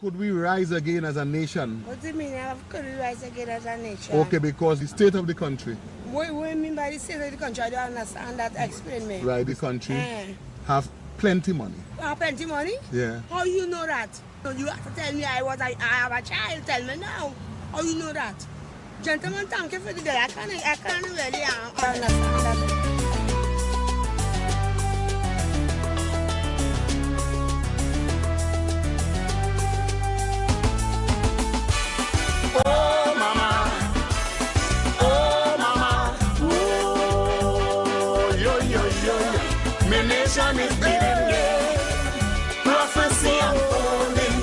could we rise again as a nation? What do you mean, how could we rise again as a nation? Okay, because the state of the country. What do you mean by the state of the country? I don't understand that. Explain me. Right, the country have plenty money. Plenty money? Yeah. How you know that? So you have to tell me I have a child. Tell me now. How you know that? Gentlemen, thank you for the day. I can't really understand that. Oh mama, oh yo yo yo, my nation is bleeding, yeah. Prophecy unfolding,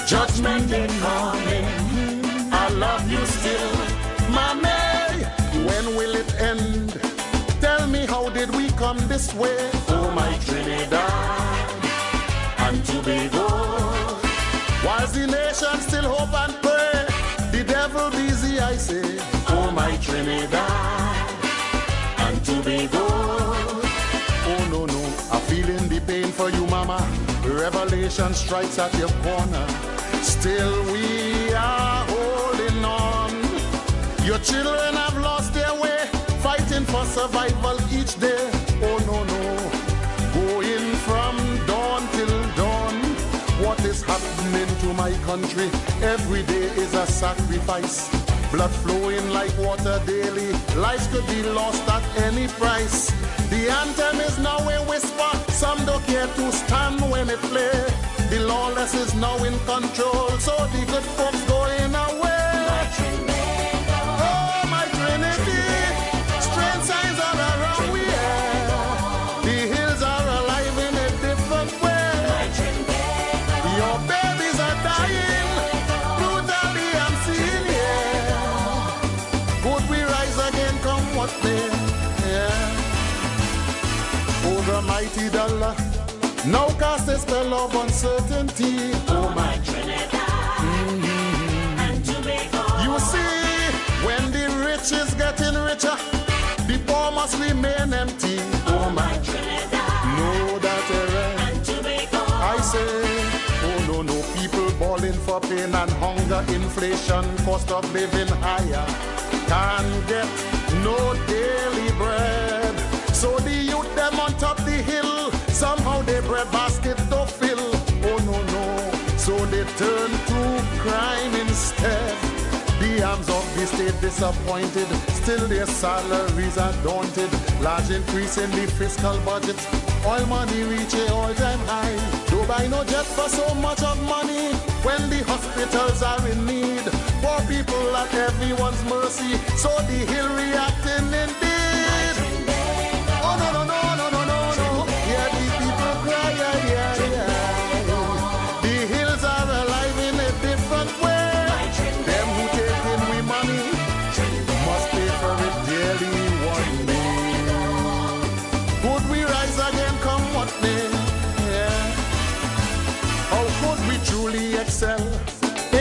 judgment incoming. I love you still, mommy. When will it end? Tell me, how did we come this way? Oh my Trinidad and Tobago. Whilst the nation still hope and pray, the devil busy, I say. Oh my Trinidad and Tobago. Oh no, no, I'm feeling the pain for you, mama. Revelation strikes at your corner. Still we are holding on. Your children have lost their way, fighting for survival each day. Oh no, no, going from dawn till dawn. What is happening to my country? Every day is a sacrifice. Blood flowing like water daily. Lives could be lost at any price. The anthem is now a whisper. Some don't care to stand when it play. The lawless is now in control, so the good folks going away. Oh, my Trinity, strange signs all around we are. The hills are alive in a different way. Your babies are dying, brutally I'm seeing, yeah. Could we rise again, come what may, yeah. Oh, the mighty dollar now cast a spell of uncertainty. Oh my Trinidad and Tobago. You see, when the rich is getting richer, the poor must remain empty. Oh my Trinidad Know that error. and Tobago. I say, oh no, no, people bawling for pain and hunger, inflation, cost of living higher. Can't get no daily bread. So the youth them on top the hill, somehow their bread basket don't fill. Oh no, no, so they turn to crime instead. The arms of the state disappointed, still their salaries are daunted. Large increase in the fiscal budget, oil money reach a all-time high. Don't buy no jet for so much of money when the hospitals are in need. Poor people at everyone's mercy, so the hill reacting indeed. Oh no, no, no, no, no, no, no. Yeah, the people cry, yeah, yeah, yeah. The hills are alive in a different way. Them who take in we money must pay for it dearly one day. Could we rise again, come what may? Yeah. How could we truly excel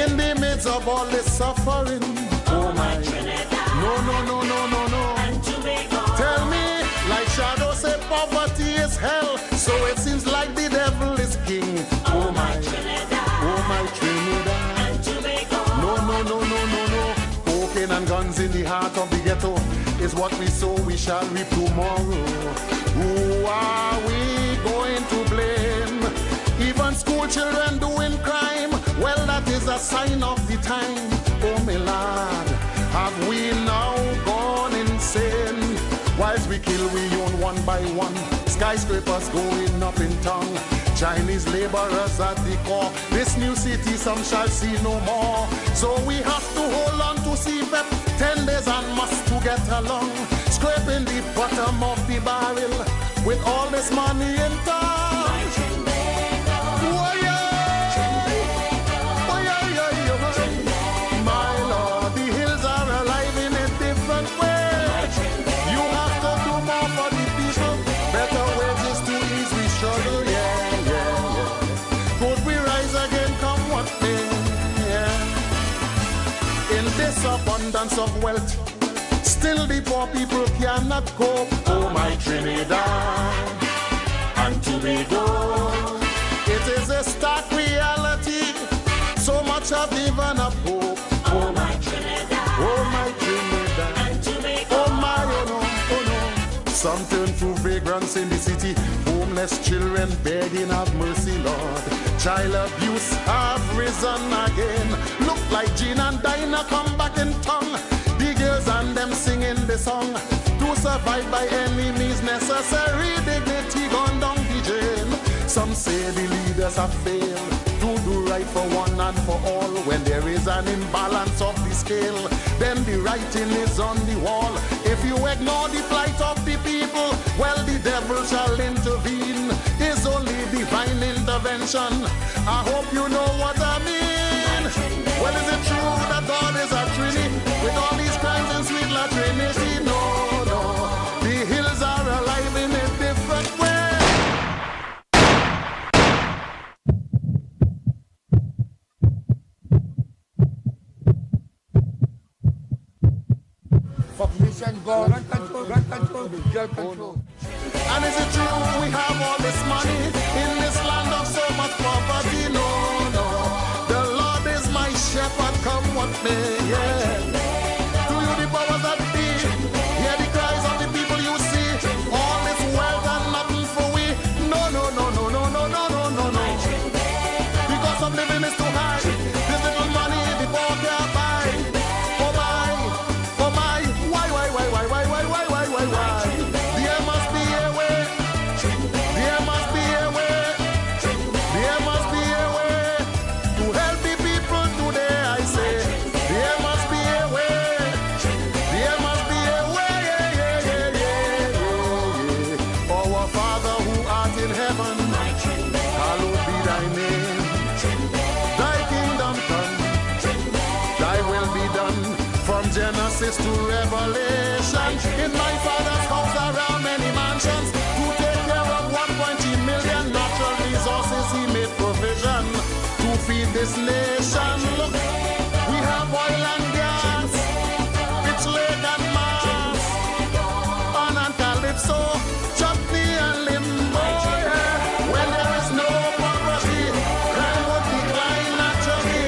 in the midst of all this suffering? Oh my Trinidad No, no, no, no, no, no. and Tobago. Tell me, like Shadow say, poverty is hell, so it seems like the devil is king. Oh my Trinidad Oh my Trinidad. and Tobago. No, no, no, no, no, no. Cocaine and guns in the heart of the ghetto is what we sow, we shall reap tomorrow. Who are we going to blame? Even school children doing crime, well, that is a sign of the time. Oh, my lad, have we now gone insane? Whilst we kill, we own one by one. Skyscrapers going up in town. Chinese laborers at the core. This new city some shall see no more. So we have to hold on to CPEP 10 days and must to get along. Scraping the bottom of the barrel with all this money in town. Oh, yeah. Oh, yeah, yeah, yeah. My Lord, the hills are alive in a different way. You have to do more for the people. Better wages to ease we struggle. Yeah, yeah, yeah. Could we rise again, come what may? Yeah. In this abundance of wealth, still the poor people cannot cope. Oh my Trinidad and Tobago, it is a stark reality. much have given up hope. Oh my Trinidad Oh my Trinidad. and Tobago. Oh my, oh no, oh no. Some turn to vagrants in the city. Homeless children begging have mercy, Lord. Child abuse have risen again. Look like Jean and Dinah come back in tongue. The girls and them singing the song. To survive by any means necessary, dignity gone down the drain. Some say the leaders have failed to do right for one and for all. When there is an imbalance of the scale, then the writing is on the wall. If you ignore the plight of the people, well, the devil shall intervene. It's only divine intervention. I hope you know what I mean. Well, is it true that God is a Trinity with all these crimes in sweet La Trinity? No, no. The hills are alive in a different way. Population go, run control, drug control. And is it true we have all this money in this land of so much poverty? No, no. The Lord is my shepherd, come what may, yeah. To you the powers that be, hear the cries of the people you see. All this wealth and nothing for we. No, no, no, no, no, no, no, no, no, no. Because of living is too high. This little money the poor can't buy. Oh my, oh my, why? There must be a way. There must be a way. There must be a way to help the people today. I say there must be a way. There must be a way. Yeah. Our Father who art in heaven, hallowed be thy name. Thy kingdom come. Thy will be done from Genesis to Revelation. In my Father's house are around many mansions. To take care of 1.3 million natural resources, He made provision to feed this nation. Look, we have oil and gas, Rich Lake and Mars, on and Calypso, Chutney and Limbo. Yeah. When there is no poverty, crime would decline naturally.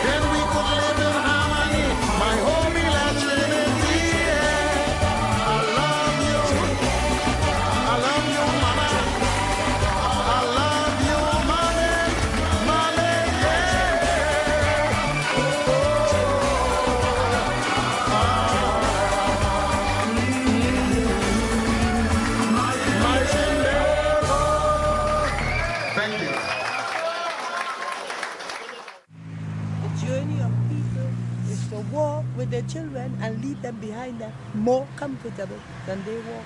Then we could live in harmony. My holy La Trinity, yeah. I love you, mama. I love you, mommy, yeah. My Trinidad. Thank you. The journey of people is to walk with their children and leave them behind them more comfortable than they walk.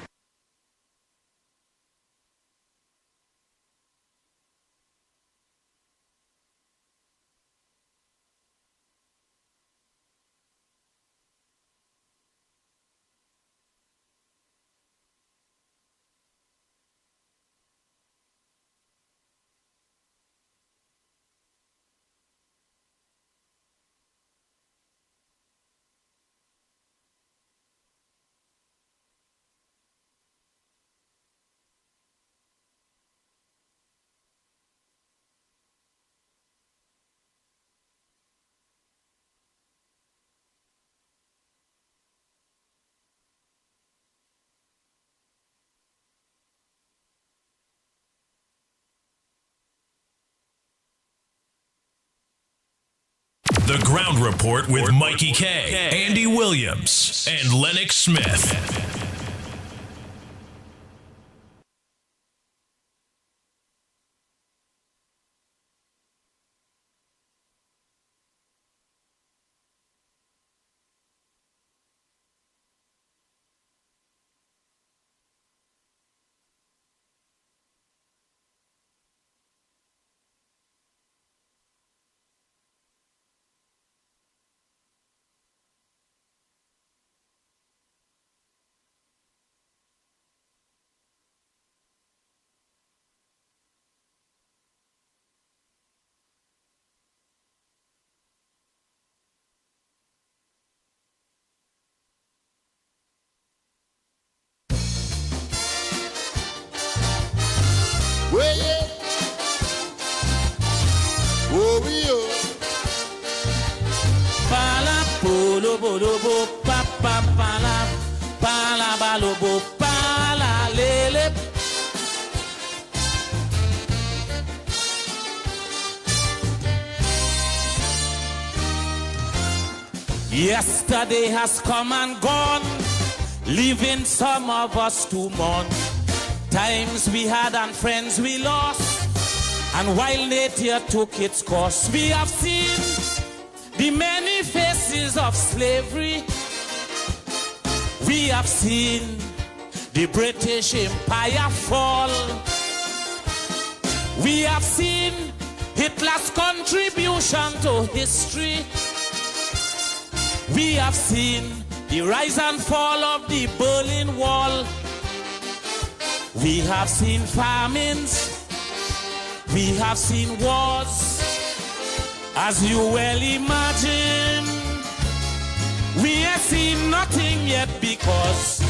The Ground Report with Mikey K, Andy Williams, and Lennox Smith. lobo pa pa pa la ba lobo pa la lele. Yesterday has come and gone, leaving some of us to mourn. Times we had and friends we lost, and while nature took its course, we have seen the many faces of slavery. We have seen the British Empire fall. We have seen Hitler's contribution to history. We have seen the rise and fall of the Berlin Wall. We have seen famines. We have seen wars. As you well imagine, we have seen nothing yet, because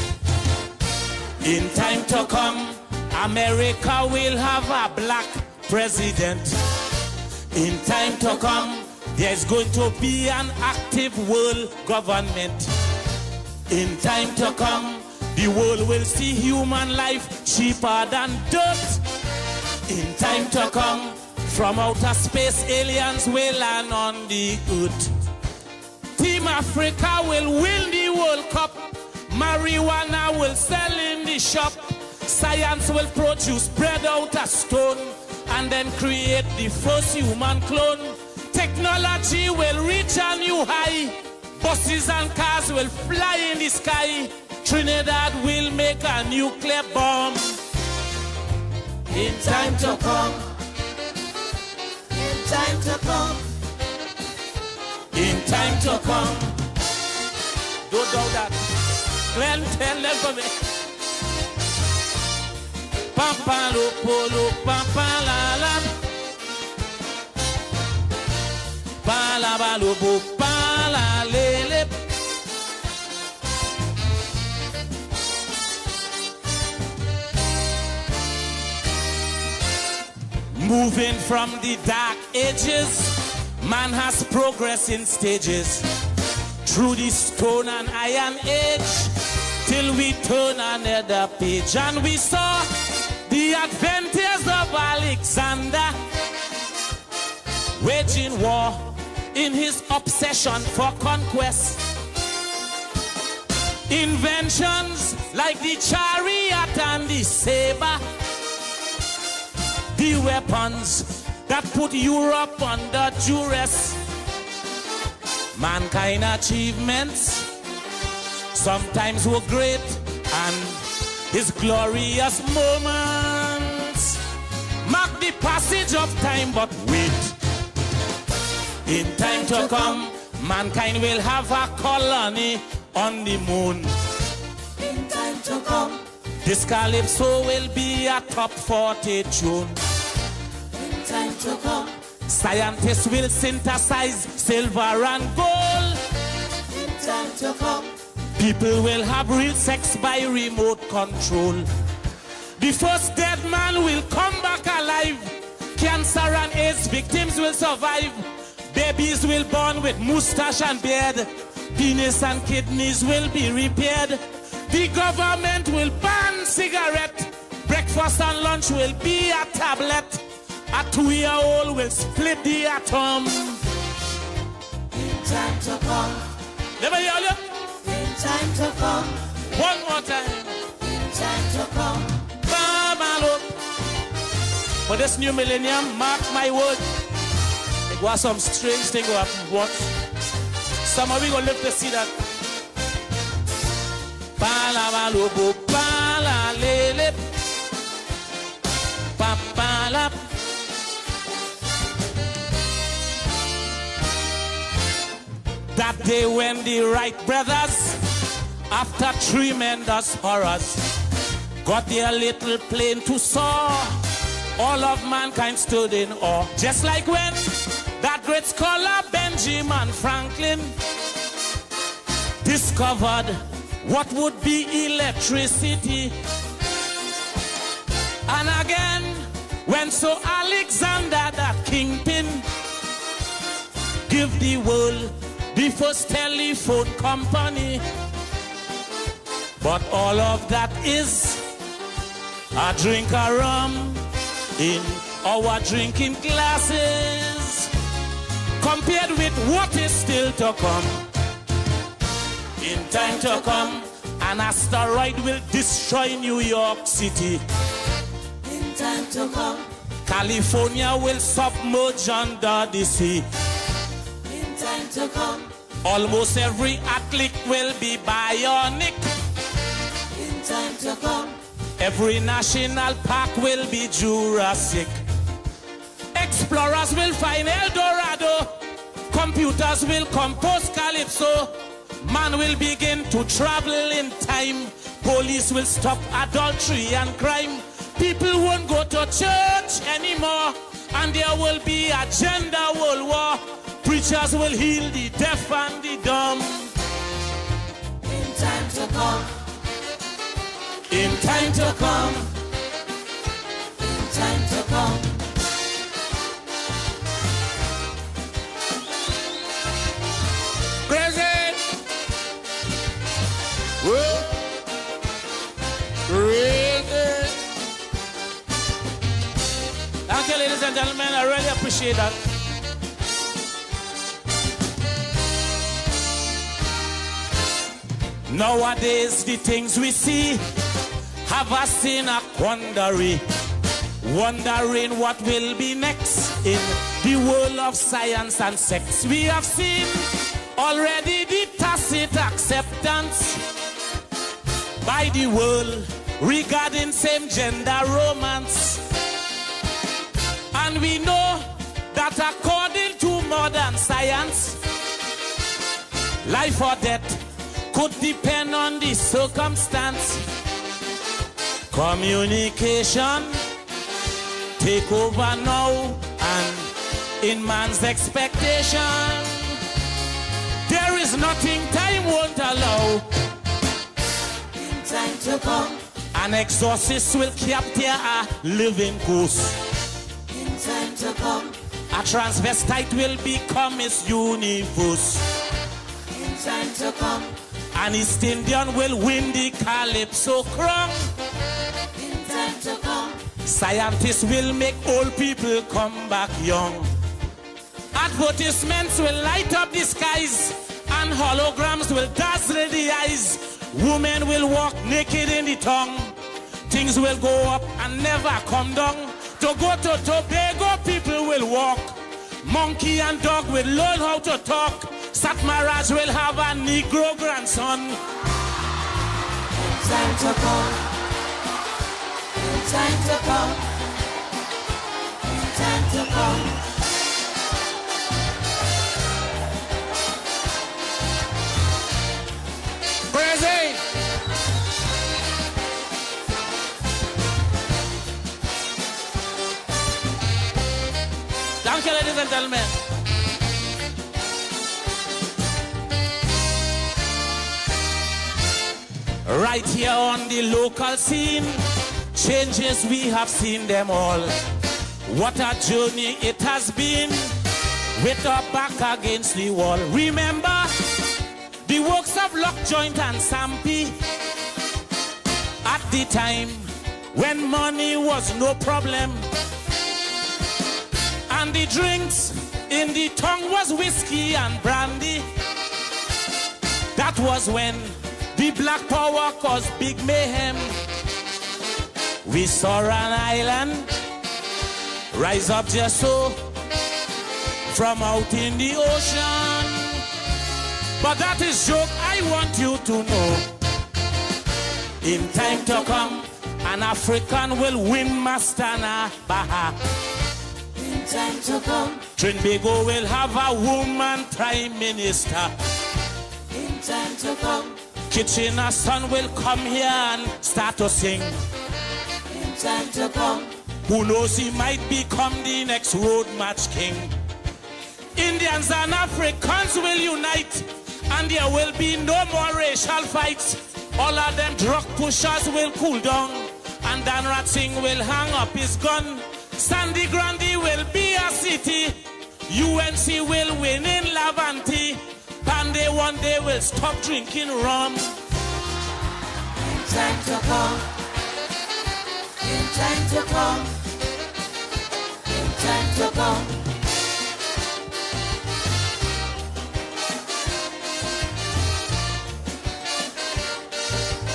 in time to come, America will have a black president. In time to come, there's going to be an active world government. In time to come, the world will see human life cheaper than dirt. In time to come, from outer space, aliens will land on the earth. Team Africa will win the World Cup. Marijuana will sell in the shop. Science will produce bread out of stone, and then create the first human clone. Technology will reach a new high. Buses and cars will fly in the sky. Trinidad will make a nuclear bomb. In time to come. In time to come. In time to come. Don't doubt that. Glenn, tell them for me. Pampa lo polo, pampa la la. Pa la ba lo bo, pa la lele. Moving from the dark ages, man has progressed in stages. Through the stone and iron age, till we turn another page. And we saw the adventures of Alexander, waging war in his obsession for conquest. Inventions like the chariot and the saber, the weapons that put Europe under duress. Mankind achievements sometimes were great, and his glorious moments mark the passage of time. But wait, in time to come, mankind will have a colony on the moon. In time to come, this calypso will be a top 40 tune. In time to come, scientists will synthesize silver and gold. In time to come, people will have real sex by remote control. The first dead man will come back alive. Cancer and AIDS victims will survive. Babies will born with mustache and beard. Penis and kidneys will be repaired. The government will ban cigarette. Breakfast and lunch will be a tablet. A 2-year-old will split the atom. In time to come. Never hear you? In time to come. One more time. In time to come. Babalo. For this new millennium, mark my word, it was some strange thing will happen. Watch. Some of you gonna live to see that. Palabalobo, palalele, papala. That day when the Wright brothers, after tremendous horrors, got their little plane to soar, all of mankind stood in awe. Just like when that great scholar Benjamin Franklin discovered what would be electricity. And again, when so Alexander, that kingpin, give the world the first telephone company. But all of that is a drink of rum in our drinking glasses, compared with what is still to come. In time to come, an asteroid will destroy New York City. In time to come, California will submerge under the sea. in time to come, Almost every athlete will be bionic. in time to come, Every national park will be Jurassic. Explorers will find El Dorado. Computers will compose Calypso. Man will begin to travel in time. Police will stop adultery and crime. People won't go to church anymore. And there will be a gender world war. Preachers will heal the deaf and the dumb. in time to come, In time to come. in time to come. Crazy. Whoa. Crazy. Thank you, ladies and gentlemen. I really appreciate that. Nowadays, the things we see have us in a quandary, wondering what will be next in the world of science and sex. We have seen already the tacit acceptance by the world regarding same-gender romance. And we know that according to modern science, life or death could depend on the circumstance. Communication take over now, and in man's expectation, there is nothing time won't allow. In time to come, An exorcist will capture a living ghost. in time to come, A transvestite will become his universe. in time to come, An East Indian will win the Calypso crown. in time to come, Scientists will make old people come back young. Advertisements will light up the skies, and holograms will dazzle the eyes. Women will walk naked in the tongue. Things will go up and never come down. To go to Tobago, people will walk. Monkey and dog will learn how to talk. Satmaraj will have a Negro grandson. in time to come, in time to come, in time to come. Crazy. Thank you, ladies and gentlemen. Right here on the local scene, changes we have seen them all. What a journey it has been, with our back against the wall. Remember the works of Lockjoint and Sampy at the time when money was no problem, and the drinks in the tongue was whiskey and brandy. That was when the Black Power caused big mayhem. We saw an island rise up just so from out in the ocean. But that is joke, I want you to know. In time to come, an African will win Mastana Baha. In time to come, Trinbago will have a woman prime minister. in time to come, Kitchener's son will come here and start to sing. in time to come, Who knows, he might become the next road match king. Indians and Africans will unite, and there will be no more racial fights. All of them drug pushers will cool down, and Dan Ratsing will hang up his gun. Sandy Grande will be a city. UNC will win in Lavanti. one day we'll stop drinking rum. In time to come. In time to come. In time to come.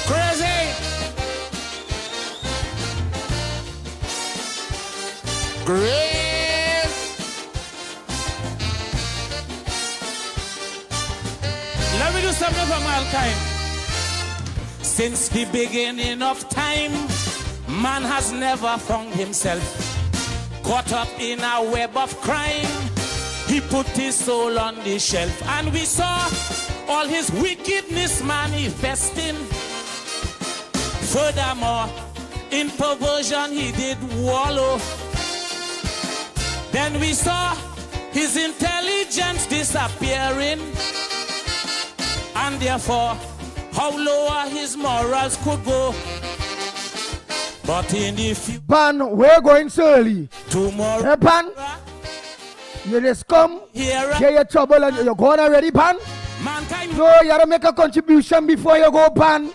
Crazy. Great. Let me do something for mankind. Since the beginning of time, man has never found himself caught up in a web of crime. He put his soul on the shelf, and we saw all his wickedness manifesting. Furthermore, in perversion he did wallow. Then we saw his intelligence disappearing, and therefore how lower his morals could go. But in the future, Ban, we're going so early. tomorrow, Hey, Ban, you just come, here, get your trouble, and you're going already, Ban. mankind No, you gotta make a contribution before you go, Ban.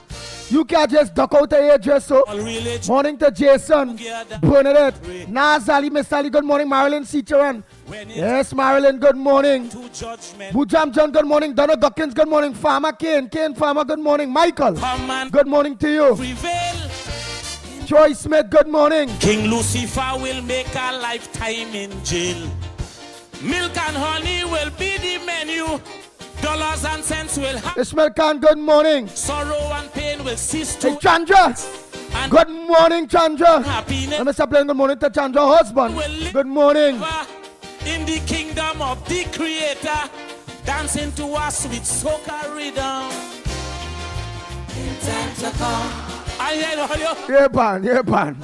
You can't just duck out of here just so. all religion Morning to Jason, together. Bernadette, Nazali, Miss Sally, good morning, Marilyn Ciceran. When it Yes, Marilyn, good morning. to judgment, Bujam John, good morning. Donna Dawkins, good morning. Farmer Kane, Farmer, good morning. Michael, come and good morning to you. prevail. Joy Smith, good morning. King Lucifer will make a lifetime in jail. Milk and honey will be the menu. Dollars and cents will have. Ishmael Khan, good morning. Sorrow and pain will cease to. Hey, Chandra, And good morning, Chandra. happiness Let me stop playing good morning to Chandra, husband. will live Good morning. in the kingdom of the Creator, dancing to a sweet soca rhythm. In time to come. I hear all you. Yeah, Ban, yeah, Ban.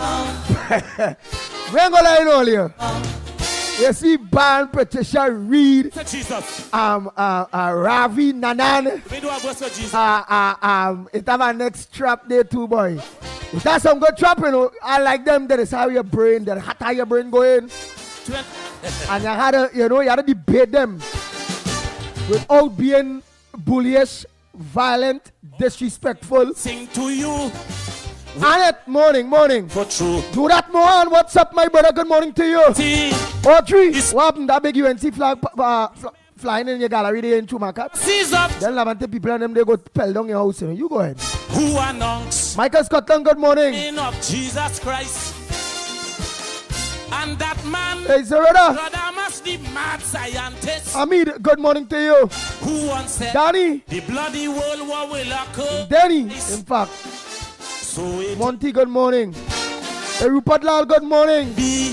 We ain't gonna lie in all you. You see, Ban, Patricia Reed, Say Jesus. Ravi Nanan. We do a verse for Jesus. It have a next trap there too, boy. It has some good trap, you know. I like them. That is how your brain, that how your brain going. And you had to, you know, you had to debate them without being bullish, violent, disrespectful. Sing to you Annette, morning. for truth. Do that, Mohan. What's up, my brother? Good morning to you. See, Audrey, It's- what happened? That big UNC flag flying in your gallery there in Chumakat. seize up Then Lavante people and them, they go pell down your house. You know. You go ahead. who announce Michael Scotland, good morning. in of Jesus Christ. And that man, Hey, Zerada. brother, must be mad scientist Hamid, good morning to you. who once said Danny, the bloody world war will occur. Denny, in fact. So it Monty, good morning. Hey, Rupert Lal, good morning. be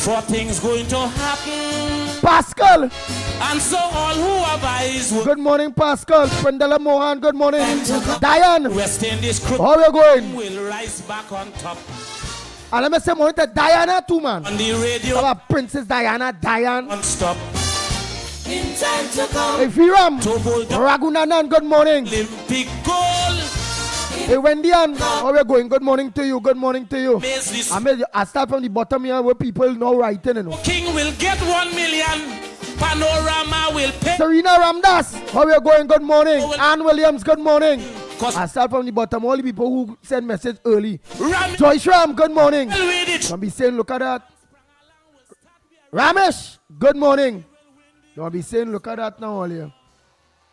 for things going to happen. Pascal, And so all who have eyes will good morning, Pascal. Prendela Mohan, good morning. Diane, rest in this crook how are you going? will rise back on top. And let me say morning to Diana too, man. On the radio, Our Princess Diana, Diane. non-stop. In time to come. Hey, Viram, Tobo the Ragunanan, good morning. Olympic goal. Hey, Wendian, how are you going? Good morning to you, good morning to you. Maze this I start from the bottom here where people know writing, you know. king will get 1 million. Panorama will pay. Serena Ramdas, how are you going? Good morning. Ann Williams, good morning. 'Cause I start from the bottom, all the people who send message early. Ram Joyce Ram, good morning. with it. Don't be saying, look at that. Ramesh, good morning. Don't be saying, look at that now, all here.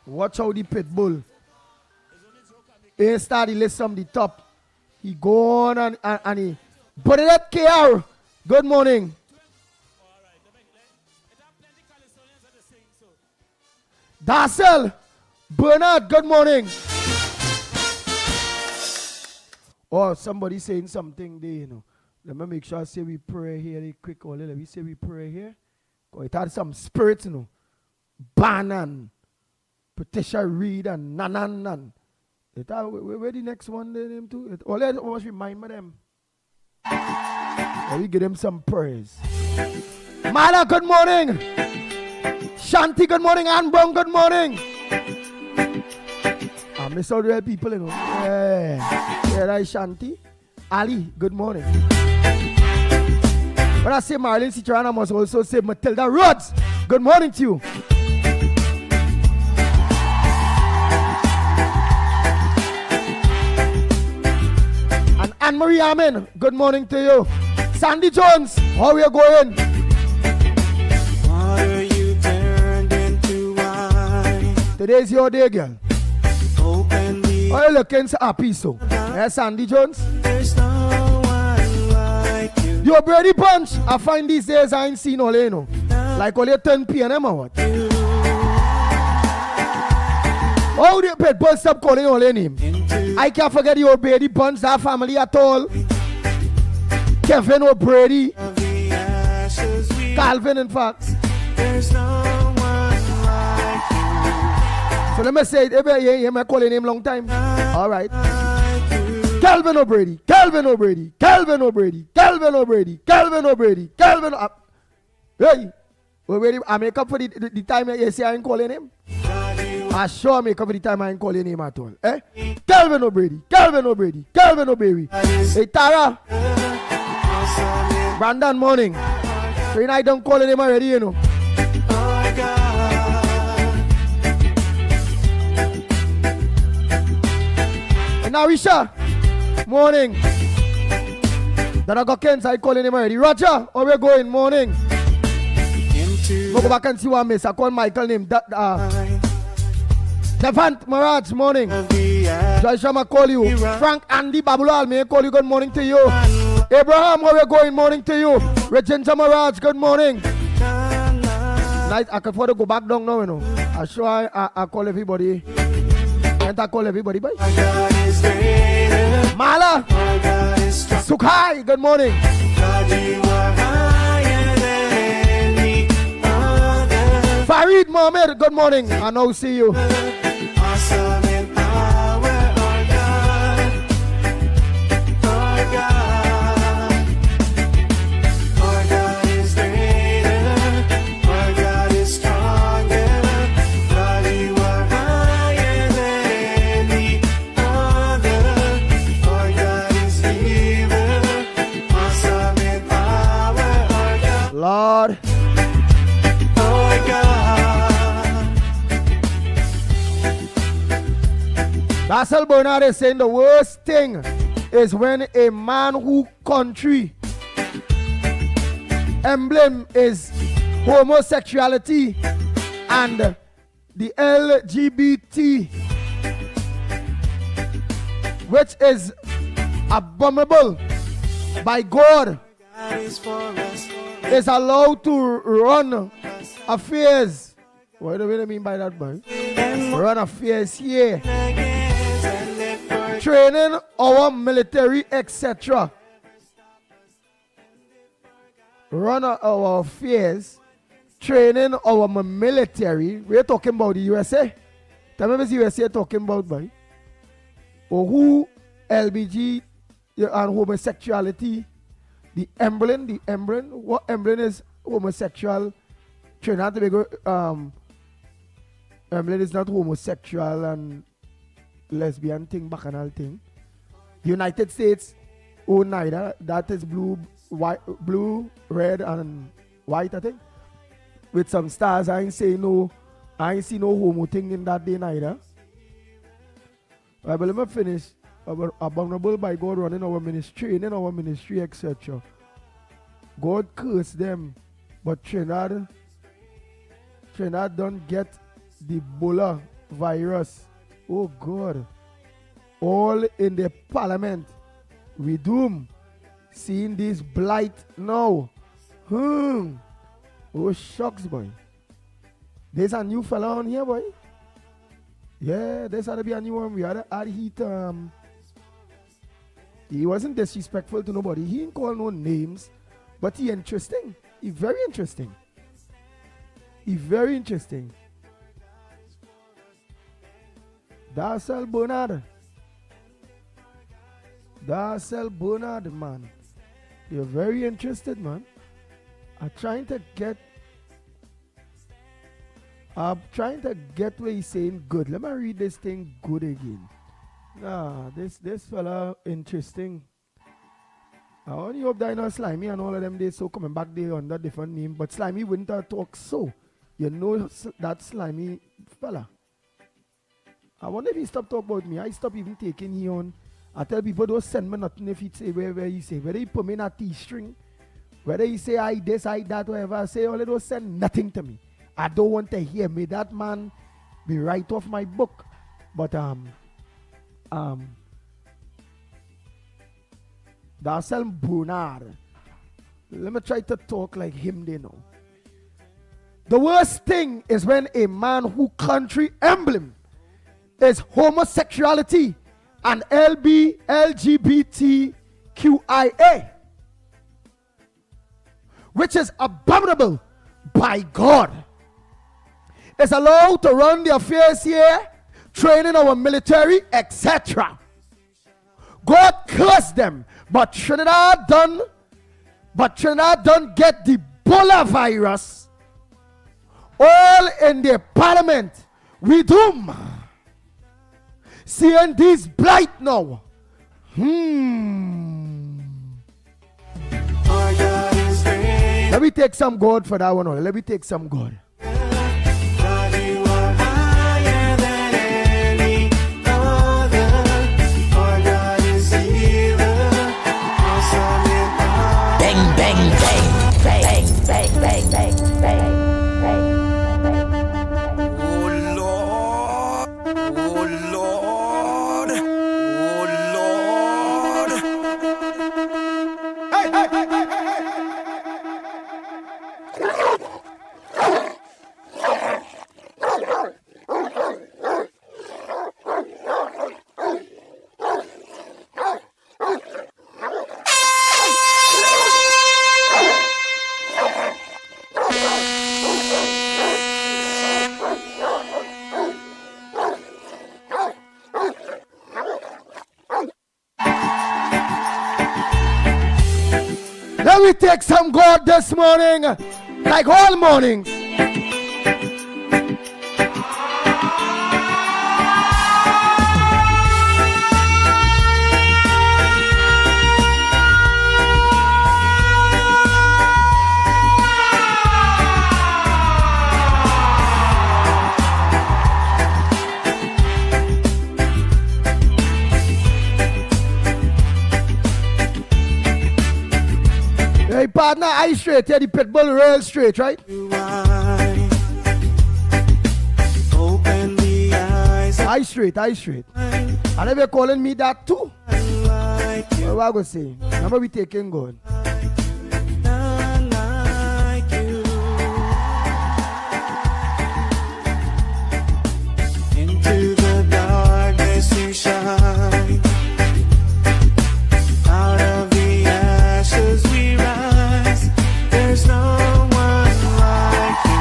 Watch how the pit bull. He start the list from the top. He go on and he. But that KR, good morning. Darcel, Bernard, good morning. Oh, somebody saying something there, you know. Let me make sure I say we pray here real quick. Let me say we pray here. Because it had some spirits, you know. Banan, Patricia Reed, and Nanan. Where the next one they name too? Let us remind them. Let me give them some praise. Mala, good morning. Shanti, good morning. Ann Brown, good morning. I miss all the people, you know. Yeah, that's Shanti. Ali, good morning. When I say Marilyn Cicerana, I must also say Matilda Rhodes. Good morning to you. Marie Amin, good morning to you. Sandy Jones, how are you going? Water you turned into wine. Today's your day, girl. Open the How you looking so happy so? Yes, Sandy Jones. There's no one like you. Yo, Brady Punch, I find these days I ain't seen all you know. Like all you 10 p.m. or what? How do you people stop calling all your name? I can't forget your Brady Punch, that family at all. Kevin O'Brady. Calvin, in fact. There's no one like you. So let me say it. You may call your name long time. All right. Calvin O'Brady. Calvin O'Brady. Calvin O'Brady. Calvin O'Brady. Calvin O'Brady. Calvin O'Brady. Hey. O'Brady, I make up for the time you say I ain't calling him. I sure make up for the time I ain't calling him at all. Eh? Calvin O'Brady. Calvin O'Brady. Calvin O'Brady. Hey, Tara. Brandon, morning. So you know I don't call him already, you know. And now Risha, morning. Then I got Ken, so I calling him already. Roger, where we going? Morning. We'll go back and see what I miss. I call Michael name. Devant Mirage, morning. Joshua, I call you. Frank Andy Babulal, may I call you good morning to you. Abraham, where we going? Morning to you. Regina Mirage, good morning. Nice, I can afford to go back down now, you know. I sure I call everybody. Can't I call everybody, bye? Mala, Sukhai, good morning. Farid Mohammed, good morning. I now see you. Awesome in power, our God. Our God. Our God is greater. Our God is stronger. God, you are higher than any other. Our God is healer. Awesome in power, our God. Lord. Our God. Russell Bernard is saying the worst thing is when a man who country emblem is homosexuality and the LGBT, which is abominable by God, is allowed to run affairs. What do you mean by that, boy? Run affairs here. Training our military, etc. Run our affairs, training our military. We're talking about the USA. Tell me what the USA talking about, boy. Or who LBG and homosexuality. The emblem. What emblem is homosexual? Trinidad and Tobago, emblem is not homosexual and lesbian thing, bacchanal thing. United States, oh neither. That is blue, white, blue, red, and white, I think. With some stars. I ain't say no. I ain't see no homo thing in that day neither. Right, but let me finish. Abominable by God running our ministry, in our ministry, etc. God cursed them, but Trinidad don't get the Ebola virus. Oh God. All in the parliament. We doom. Seeing this blight now. Oh shucks, boy. There's a new fella on here, boy. Yeah, there's had to be a new one. We had heat. He wasn't disrespectful to nobody. He didn't call no names. But he interesting. He very interesting. He very interesting. Darcel Bernard. Darcel Bernard, man. You're very interested, man. I'm trying to get what he's saying good. Let me read this thing good again. Nah, this fella interesting. I only hope that I know Slimy and all of them they so coming back there under different name. But Slimy wouldn't talk so. You know that Slimy fella. I wonder if he stopped talking about me. I stopped even taking him on I tell people don't send me nothing if he say where he say. Whether he put me in a T-string, whether he say I this, I that, whatever I say, only don't send nothing to me. I don't want to hear me. That man be right off my book. But Darcel Bernard. Let me try to talk like him, they know. The worst thing is when a man who country emblem is homosexuality and LGBTQIA, which is abominable by God, is allowed to run their affairs here, training our military, etc. God cursed them, but Trinidad done get the Ebola virus all in their parliament. We doom. Seeing this blight now. Let me take some God for that one. Let me take some God. Bang, bang, bang, bang, bang, bang, bang, bang, bang. Oh Lord, oh Lord, oh Lord. Hey, hey, hey, hey, hey, Let me take some God this morning, like all mornings. Hey partner, eye straight, yeah, the pit bull real straight, right? Open the eyes. Eye straight, eye straight. And if you're calling me that too, what am I going to say? Remember we taking God. Into the darkness you shine. Out of the ashes we rise. There's no one like you.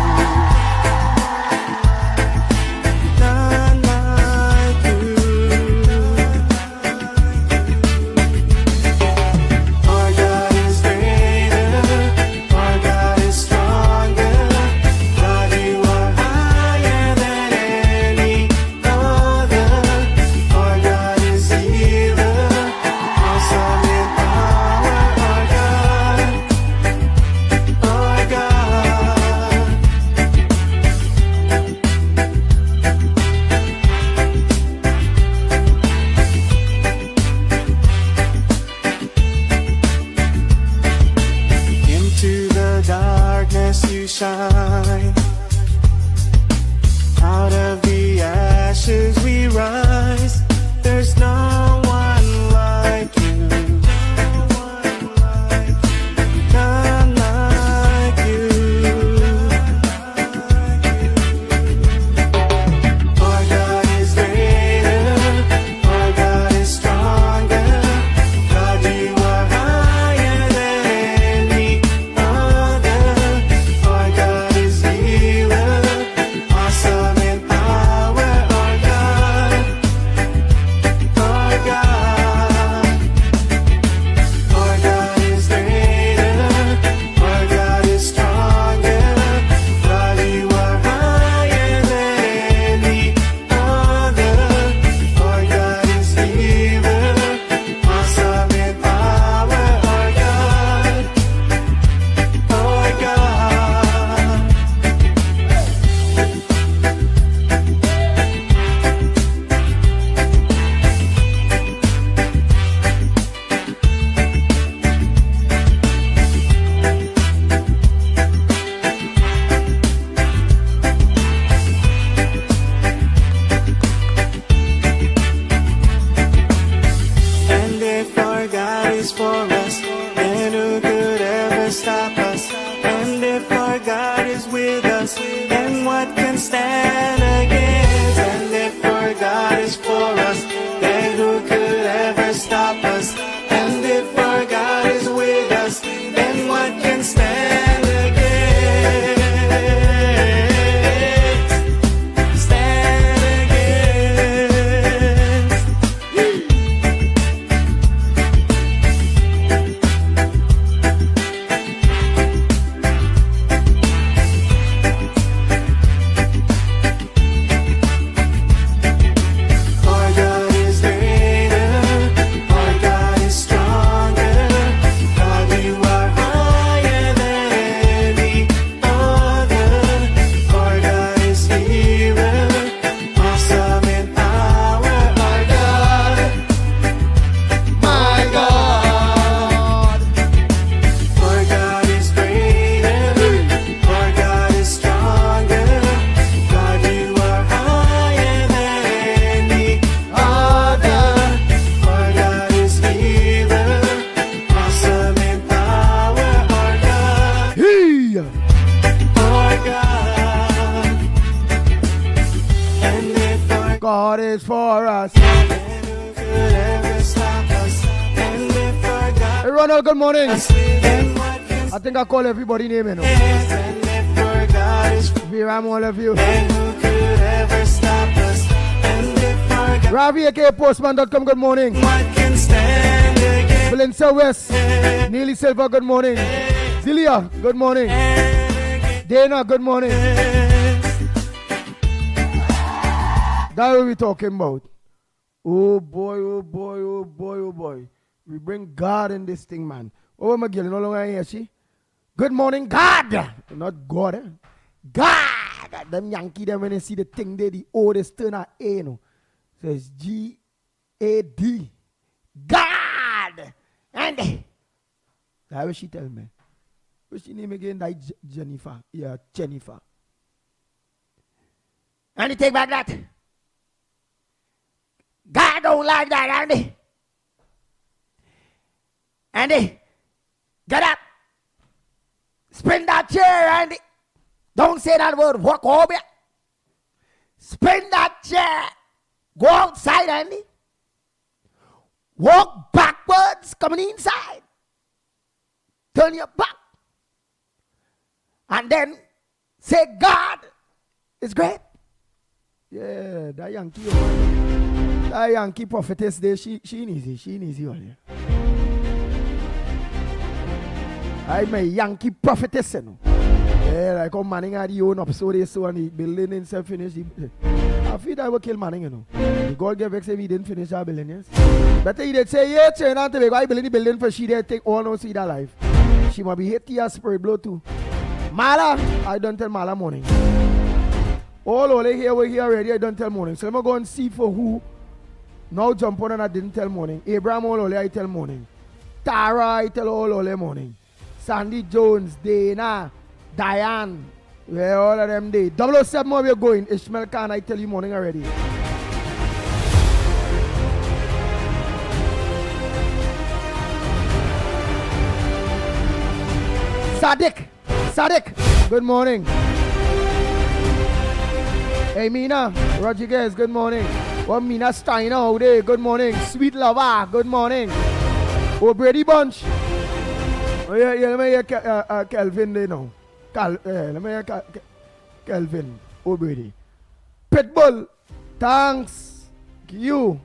None like you. Our God God is for us, then who could ever stop us? And if our God is with us, then what can stand against? Stand against. Our God is greater, our God is stronger. God, you are higher than any other. Our God is healer, awesome in power. Our God, my God. Our God is greater, our God is stronger. God, you are higher than any other. Our God is healer, awesome in power. Our God, Hey! our God. And if our God is for us. then who could ever stop us? And if our God Hey, Ronald, good morning. then what can I think I call everybody name, you know. stand? And if our God is Here I'm all of you. then who could ever stop us? And if our God, Ravi, aka Postman.com, good morning. what can stand against? Valencia West, Neely Silva, good morning. Zilia, good morning. Dana, good morning. That's what we're talking about. Oh boy, oh boy, oh boy, oh boy. We bring God in this thing, man. Oh, my girl, no longer here, she. Good morning, God. Not God, eh? God. Them Yankee, them when they see the thing there, the oldest turn out A, you know. Says G-A-D. God. And that's what she tell me. What's she name again? That Jennifer. Yeah, Jennifer. And you take back that. God don't like that, Andy. Andy, get up. Spin that chair, Andy. Don't say that word, walk over. Spin that chair. Go outside, Andy. Walk backwards, coming inside. Turn your back. And then say, God is great. Yeah, that Yankee prophetess there, she needs it all. I'm a Yankee prophetess, you know. Yeah, like how Manning had the own episode they saw and the building himself finished. I feel that I will kill Manning, you know. The God gave vexed him, he didn't finish that building, yes. Better he did say, yeah, turn on to me, I build the building for she there, take all no see that life. She might be hit to spirit blow too. Mala, I don't tell Mala morning. All over here, we're here already, I don't tell morning. So let me go and see for who. Now jump on and I didn't tell morning. Abraham all over, I tell morning. Tara, I tell all over morning. Sandy Jones, Dana, Diane, where all of them day. 007 where we're going. Ishmael Khan, I tell you morning already. Sadik, good morning. Hey Mina, Rodriguez, good morning. Oh, Mina Steiner, how day? Good morning. Sweet Lover, good morning. Oh, Brady Bunch. Oh, yeah, let me hear Kelvin there now. Let me hear Kelvin. Oh, Brady. Pitbull, thanks you.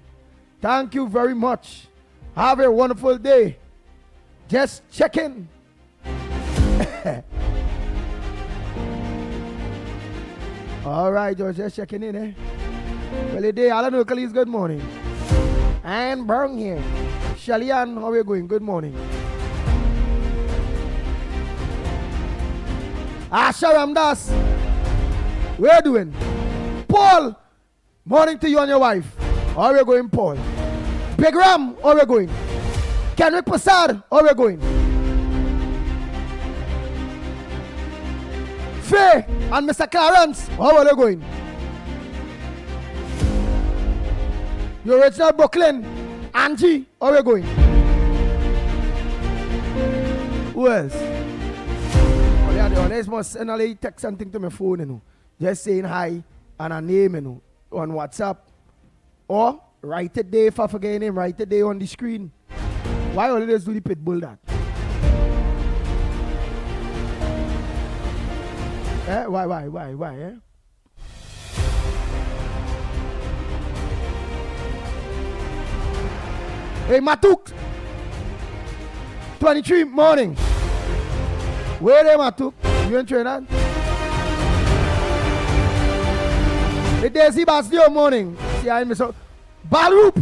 Thank you very much. Have a wonderful day. Just checking. All right, George, just checking in, eh? Well, the day, Alan Oakley's good morning. And Burn here. Shelly Ann, how are you going? Good morning. Asha Ramdas, where you doing? Paul, morning to you and your wife. How are you going, Paul? Big Ram, how are you going? Kenrick Prasad, how are you going? Faye and Mr. Clarence, how are you going? Your original Brooklyn, Angie, how are you going? Who else? Always must send a text something to my phone, you know. Just saying hi and a name, you know, on WhatsApp. Or write it there if I forget your name. Write it there on the screen. Why always do the pit bull that? Why, eh? Hey, Matuk. 23 morning. Where are Matuk? You in Trinidad? The Daisy Basdio morning. See, I'm Mr. Balroop.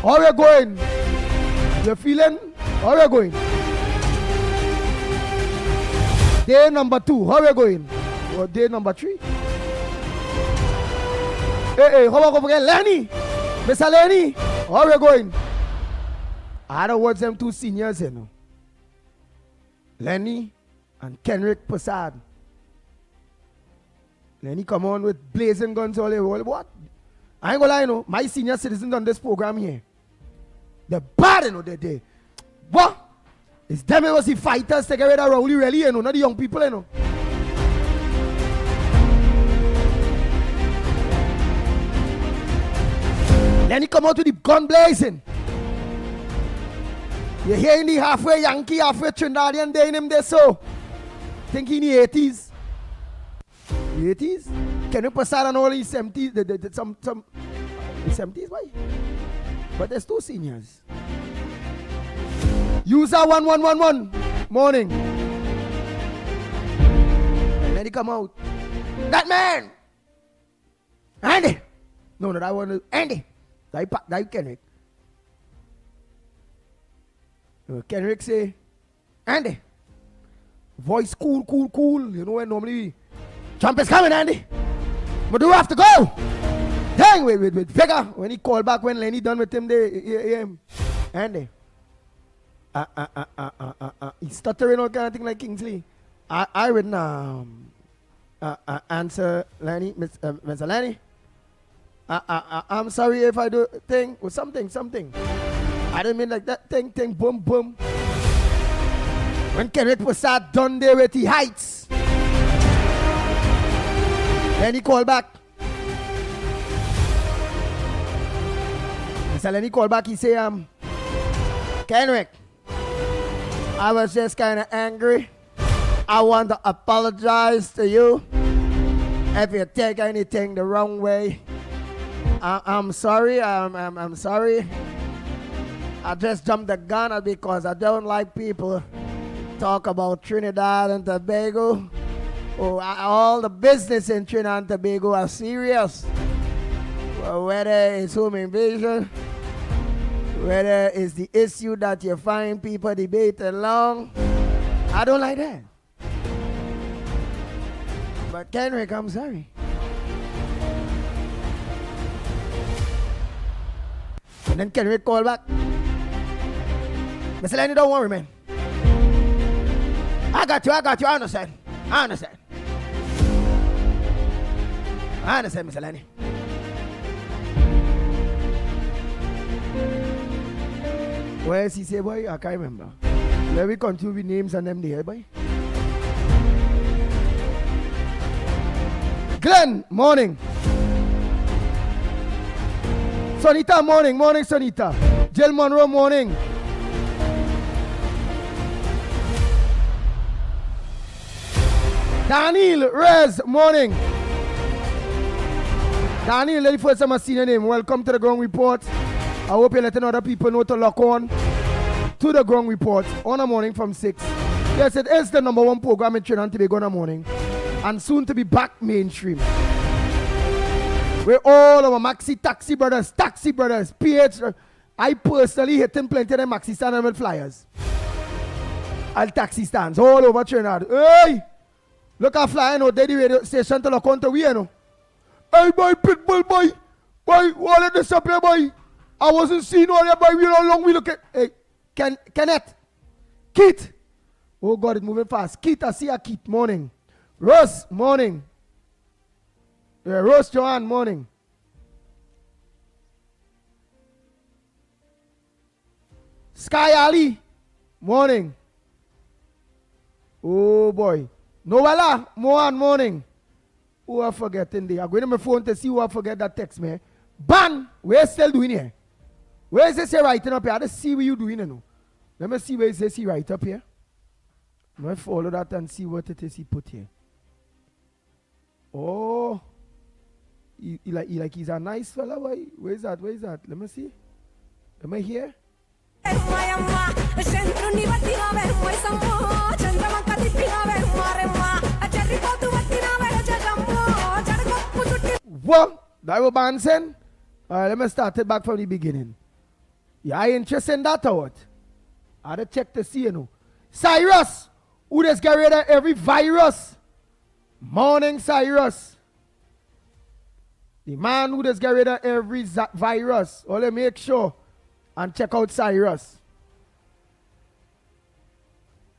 How you going? You feeling? How you going? Day number 2. How you going? Or day number 3? Hey, how about forget Lenny? Mr. Lenny, how you going? I don't watch them 2 seniors, you know. Lenny and Kenrick Prasad. Lenny come on with blazing guns all over. What? I ain't gonna lie, you know. My senior citizens on this program here. They're bad, you know, they. What? It's them who was the fighters take away that Rowley really, you know, not the young people, you know. Lenny come out with the gun blazing. You hear the halfway Yankee, halfway Trinidadian day in him there, so. Think in the 80s. The 80s? Can you pass on all the 70s? Some the 70s, why? But there's 2 seniors. User 1111 morning. And then he come out. That man! Andy! No, that one is Andy. That Kenrick. Kenrick say, Andy. Voice cool. You know when normally Trump is coming, Andy. But do we have to go? Dang, with figure. When he called back, when Lenny done with him, Andy. He's stuttering or kind of thing like Kingsley. I would answer Lenny, Mr. Lenny. I'm sorry if I do thing or something. I don't mean like that thing, boom. When Kenneth was done there with the heights, then he called back. Mr. Lenny called back, he say, Kenrick, I was just kind of angry. I want to apologize to you if you take anything the wrong way. I'm sorry. I'm sorry. I just jumped the gun because I don't like people talk about Trinidad and Tobago. Oh, all the business in Trinidad and Tobago are serious. Well, whether it's home invasion, whether it's the issue that you find people debating long, I don't like that. But Kenrick, I'm sorry. And then Kenrick called back. Mr. Lenny, don't worry, man. I got you, I understand, Mr. Lenny. Where is he say, boy? I can't remember. Let me continue with names and them there, boy. Glenn, morning. Sonita, morning, Sonita. Jill Monroe, morning. Daniel Rez, morning. Daniel, let the first time I see your name. Welcome to the Ground Report. I hope you're letting other people know to lock on to the Ground Report on a morning from 6. Yes, it is the #1 program in Trinidad and Tobago in the morning. And soon to be back mainstream. We're all our Maxi Taxi Brothers, PH. I personally hit him plenty of them Maxi stands with flyers. And taxi stands all over Trinidad. Hey! Look at flying out there, the radio station to look on to we, you know. Hey, boy, Pitbull, boy. Boy, all of this up here, boy. I wasn't seeing all that, boy. We know how long we look at. Hey, Kenneth. Keith. Oh, God, it's moving fast. Keith, I see a Keith, morning. Rose, morning. Yeah, Rose Joanne, morning. Sky Ali, morning. Oh, boy. Noella, Mohan, morning. Who I forget in there? I'm going to my phone to see who I forget that text me. Ban, we're still doing here. Where is this here writing up here? I just see what you doing, you know. Let me see where is this he write up here. Let me follow that and see what it is he put here. Oh, he like he's a nice fella, boy. Where is that? Where is that? Let me see. Am I here? What? That was Bansen? Alright, let me start it back from the beginning. Yeah, I interested in that or what? I had to check to see, you know. Cyrus, who just get rid of every virus. Morning, Cyrus. The man who just get rid of every virus. Only make sure and check out Cyrus.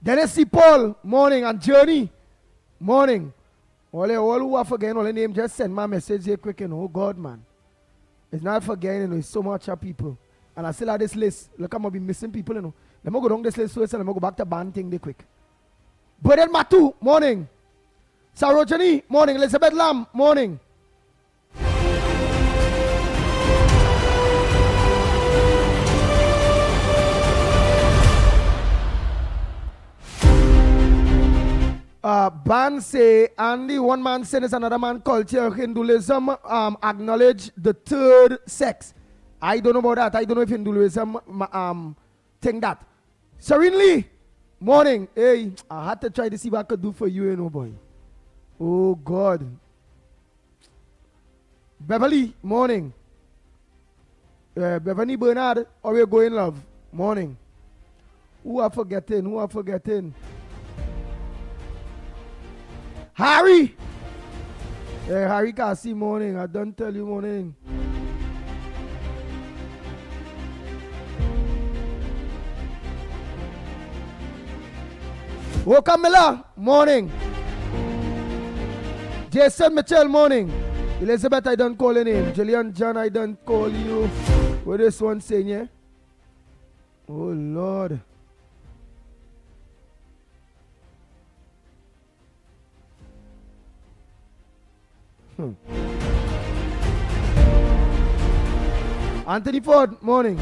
Then I see Paul, morning, and Journey, morning. All who are forgetting all the name, just send my message here quick, you know. Oh God, man. It's not forgetting, you know, it's so much of people. And I still have this list. Look, I'm going to be missing people, you know. Let me go down this list first and let me go back to band thing there quick. Bernard Matu, morning. Sarojani, morning. Elizabeth Lam, morning. Ban say, Andy, one man sin is another man culture. Hinduism acknowledge the third sex. I don't know about that. I don't know if Hinduism think that. Serenely, morning. Hey, I had to try to see what I could do for you, you know, boy. Oh, God. Beverly, morning. Beverly Bernard, how are you going, love? Morning. Who are forgetting? Who are forgetting? Harry! Hey, Harry Kasi, morning. I don't tell you, morning. Oh, Camilla, morning. Jason Mitchell, morning. Elizabeth, I don't call your name. Julian John, I don't call you. What this one saying, yeah? Oh, Lord. Anthony Ford, morning.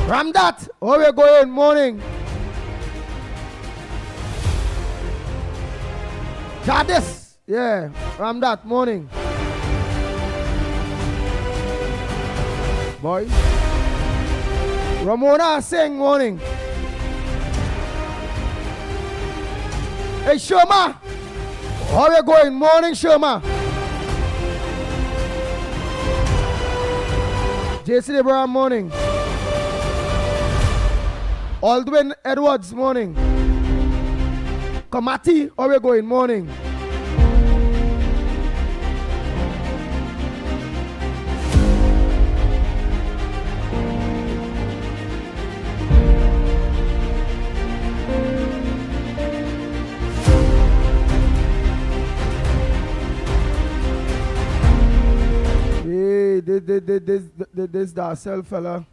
Ramdat, how are you going? Morning. Jadis, yeah, Ramdat, morning. Boy. Ramona Singh, morning. Hey, Shoma, how are you going? Morning, Shoma. Jason Abraham, morning. Aldwin Edwards, morning. Kamati, how are you going? Morning. Hey, this the self fella.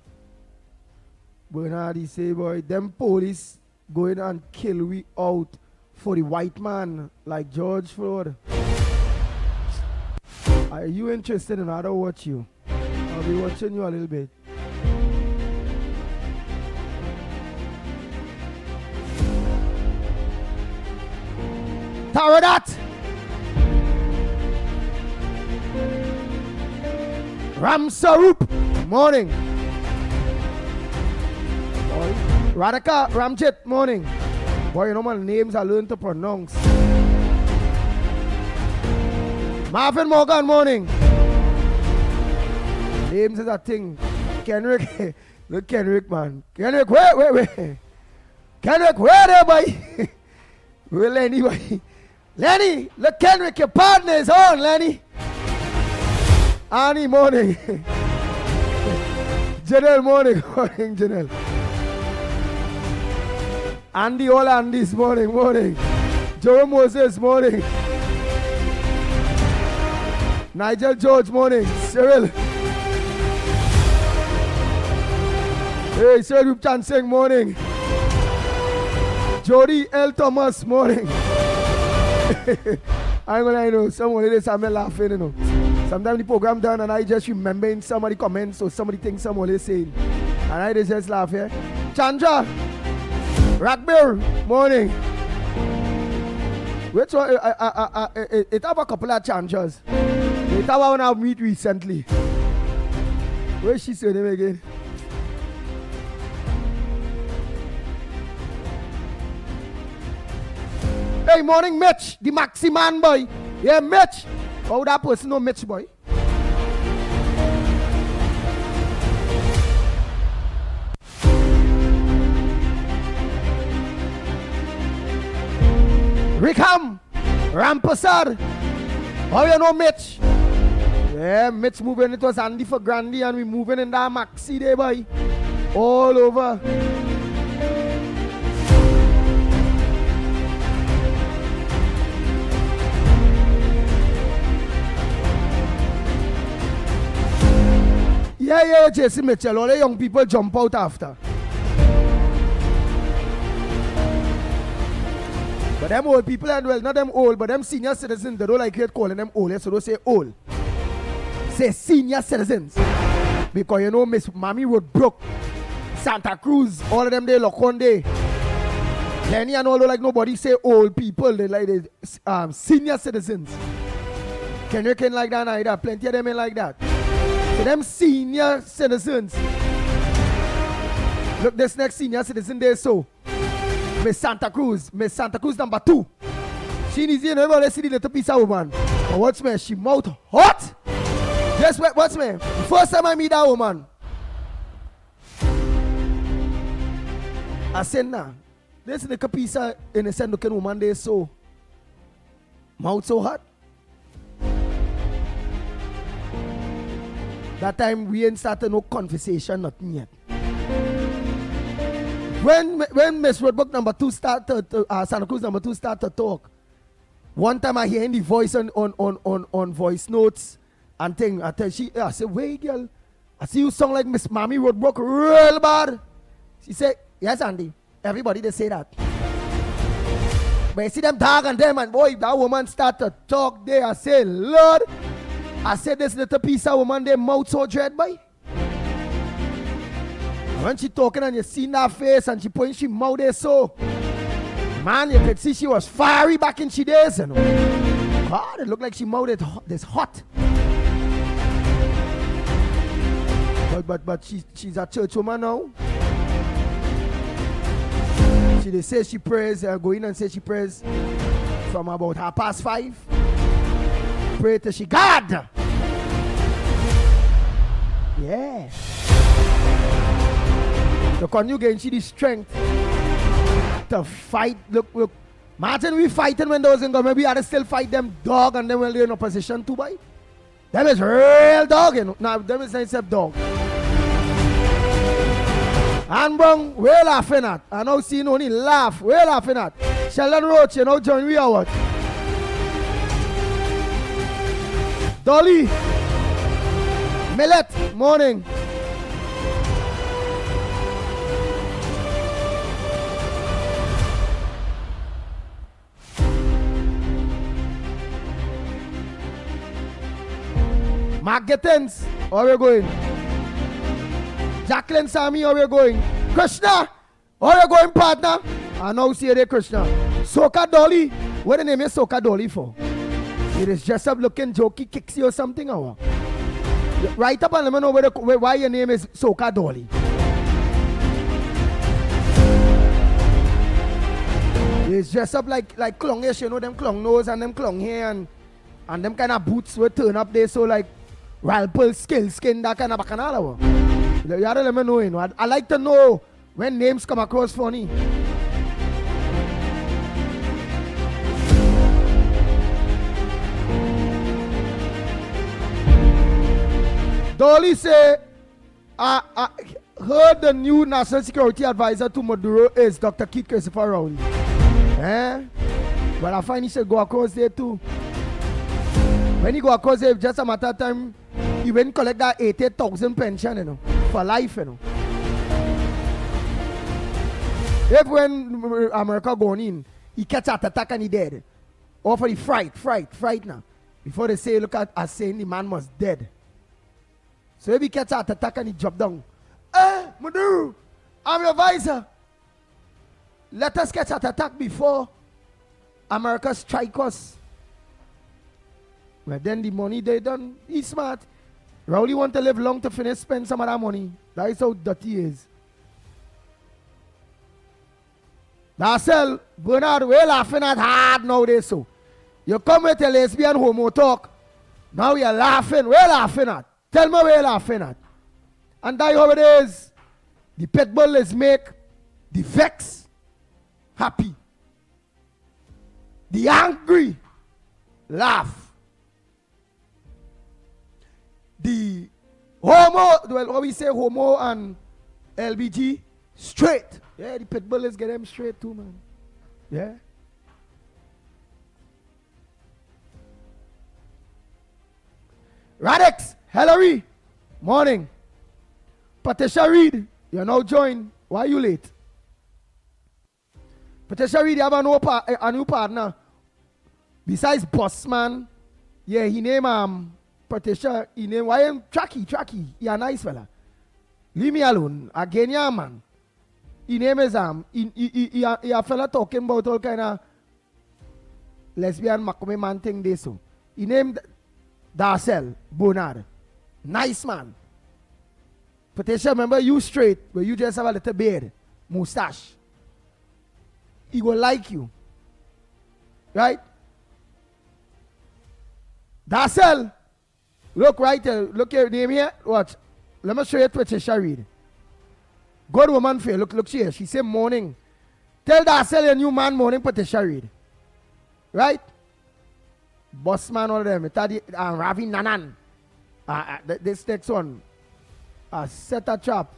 Bernard, he say, boy, them police going and kill we out for the white man like George Floyd. Are you interested in how to watch you? I'll be watching you a little bit. Taradat! Ram Sarup, morning. Radhika Ramjit, morning. Boy, you know my names I learned to pronounce. Marvin Morgan, morning. Names is a thing. Kenrick, look Kenrick, man. Kenrick, wait. Kenrick, where there, boy? Where Lenny, boy? Lenny, look Kenrick, your partner is on, Lenny. Annie, morning. Janelle, morning. Morning, Janelle. Andy, all Andy's, morning. Joe Moses, morning. Nigel George, morning. Cyril. Hey, Cyril Chansing, morning. Jody L. Thomas, morning. I'm gonna know someone is I'm laughing, you know. Sometimes the program done and I just remembering somebody comments or somebody thinks someone is saying. And I just laugh here. Chandra, Ragbir, morning. Which one? It have a couple of Chandras. It have one I meet recently. Where's she saying name again? Hey, morning, Mitch, the Maxi man boy. Yeah, Mitch. How that person know Mitch boy? Rickham, Rampasad. How you know Mitch? Yeah, Mitch moving. It was Andy for Grandy and we moving in that Maxi day, boy. All over. Yeah, Jason Mitchell. All the young people jump out after. But them old people, and well, not them old, but them senior citizens, they don't like it calling them old, so they say old. Say senior citizens. Because you know, Miss Mammy Road Brook, Santa Cruz, all of them, they look on day. Lenny and all, like nobody say old people, they like the senior citizens. Can like that either? Plenty of them ain't like that. So them senior citizens. Look, this next senior citizen there, so. Miss Santa Cruz number 2. She needs to know, let's see the little piece of woman. But what's me? She mouth hot. Just what's me? The first time I meet that woman, I said, nah, this little piece of innocent looking woman there, so. Mouth so hot. That time we ain't started no conversation, nothing yet. When Miss Roadbook number 2 started, Santa Cruz number 2 started to talk, one time I hear the voice on voice notes and thing. I said, wait, girl, I see you sound like Miss Mammy Roadbook real bad. She said, yes, Andy. Everybody they say that. But you see them dog and them, and boy, that woman started to talk there. I said, Lord, I said this little piece of woman, their mouth so dread, boy. When she talking and you see that face and she pointing she mouth there so, man, you could see she was fiery back in she days, you know. God, it looked like she mouth this hot. But she's a church woman now. They say she prays, go in and say she prays from about 5:30. Pray till she God. Yeah. Look on you getting she the strength to fight. Look. Imagine we fighting when those in go. Maybe I still fight them dog and then when they're in opposition too, boy. Them is real dog, you know. Now them is not except dog. And bro, we're laughing at. I know seeing only laugh. We're laughing at. Sheldon Roach, you know, join we are what? Dolly. Millet, morning. Mark Gittins, where we going? Jacqueline Sami, where we going? Krishna, where we going, partner? I know see there, Krishna. Soka Dolly, what the name is Soka Dolly for? It is just up looking jokey kicks or something, or write up and let me know why your name is Soka Dolly. It's dressed up like clongish, you know, them clong nose and them clong hair and them kind of boots will turn up there, so like Ralph skin, that kind of bacchanal. You gotta let me know, you know. I like to know when names come across funny. Dolly say, I heard the new National Security Advisor to Maduro is Dr. Keith Christopher Rowley. But I find he should go across there too. When he go across there, just a matter of time, he went collect that 80,000 pension, you know, for life, you know. If when America going in, he catch at attack and he dead. Or for the fright now. Before they say, look at us saying the man was dead. So if he catch at attack and he drop down. Maduro, I'm your advisor. Let us catch at attack before America strike us. Well, then the money they done, he's smart. Rowley want to live long to finish, spend some of that money. That is how dirty he is. Marcel, Bernard, we're laughing at hard nowadays, so. You come with a lesbian homo talk. Now you're laughing. We're laughing at. Tell me where you're laughing at. And that's how it is. The pit bull is make the vex happy. The angry laugh. The homo, well, what we say homo and LBG, straight. Yeah, the pit bull is get them straight too, man. Yeah. Radix, Hillary, morning. Patricia Reed, you're now joined. Why are you late? Patricia Reed, you have a new partner. Besides Bossman, yeah, he name Patricia, he name, why him Tracky, he a nice fella. Leave me alone. Again, yeah, man. He name is he a fella talking about all kind of lesbian Makome man thing they so. He named Darcel Bernard. Nice man. Patricia, remember you straight, but you just have a little beard, mustache. He will like you. Right? Darcel, look right here. Look your name here. Watch. Let me show you Patricia Reed. Good woman for you. Look here. She say morning. Tell Darcel your new man morning, Patricia Reed. Right? Bossman, all of them. Ravi Nanan. This next one. Set a trap.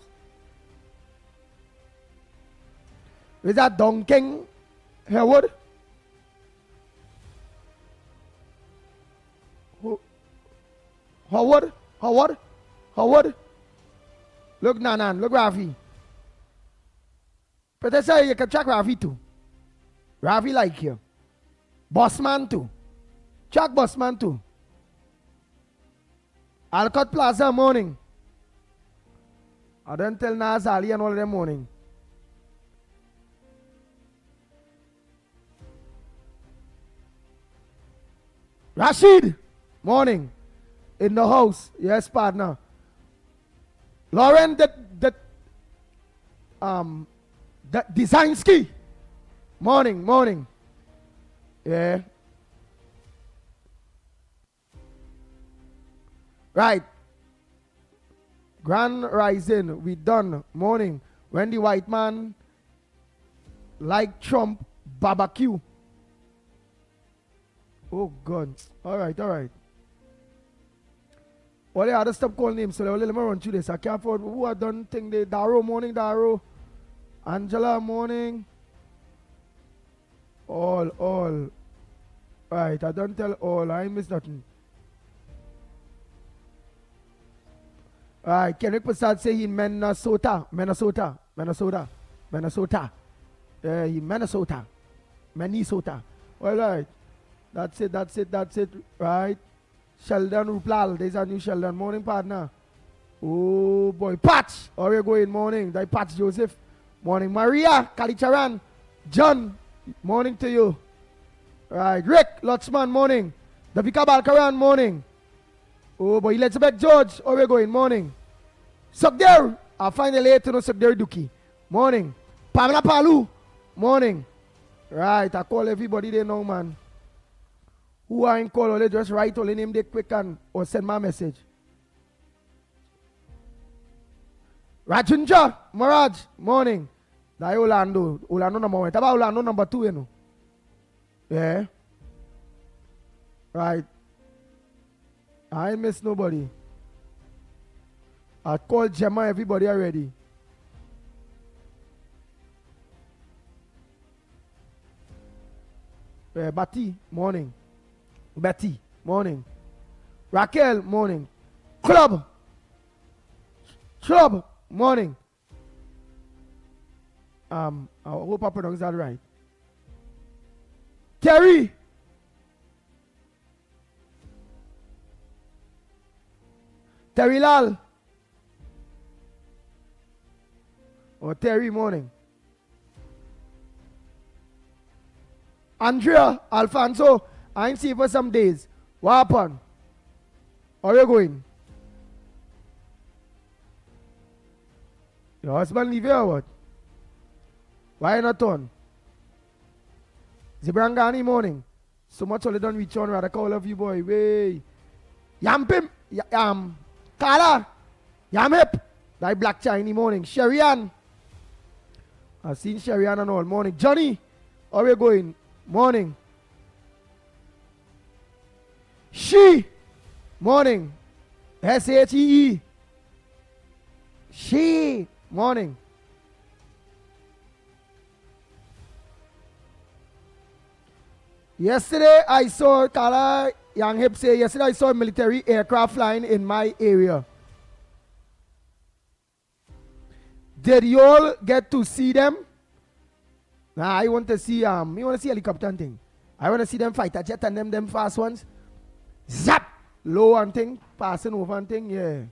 Is that Donking Herwood? Howard. Look Nanan. Look Ravi. Patricia, you can check Ravi too. Ravi like you. Bossman too. Check Bossman too. Alcott Plaza morning. I don't tell Naz Ali and all of them morning. Rashid, morning. In the house. Yes, partner. Lauren, the Designsky. Morning. Yeah. Right. Grand Rising, we done. Morning. When the white man like Trump barbecue. Oh God. All right. All the other stuff call names, so let me run through this. I can't afford who I done thing they Darrow morning, Darrow. Angela morning. All. Right, I don't tell all, I miss nothing. Alright, Kendrick Prasad say he in Minnesota. Yeah, he Minnesota. Alright. That's it. Right. Sheldon Ruplal. There's a new Sheldon. Morning, partner. Oh boy. Patch. How are you going? Morning. That Patch Joseph. Morning. Maria Kalicharan. John. Morning to you. Right. Rick Lotsman. Morning. Davika Balkaran. Morning. Oh boy. Elizabeth George. How are you going? Morning. Sugder. I'll find a late to know Sugder Duki. Morning. Pamela Palu. Morning. Right. I call everybody there now, man. Who are in call, only just write only name they quick and or send my message. Rajunja, Maraj, morning. That Orlando number 1. How about Orlando number 2, you know? Yeah. Right. I ain't miss nobody. I called Gemma, everybody already. Betty, morning. Betty, morning. Raquel, morning. Club, morning. I hope I pronounced that right. Terry. Terry Lal. Or Terry morning. Andrea, Alfonso, I ain't see you for some days. What happened? How you going? Your husband leave you or what? Why not on? Zibrangani morning. So much only done reach on rather call of you boy. Way. Yampim. Kala. Yamip. That black Chinese morning. Sherian. I've seen Sherian and all morning. Johnny. How you going? Morning. She. Morning. S-H-E-E. She. Morning. Yesterday I saw Kala Young Hip say, yesterday I saw a military aircraft flying in my area. Did you all get to see them? Nah, I want to see helicopter and thing. I want to see them fighter jet and them fast ones. Zap! Low and thing, passing over and thing, yeah.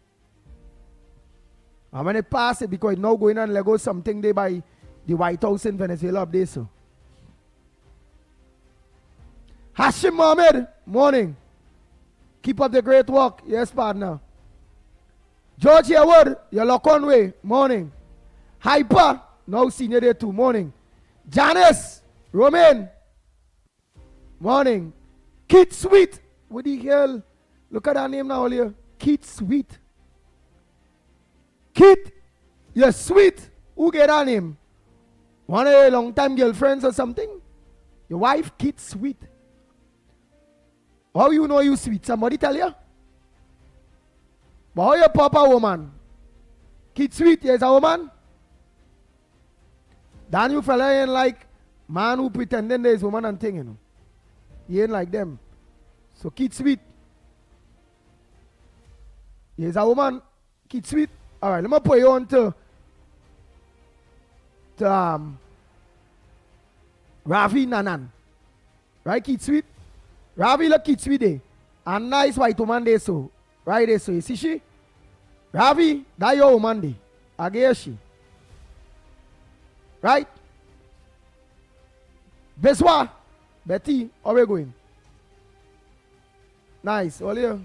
And when it pass it, because it now going on Lego something they by the White House in Venezuela up there, so. Hashim Mohammed, morning. Keep up the great work. Yes, partner. George Hayward, your lock on way, morning. Hyper, now senior day too, morning. Janice, Romain, morning. Kid Sweet, what the hell? Look at that name now, here. Kid Sweet. Kid, you're sweet. Who get that name? One of your long time girlfriends or something? Your wife, Kid Sweet. How you know you sweet? Somebody tell you? But how you papa woman? Kid Sweet, is a woman? Then you fella ain't like man who pretending there is woman and thing, you know. He ain't like them. So Kid Sweet. He is a woman, Kid Sweet. Alright, let me put you on to Ravi Nanan. Right, Kid Sweet? Ravi look Kid Sweet day. A nice white woman day so. Right there so. You see she? Ravi, that your woman day. I guess she. Right? Beswa, Betty, how we going? Nice. All here.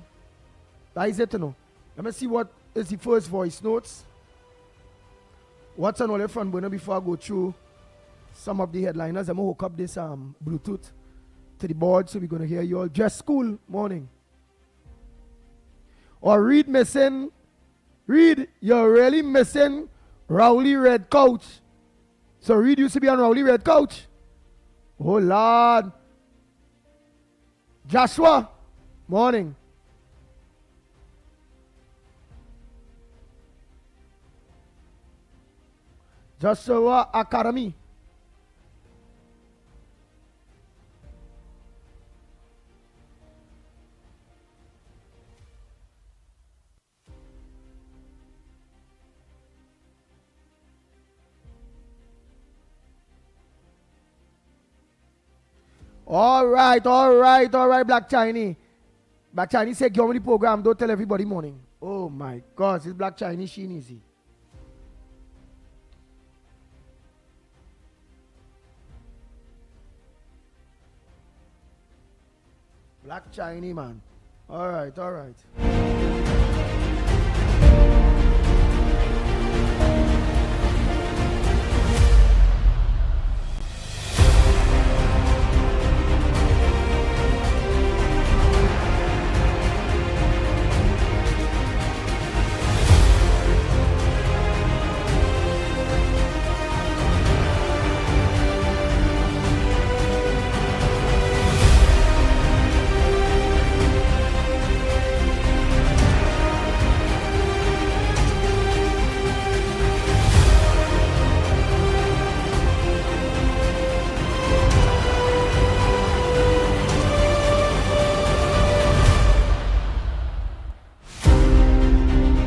That is it to know. Let me see what is the first voice notes. What's on all the front burner before I go through some of the headliners. I'm going to hook up this Bluetooth to the board, so we're going to hear you all. Dress school, morning. Or Reed missing. Reed, you're really missing Rowley Red Couch. So Reed used to be on Rowley Red Couch. Oh, Lord. Joshua, morning. Joshua Academy. All right, Black Chinese. Black Chinese say, give me the program, don't tell everybody morning. Oh my God, this Black Chinese, she easy. Black Chinese, man. All right.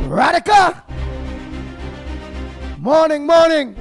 Radica. Morning.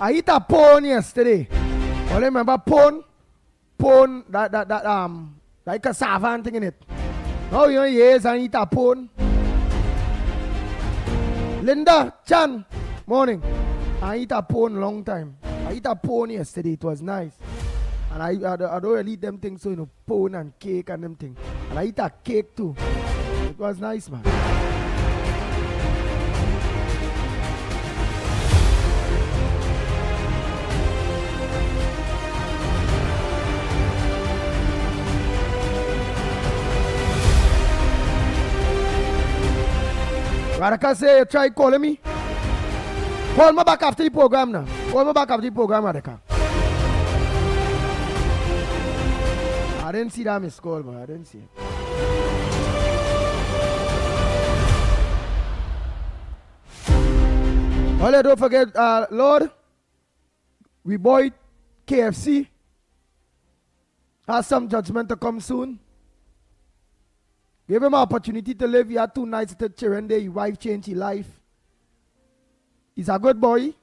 I eat a pone yesterday. All remember pone? Pone, like cassava and thing in it. Now you know, yes, I eat a pone. Linda, Chan, morning. I eat a pone long time. I eat a pone yesterday, it was nice. And I don't really eat them things, so you know, pone and cake and them things. And I eat a cake too. It was nice, man. Radaka say, try calling me. Call me back after the program now. Call me back after the program, Radaka. I didn't see that missed call, man. I didn't see it. Well, don't forget, Lord, we boy KFC has some judgment to come soon. Give him an opportunity to live. He had 2 nights at Chirende. His wife changed his life. He's a good boy.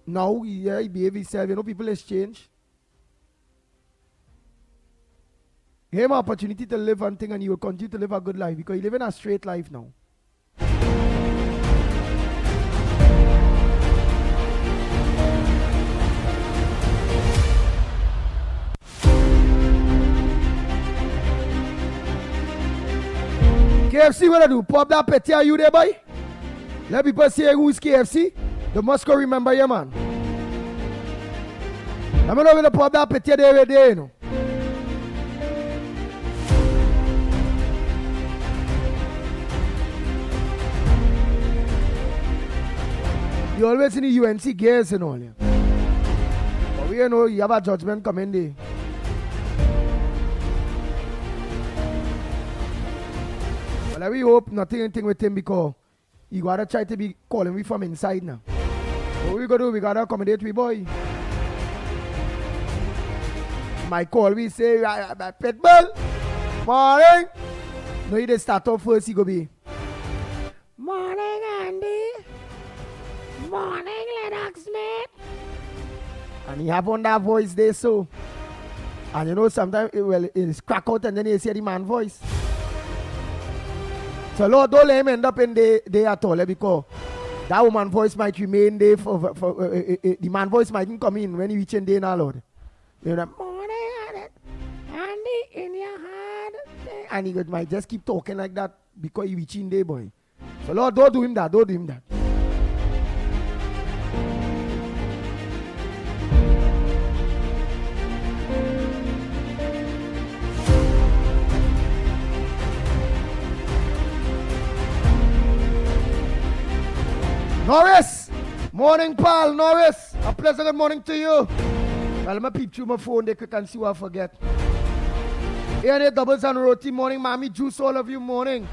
Now, he behave himself. You know, people exchange. Give him an opportunity to live one thing and he will continue to live a good life because he living a straight life now. KFC, what I do? Pop that petty, are you there, boy? Let people say who's KFC. The must go remember you, man. I'm not going to pop that petty there every day, you know. You always in the UNC gears and all, yeah. But we know you have a judgment coming there. Well, we hope nothing anything with him because he gotta try to be calling me from inside now. What we gotta do? We gotta accommodate we boy. My call, we say, Pitbull, morning. No, he just start off first, he go be. Morning, Andy. Morning, Lennox, mate. And he have on that voice there, so. And you know, sometimes it's crack out and then you see the man voice. So Lord, don't let him end up in there at all, because that woman voice might remain there the man voice mightn't come in when he reach in there now, Lord. You know, morning, Andy, in your hand. And he might just keep talking like that because he reach in there, boy. So Lord, don't do him that, don't do him that. Norris! Morning, pal, Norris! A pleasant good morning to you. Well, let me peep through my phone, they can see what I forget. A&A Doubles and Roti, morning, Mommy Juice, all of you, morning.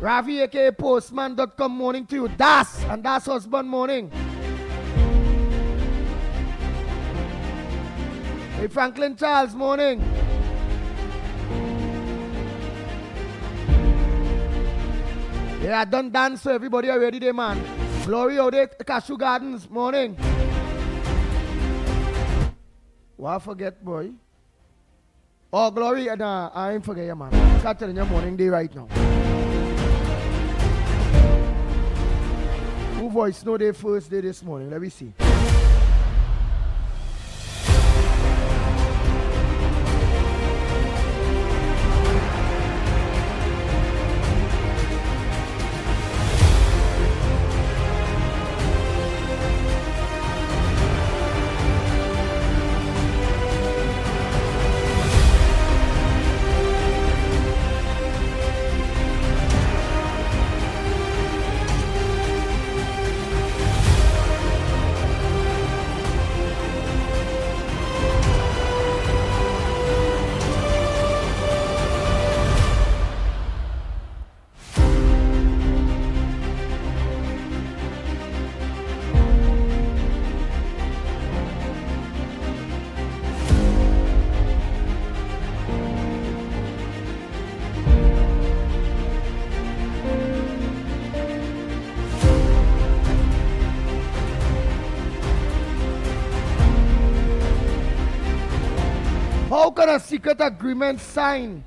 Ravi, aka Postman.com, morning to you. Das, and Das husband, morning. Hey, Franklin Charles, morning. Yeah, I done dance, so everybody already there, man. Glory out there, Cashew Gardens, morning. What I forget, boy? Oh, Glory, nah, I ain't forget you, man. Start telling you morning day right now. Who voice know their first day this morning? Let me see. How can a secret agreement sign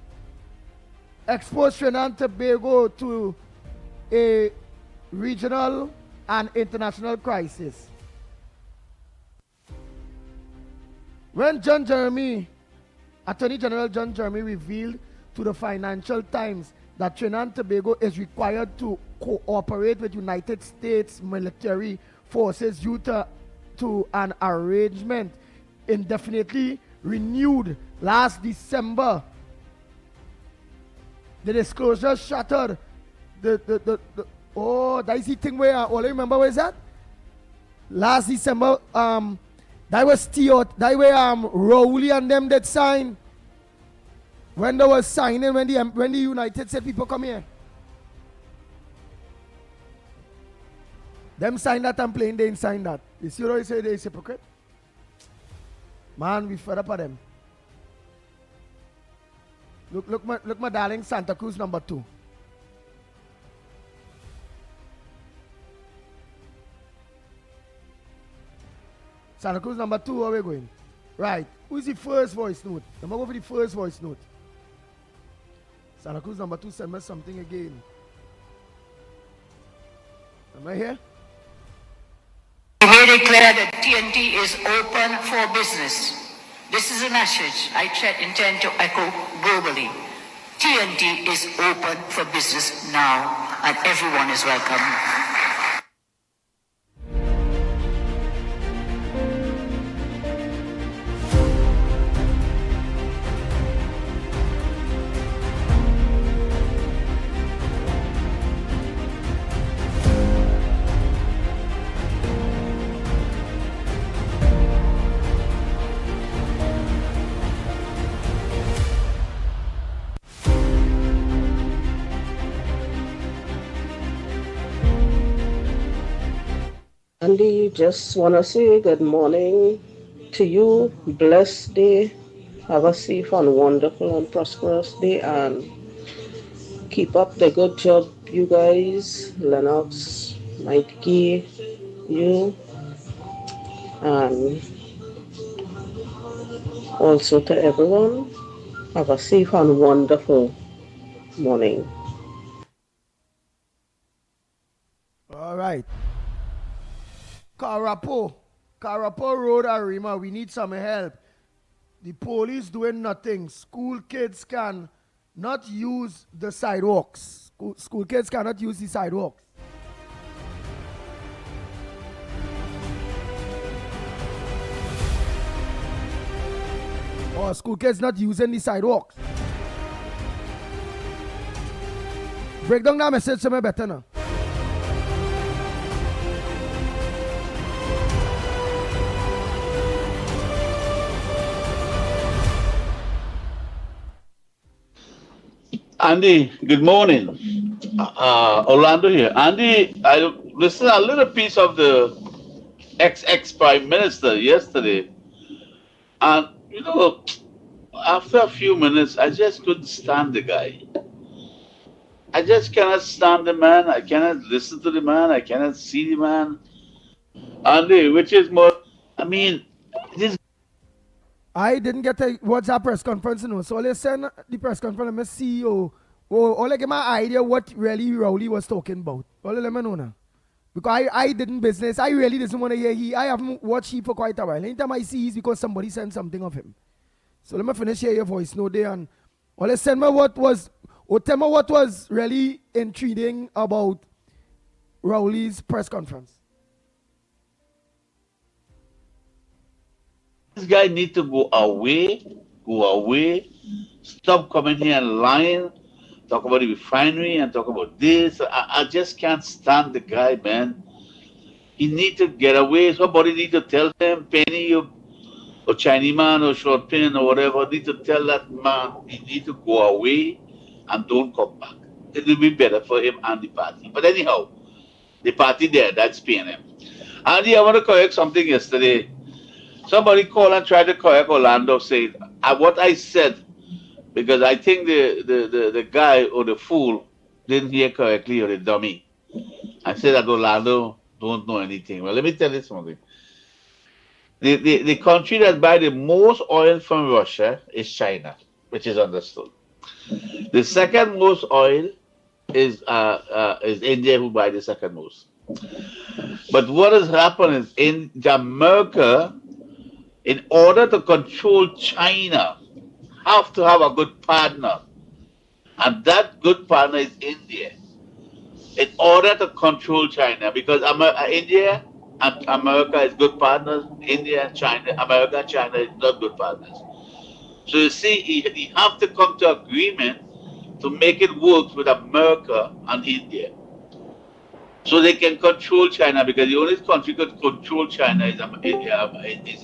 expose Trinidad and Tobago to a regional and international crisis? When Attorney General John Jeremy revealed to the Financial Times that Trinidad and Tobago is required to cooperate with United States military forces due to an arrangement indefinitely renewed last December, the disclosure shattered that is the thing where all I remember was that last December that was that way Rowley and them that signed when they was signing when the United States people come here. Them sign that and plain they didn't sign that. You see what I say? They're hypocrite. Man, we fed up at them. Look my darling, Santa Cruz number 2. Santa Cruz number 2, where we going? Right. Who is the first voice note? I'm going to go for the first voice note. Santa Cruz number 2, send me something again. Am I here? We declare that TNT is open for business. This is a message I intend to echo globally. TNT is open for business now, and everyone is welcome. Andy, just want to say good morning to you. Blessed day. Have a safe and wonderful and prosperous day. And keep up the good job, you guys. Lennox, Mikey, you. And also to everyone, have a safe and wonderful morning. All right. Karapo Road, Arima, we need some help. The police doing nothing. School kids can not use the sidewalks. School kids cannot use the sidewalks. Or school kids not using the sidewalks. Break down that message to me better now. Andy, good morning. Orlando here. Andy, I listened a little piece of the ex Prime Minister yesterday. And, you know, after a few minutes, I just couldn't stand the guy. I just cannot stand the man. I cannot listen to the man. I cannot see the man. Andy, which is more, I mean, this. I didn't get a WhatsApp press conference, you know, so let's send the press conference to my CEO. Or like get my idea what really Rowley was talking about. All let me know now. Because I didn't business. I really didn't want to hear I haven't watched him for quite a while. Anytime I see he's because somebody sent something of him. So let me finish here your voice note there and let's send me tell me what was really intriguing about Rowley's press conference. This guy need to go away, stop coming here and lying, talk about the refinery and talk about this. I just can't stand the guy, man. He need to get away. Somebody need to tell him, Penny or Chinese man or short pin or whatever, need to tell that man he need to go away and don't come back. It will be better for him and the party. But anyhow, the party there, that's paying him. Andy, I want to correct something yesterday. Somebody called and tried to correct Orlando, saying what I said, because I think the guy or the fool didn't hear correctly, or the dummy. I said that Orlando don't know anything. Well, let me tell you something. The country that buy the most oil from Russia is China, which is understood. The second most oil is India, who buy the second most. But what has happened is in America, in order to control China, have to have a good partner, and that good partner is India. In order to control China, because India and America is good partners, India and China, America and China is not good partners. So you see, you have to come to agreement to make it work with America and India, so they can control China. Because the only country that can control China is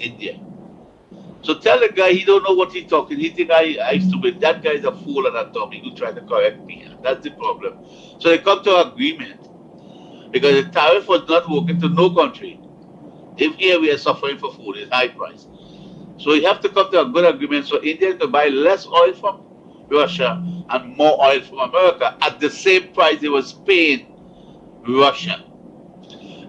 India. So tell the guy he don't know what he's talking. He think I stupid. That guy is a fool and a dummy who tried to correct me. That's the problem. So they come to agreement because the tariff was not working to no country. If here we are suffering for food, it's high price. So you have to come to a good agreement. So India can buy less oil from Russia and more oil from America at the same price they was paying Russia.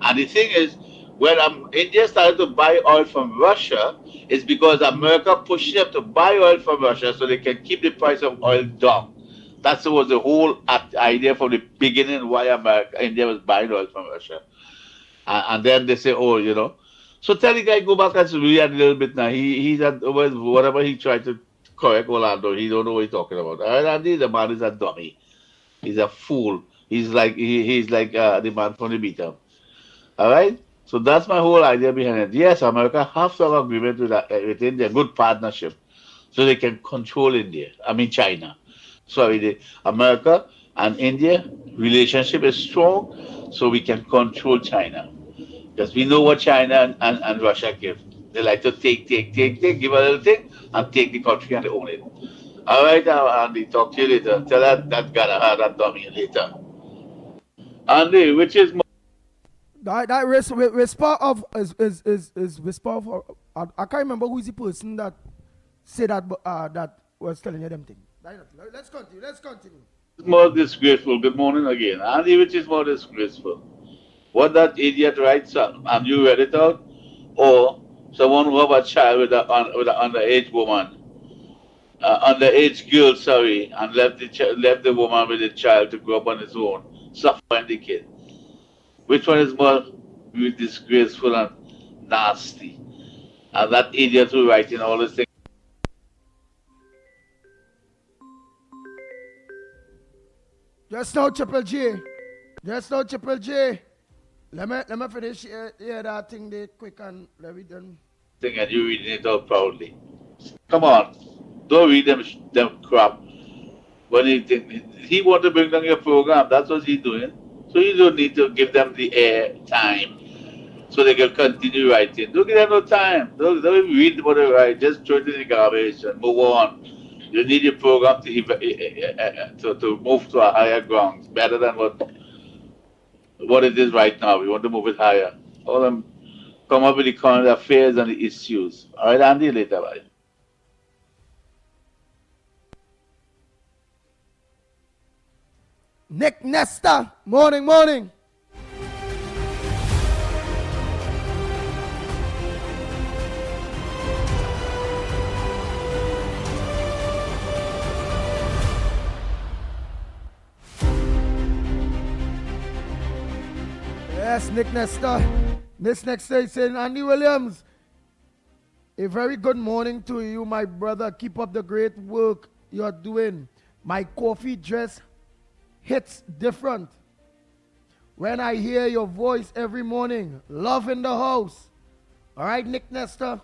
And the thing is, when India started to buy oil from Russia, it's because America pushed them to buy oil from Russia so they can keep the price of oil down. That was the whole idea from the beginning why India was buying oil from Russia. And then they say, oh, you know. So tell the guy, go back and read a little bit now. He's at whatever he tried to correct Orlando, he don't know what he's talking about. Andy, the man is a dummy. He's a fool. He's like the man from the beat-up. All right? So that's my whole idea behind it. Yes, America have to have agreement with India, good partnership, so they can control China. Sorry, America and India relationship is strong, so we can control China. Because we know what China and Russia give. They like to take, give a little thing, and take the country and they own it. All right, Andy, talk to you later. Tell that guy, that dummy later. Andy, which is more... That whisper of is whisper of I can't remember who is the person that said that was telling you them thing. Let's continue. More disgraceful. Good morning again, Andy. Which is more disgraceful? What that idiot writes and you read it out, or someone who have a child with an underage woman, underage girl, sorry, and left the woman with the child to grow up on his own, suffering the kid. Which one is more disgraceful and nasty? And that idiot who writing all these things. Just now, Triple J. Let me finish here that thing there quick and let me done. Thing and you reading it out proudly. Come on, don't read them crap. When he want to bring down your program, that's what he's doing. So you don't need to give them the air time so they can continue writing. Don't give them no time. Don't read what they write. Just throw it in the garbage and move on. You need your program to move to a higher ground, better than what it is right now. We want to move it higher. All them come up with the current affairs and the issues. All right, Andy, later, bye. Nick Nesta, morning. Yes, Nick Nesta. This next day saying, Andy Williams, a very good morning to you, my brother. Keep up the great work you're doing. My coffee dress hits different when I hear your voice every morning. Love in the house. All right, Nick Nesta.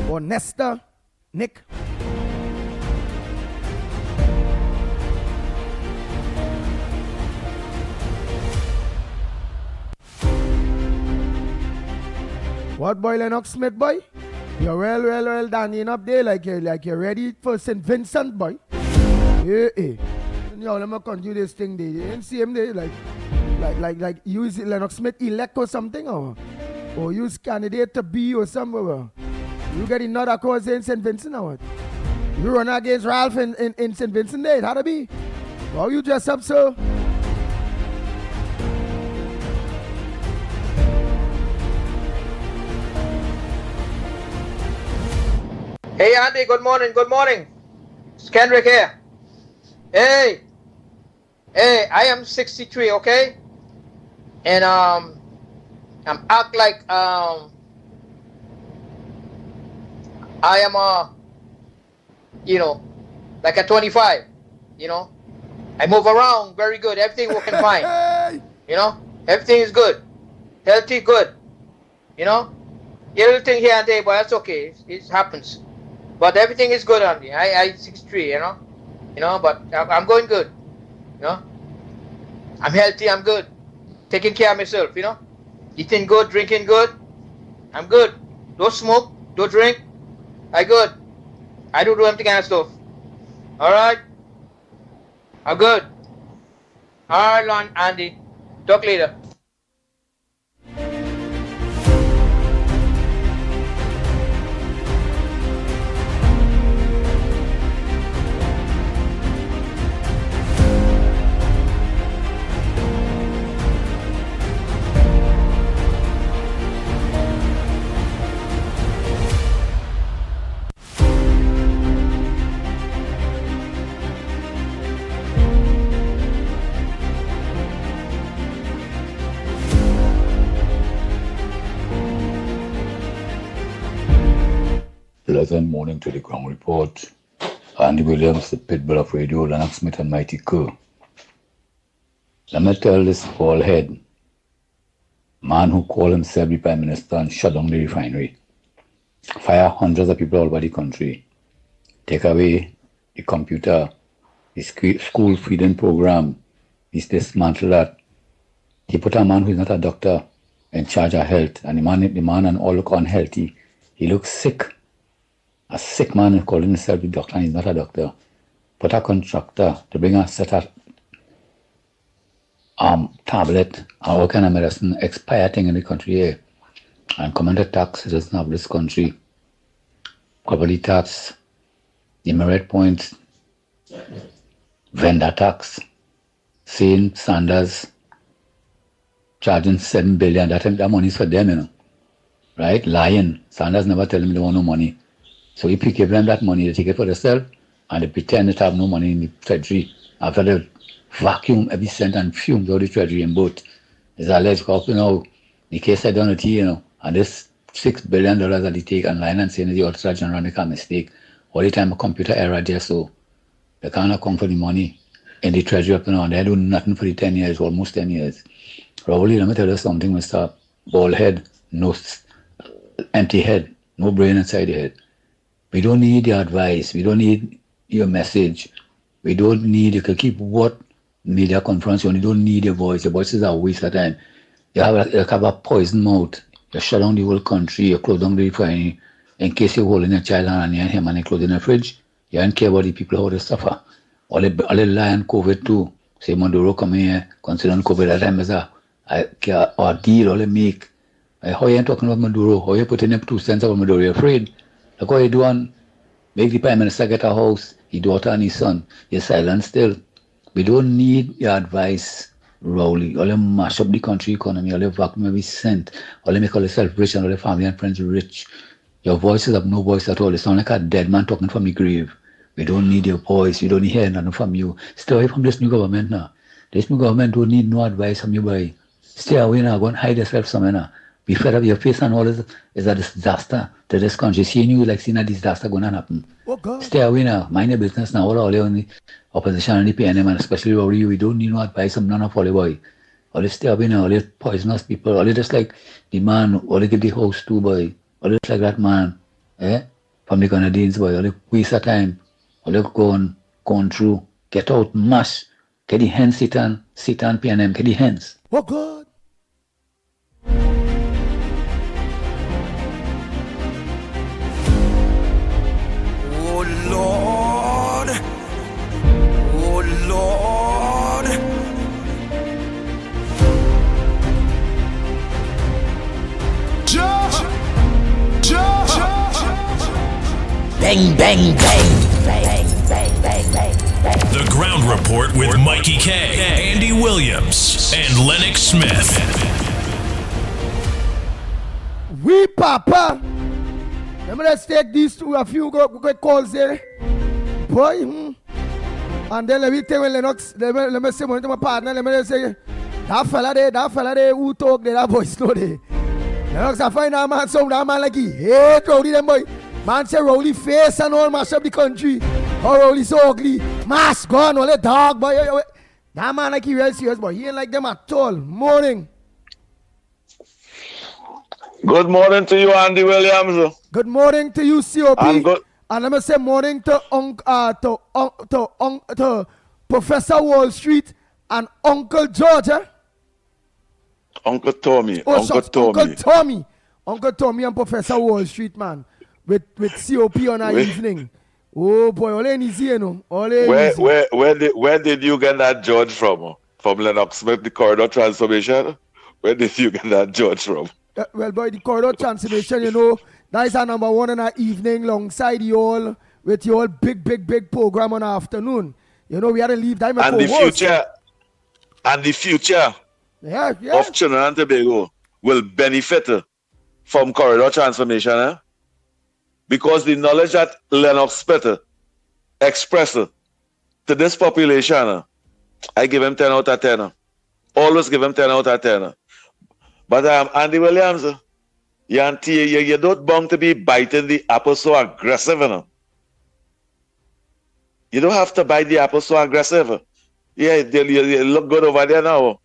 Or Nesta. Nick. What boy, Lennox Smith, boy? You're well dandying up there like you're ready for St. Vincent, boy. Yeah. Yo, let me continue this thing there. You didn't see him there like use Lennox Smith elect or something or use candidate to be or somewhere. You get another cause in St. Vincent or what? You run against Ralph in St. Vincent there, how to be? How you dress up, sir? Hey Andy, good morning, good morning. It's Kendrick here. Hey, I am 63, okay? And I'm act like I am like a 25, I move around very good, everything working fine. Everything is good. Healthy, good. Little thing here and there, but that's okay. It happens. But everything is good on me. I 63, but I'm going good. I'm healthy, I'm good. Taking care of myself, Eating good, drinking good. I'm good. Don't smoke, don't drink. I good. I don't do anything kind of stuff. Alright? I'm good. Alright, Lon, Andy. Talk later. Pleasant morning to the ground report. Andy Williams, the pitbull of radio, Lennox Smith and Mighty Kerr. Let me tell this bald head, man who called himself the Prime Minister and shut down the refinery, fire hundreds of people all over the country, take away the computer, the school feeding program, he's dismantled that. He put a man who is not a doctor in charge of health, and the man and all look unhealthy. He looks sick. A sick man who calling himself a doctor and he's not a doctor. Put a contractor to bring a set of tablet and all kind of medicine, expire thing in the country here. And come under tax citizens of this country. Property tax, demerit points, vendor tax, saying Sanders charging $7 billion. That money is for them, Right? Lying. Sanders never tell them they want no money. So if you give them that money, they take it for themselves and they pretend to have no money in the treasury after they vacuum every cent and fume all the treasury in both. It's alleged, the case I done it here, and this $6 billion that they take and lying and saying the Auditor General make a mistake. All the time a computer error there, so they cannot come for the money in the treasury and they do nothing for the 10 years, almost 10 years. Probably, let me tell you something, Mr. Bald head, no empty head, no brain inside the head. We don't need your advice. We don't need your message. We don't need, you can keep what media conference, you don't need your voice. Your voice is a waste of time. You have a poison mouth. You shut down the whole country, you close down the refinery. In case you're holding a child and you him and you close in the fridge, you don't care about the people how they suffer. All the lie on COVID too. Say Maduro come here, considering COVID at time as a deal, all they make. How you ain't talking about Maduro? How you putting up 2 cents about Maduro? You're afraid. Look what you doing. Make the Prime Minister get a house, his daughter and his son. You're silent still. We don't need your advice, Rowley. All you mash up the country economy, all you vacuum every cent, all you make all yourself rich and all your family and friends rich. Your voices have no voice at all. You sound like a dead man talking from the grave. We don't need your voice. We don't hear nothing from you. Stay away from this new government now. This new government don't need no advice from you, boy. Stay away now. Go and hide yourself somewhere now. Be fed up your face and all this is a disaster to this country. Seeing you like seeing a disaster going to happen. Oh God. Stay away now. Mind your business now. All you on the opposition and the PNM and especially Rory, we don't need no advice from none of all the boy. All you stay away now. All you poisonous people. All you just like the man. All you give the house to, boy. All you just like that man. From the Canadians, boy. All you waste of time. All you going through. Get out, mash. Get the hands, Satan, PNM. Get the hands. Oh God. Lord, oh Lord. Bang, bang, bang, bang, bang, bang, bang, bang. The Ground Report with Mikey K, Andy Williams, and Lennox Smith. We Papa Let me just take these two, a few quick calls there. Boy, and then let me tell you, Lennox, let me say one to my partner, let me just say, that fella there who talk there, that voice no there. Lennox, I find that man, some that man like he hate Rowley, them boy. Man say Rowley face and all mash up the country. Oh, Rowley so ugly. Mask gone, all the dog, boy. That man like he real serious, boy. He ain't like them at all. Morning. Good morning to you, Andy Williams. Good morning to you, COP. And let me say morning to Professor Wall Street and Uncle George. Uncle Tommy. Uncle Tommy and Professor Wall Street, man. With COP on our evening. Oh boy, all ain't easy, you know. Where did you get that George from? From Lennox Smith, the corridor transformation? Where did you get that George from? Well, boy, the corridor transformation, you know, that is our number one in our evening alongside you all with your big program on our afternoon. You know, we had to leave that. And the future of Trinidad and Tobago will benefit from corridor transformation, because the knowledge that Lennox Smith expressed to this population, I give him 10 out of 10. Always give him 10 out of 10. But Andy Williams, you don't bound to be biting the apple so aggressive, you know. You don't have to bite the apple so aggressive. Yeah, you look good over there now.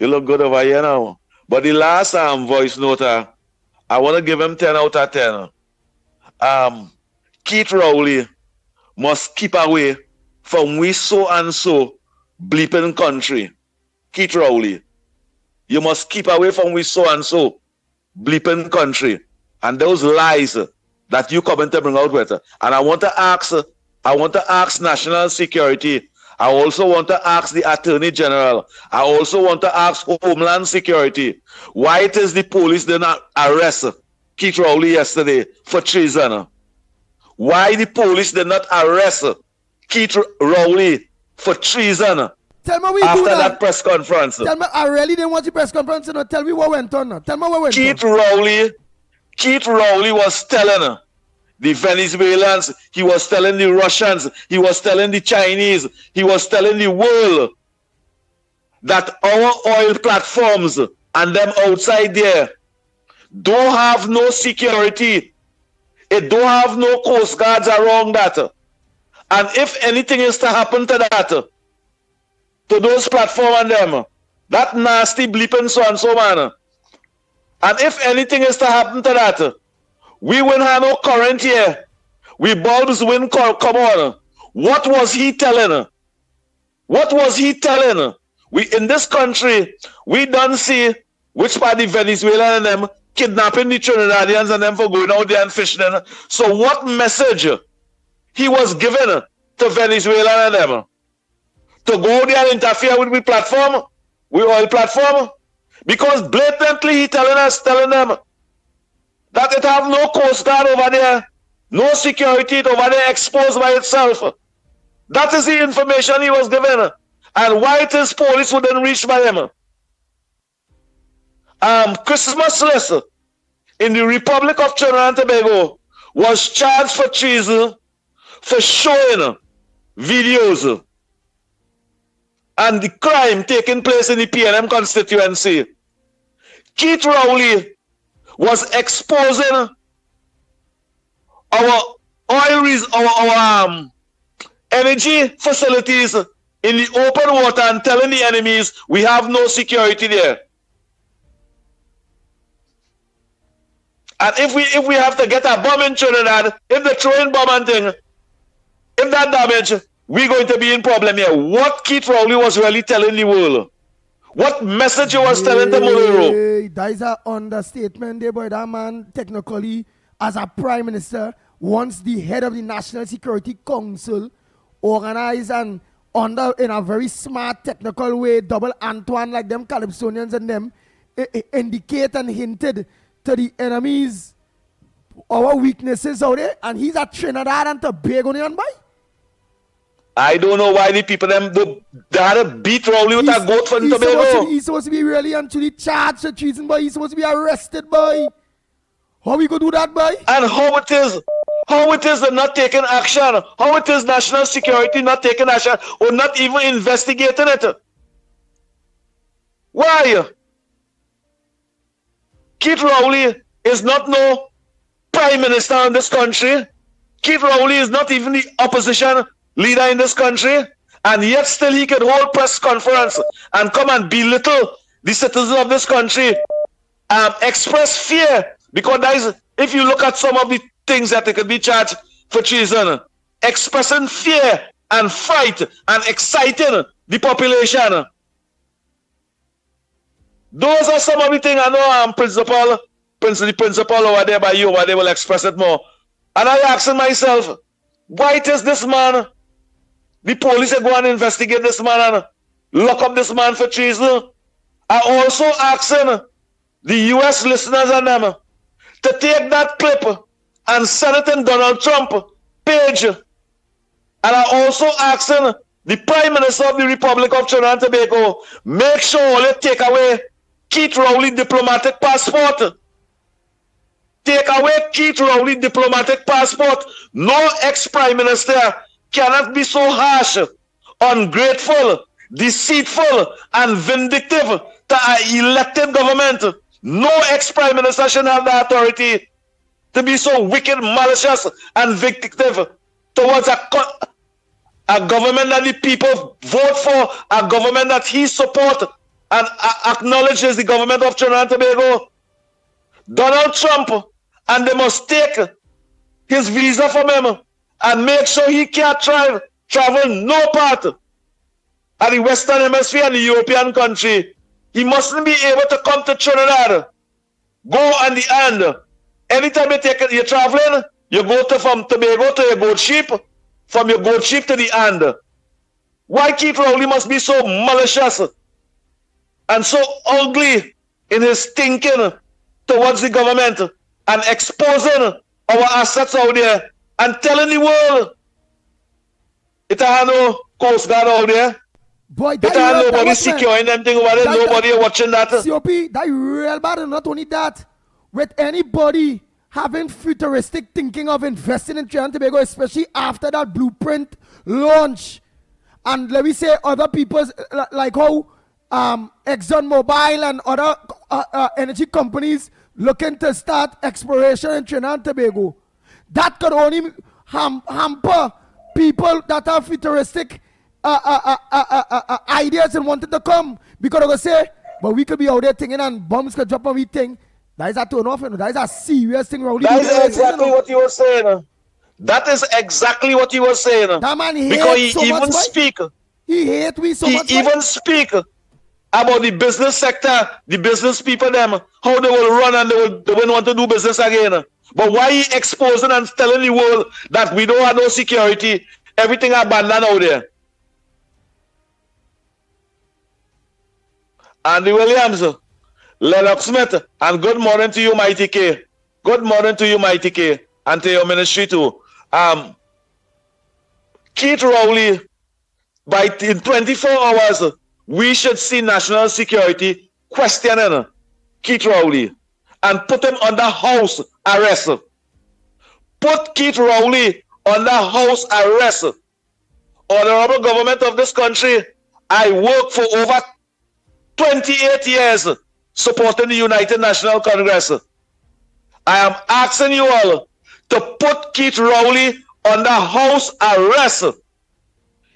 You look good over here now. But the last voice note, I want to give him 10 out of 10. Keith Rowley must keep away from we so and so bleeping country. Keith Rowley. You must keep away from we so and so bleeping country and those lies that you come in to bring out with. And I want to ask National Security. I also want to ask the Attorney General. I also want to ask Homeland Security. Why it is the police did not arrest Keith Rowley yesterday for treason? Why the police did not arrest Keith Rowley for treason? Tell me after that press conference. Tell me, I really didn't watch the press conference. No, tell me what went on now. Tell me what went on. Keith Rowley was telling the Venezuelans, he was telling the Russians, he was telling the Chinese, he was telling the world that our oil platforms and them outside there don't have no security. It don't have no coast guards around that. And if anything is to happen to that, to those platform and them, that nasty bleeping so and so man. And if anything is to happen to that, we won't have no current here. We bulbs won't come on. What was he telling? What was he telling? We in this country, we don't see which part the Venezuelan and them kidnapping the Trinidadians and them for going out there and fishing. So what message he was giving to Venezuela and them? To go there and interfere with the platform, with oil platform, because blatantly he telling them that it have no coast guard over there, no security over there exposed by itself. That is the information he was given. And why it is police wouldn't reach by him. Christmas list in the Republic of Trinidad and Tobago was charged for treason for showing videos and the crime taking place in the PNM constituency. Keith Rowley was exposing our energy facilities in the open water and telling the enemies we have no security there. And if we have to get a bomb in Trinidad, if they throw in bomb and thing, if that damage, we're going to be in problem here. What Keith Rowley was really telling the world? What message he was telling to Monroe? That is an understatement there, boy. That man, technically, as a prime minister, once the head of the National Security Council organized and under in a very smart technical way, double Antoine like them Calypsonians and them indicate and hinted to the enemies our weaknesses out there, and he's a Trinidad and Tobago boy. I don't know why the people they had to beat Rowley with a goat from Tobago. He's supposed to be really and truly charged for treason, boy. He's supposed to be arrested, boy. How we go do that, boy? And how it is they're not taking action, how it is national security not taking action or not even investigating it. Why? Keith Rowley is not no prime minister in this country. Keith Rowley is not even the opposition leader in this country, and yet still he can hold press conference and come and belittle the citizens of this country, express fear, because that is, if you look at some of the things that they could be charged for treason, expressing fear and fright and exciting the population. Those are some of the things I know. The principal over there by you, where they will express it more. And I asking myself, why it is this man, the police are going to investigate this man and lock up this man for treason? I also asking the US listeners and them to take that clip and send it in Donald Trump page. And I also asking the Prime Minister of the Republic of Trinidad and Tobago, make sure you take away Keith Rowley diplomatic passport. Take away Keith Rowley diplomatic passport. No ex-Prime Minister cannot be so harsh, ungrateful, deceitful, and vindictive to an elected government. No ex-Prime Minister should have the authority to be so wicked, malicious, and vindictive towards a government that the people vote for, a government that he support and acknowledges the government of Trinidad and Tobago. Donald Trump, and they must take his visa from him and make sure he can't travel no part of the Western Hemisphere and the European country. He mustn't be able to come to Trinidad, go on the end. Anytime you're traveling, you go from Tobago to your goat sheep, from your goat sheep to the end. Why Keith Rowley must be so malicious and so ugly in his thinking towards the government and exposing our assets out there and telling the world it ain't no Coast Guard out there. Boy, it ain't nobody securing them thing over there, nobody watching that. COP, that real bad, and not only that, with anybody having futuristic thinking of investing in Trinidad and Tobago, especially after that blueprint launch, and let me say other people's, like how ExxonMobil and other energy companies looking to start exploration in Trinidad and Tobago. That could only hamper people that have futuristic ideas and wanted to come. Because they go say, but we could be out there thinking and bombs could drop on we think. That is a turn off, that is a serious thing. That is exactly what you were saying. That is exactly what you were saying. That man because he so even much, speak. He hate we so much. He even speak about the business sector, the business people, them, how they will run and they will want to do business again. But why he exposing and telling the world that we don't have no security, everything abandoned out there? Andy Williams, Lennox Smith, and good morning to you, Mighty K. Good morning to you, Mighty K, and to your ministry too. Keith Rowley, in 24 hours, we should see national security questioning Keith Rowley and put him under house arrest. Put Keith Rowley under house arrest. Honorable government of this country, I worked for over 28 years supporting the United National Congress. I am asking you all to put Keith Rowley under house arrest.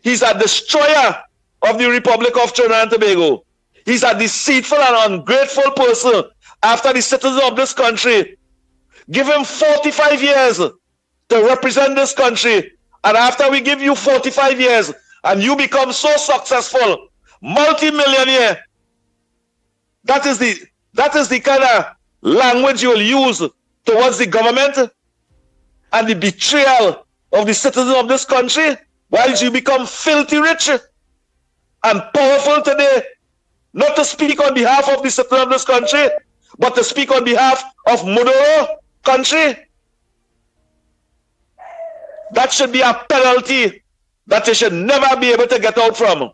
He's a destroyer of the Republic of Trinidad and Tobago. He's a deceitful and ungrateful person after the citizens of this country. Give him 45 years to represent this country. And after we give you 45 years and you become so successful, multi-millionaire, that is the kind of language you will use towards the government and the betrayal of the citizens of this country, while you become filthy rich and powerful today, not to speak on behalf of the citizens of this country, but to speak on behalf of Mudoro country. That should be a penalty that you should never be able to get out from.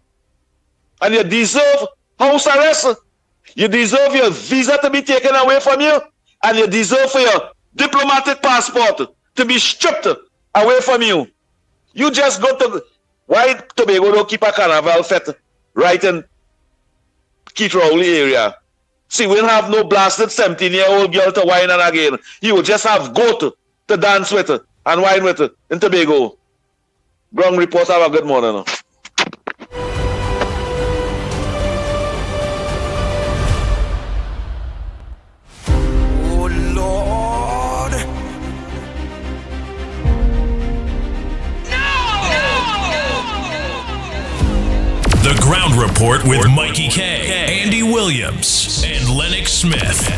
And you deserve house arrest. You deserve your visa to be taken away from you, and you deserve for your diplomatic passport to be stripped away from you. You just go to, why Tobago don't keep a carnival fete right in Keith Rowley area? See, we'll have no blasted 17-year-old girl to wine and again. You will just have goat to dance with and wine with in Tobago. Ground report, have a good morning. Oh Lord. The Ground Report with Mikey K, Andy Williams, and Lennox Smith.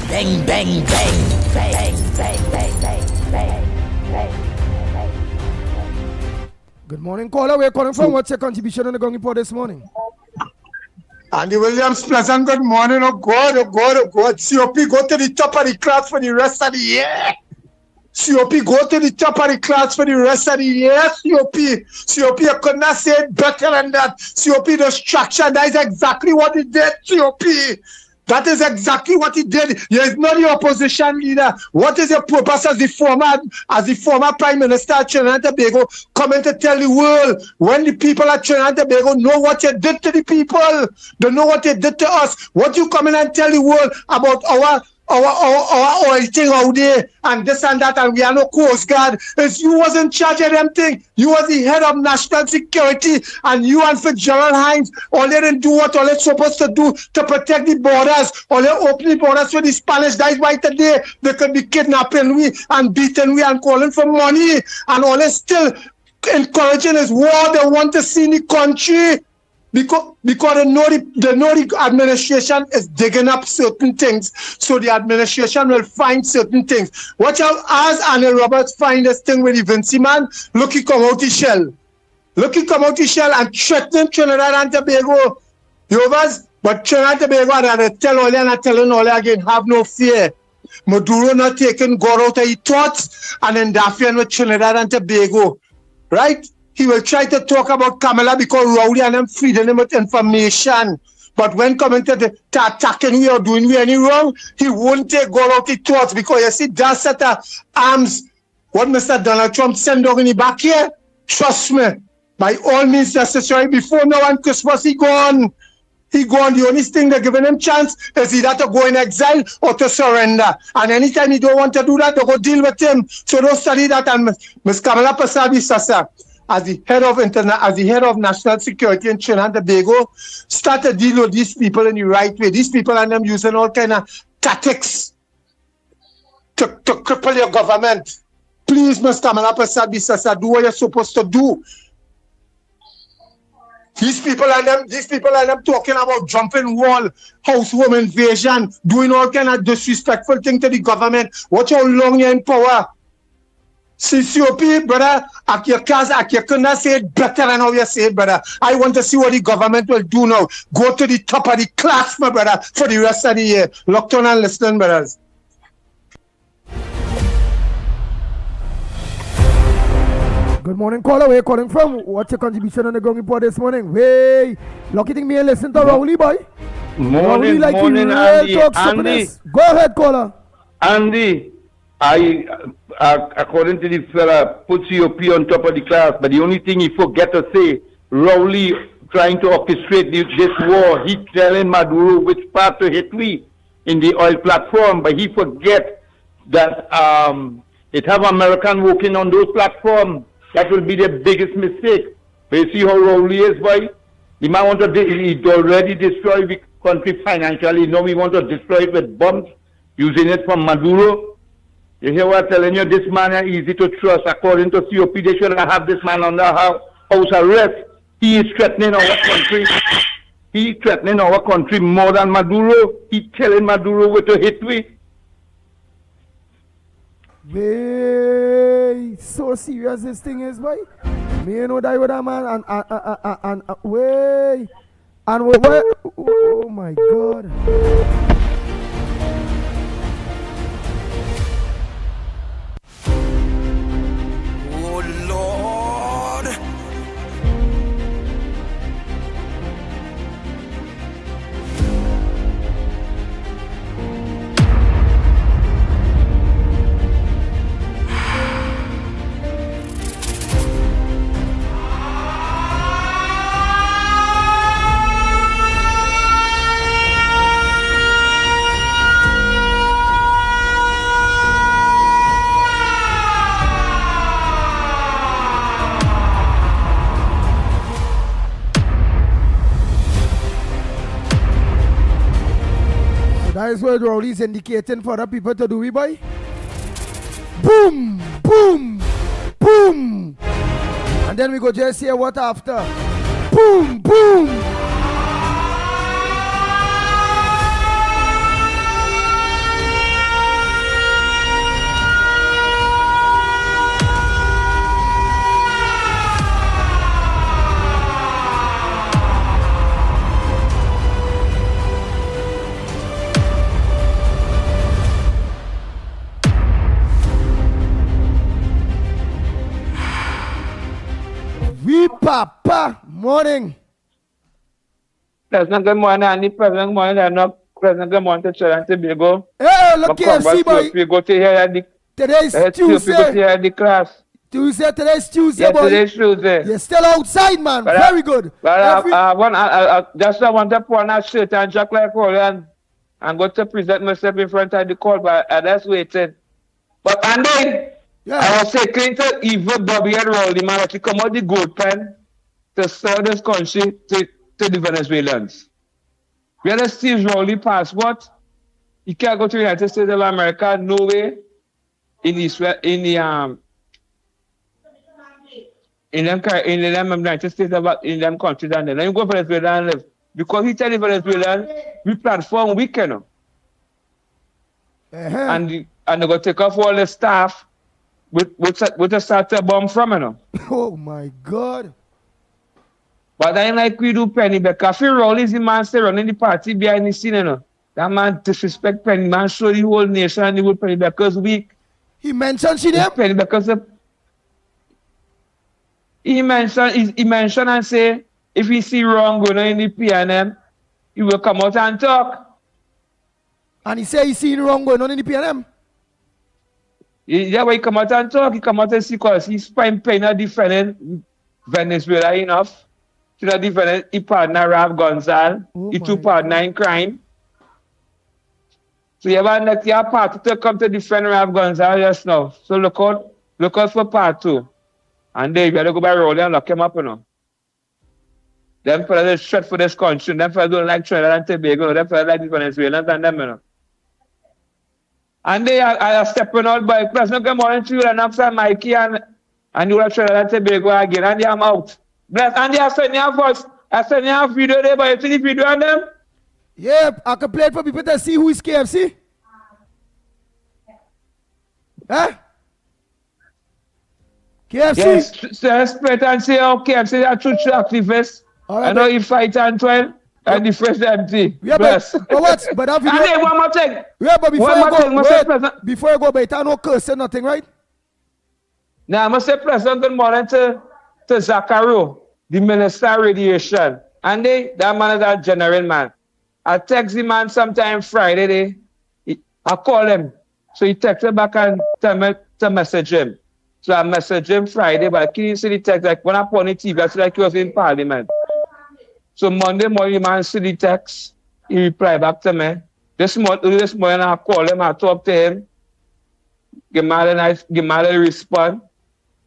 Bang, bang, bang, bang, bang, bang, bang, bang, bang. Good morning, caller. Where are you calling from? What's your contribution on the Ground Report this morning? Andy Williams, pleasant good morning. Oh God, oh God, oh God. COP, go to the top of the class for the rest of the year. COP, go to the top of the class for the rest of the year. COP, I could not say it better than that. COP, distraction, that is exactly what he did, COP. That is exactly what he did. He is not the opposition leader. What is your purpose as the former Prime Minister of Trinidad and Tobago coming to tell the world when the people of Trinidad and Tobago know what you did to the people? They know what you did to us. What you come in and tell the world about our oil thing out there and this and that, and we are no Coast Guard. Is you was in charge of them thing. You was the head of national security, and you and Fitzgerald Hines, all they didn't do what all they're supposed to do to protect the borders. All they open the borders for the Spanish. That is why today they could be kidnapping we and beating we and calling for money, and all they still encouraging is war they want to see in the country. Because they know the administration is digging up certain things, so the administration will find certain things. Watch out, as Annie Roberts find this thing with the Vinci man, look, he come out the shell. Look, he come out the shell and threaten Trinidad and Tobago. But Trinidad and Tobago, and I tell all and I telling all again, have no fear. Maduro not taking God out of his thoughts and interfering with Trinidad and Tobago. Right? He will try to talk about Kamala because Rowley and them feeding him with information. But when coming to attacking we or doing we any wrong, he won't take God out his thoughts because you see that set of arms, what Mr. Donald Trump sent down in the back here, trust me, by all means necessary, before now on Christmas he gone. He gone. The only thing they're giving him chance is either to go in exile or to surrender. And anytime he don't want to do that, they go deal with him. So don't study that. And Ms. Kamala Persad-Bissessar, as the head of national security in Trinidad and Tobago, start to deal with these people in the right way. These people and them using all kind of tactics to cripple your government. Please, Ms. Kamala Persad-Bissessar, do what you're supposed to do. These people and them talking about jumping wall, household invasion, doing all kind of disrespectful thing to the government. Watch how long you're in power. CCOP, brother, you cannot say it better than how you say it, brother. I want to see what the government will do now. Go to the top of the class, my brother, for the rest of the year. Locked on and listening, brothers. Good morning, caller. Where you calling from? What's your contribution on the Ground Report this morning? Hey, lucky thing me and listen to Rowley, boy. Morning, like morning, Andy. Andy. Go ahead, caller. Andy, according to the fella, put COP on top of the class, but the only thing he forget to say, Rowley trying to orchestrate this war, he telling Maduro which part to hit we in the oil platform, but he forget that it have American working on those platforms. That will be the biggest mistake. But you see how Rowley is, boy? The man want to, he already destroyed the country financially. Now we want to destroy it with bombs, using it from Maduro. You hear what I'm telling you? This man is easy to trust. According to COP, they should have this man under house arrest. He is threatening our country. He threatening our country more than Maduro. He telling Maduro where to hit we. Way so serious this thing is, boy. Me you know that with a man and way and way. Oh my God. Oh Lord. guys what Rowley's indicating for other people to do, we boy? Boom, boom, boom. And then we go just hear what after. Boom, boom. We papa morning. President, good morning, Andy. President, good morning, Lennox. President, good morning to Trinidad and Tobago. Hey, look here, see boy. We go to here at the. Today's Tuesday. We go to here at the class. Today's Tuesday, yes, boy. Today's Tuesday. You're still outside, man. But very good. But I want to put on a shirt and jack like all and go to present myself in front of the call, but I just waiting. But and then I was saying to even Bobby and Rowley, man, to come out the gold pen to sell this country to the Venezuelans. We had a Steve Rowley passport. You can't go to the United States of America, no way. In Israel, in them United States in them countries and then you go for Venezuela and live. Because he tell the Venezuelan we platform weekend. And they go take off all the staff with a starter bomb from you. Oh my God. But I ain't like we do Penny because if Rowley is the man stay running the party behind the scene, you know. That man disrespect Penny, man show the whole nation and the whole Penny because weak. He mentioned she there? Penny because he mentioned and say if he see wrong going on in the PNM, he will come out and talk. And he say he see wrong going on in the PNM? Yeah, when he come out and talk, he come out and see because he's Penny defending Venezuela enough. To the defendant, he partner Rav Gonzal. He two partner in crime. So you have next year part to come to defend Rav Gonzal just now. So look out for part 2. And then you better go by Rowley and lock him up, you know. Them fellas is shot for this country. Them fellas don't like Trinidad and Tobago. Them fellas like the Venezuelans and them, you know. And they are stepping out by President good morning to you and after Mikey and you will Trinidad and Tobago again. And they are out. Bless. And they are sending your voice. I send you a video there, but you see the video on them? Yep, I can play it for people to see who is KFC. Huh? KFC? Yes, respect and say, okay, I'm saying that true activist. Right, I know you fight and 12 and the first empty. Yeah, bless. But what? But that video. And then one more thing. Yeah, but before you go, but I no curse or nothing, right? Now, I must say, President, good morning to Zacharo, the Minister of Radiation. And that man is a general man. I text the man sometime Friday. I call him. So he texted back and tell me to message him. So I messaged him Friday, but I couldn't see the text. Like when I put on the TV, I said like he was in Parliament. So Monday morning, man see the text. He replied back to me. This morning I call him, I talk to him. Give me a response.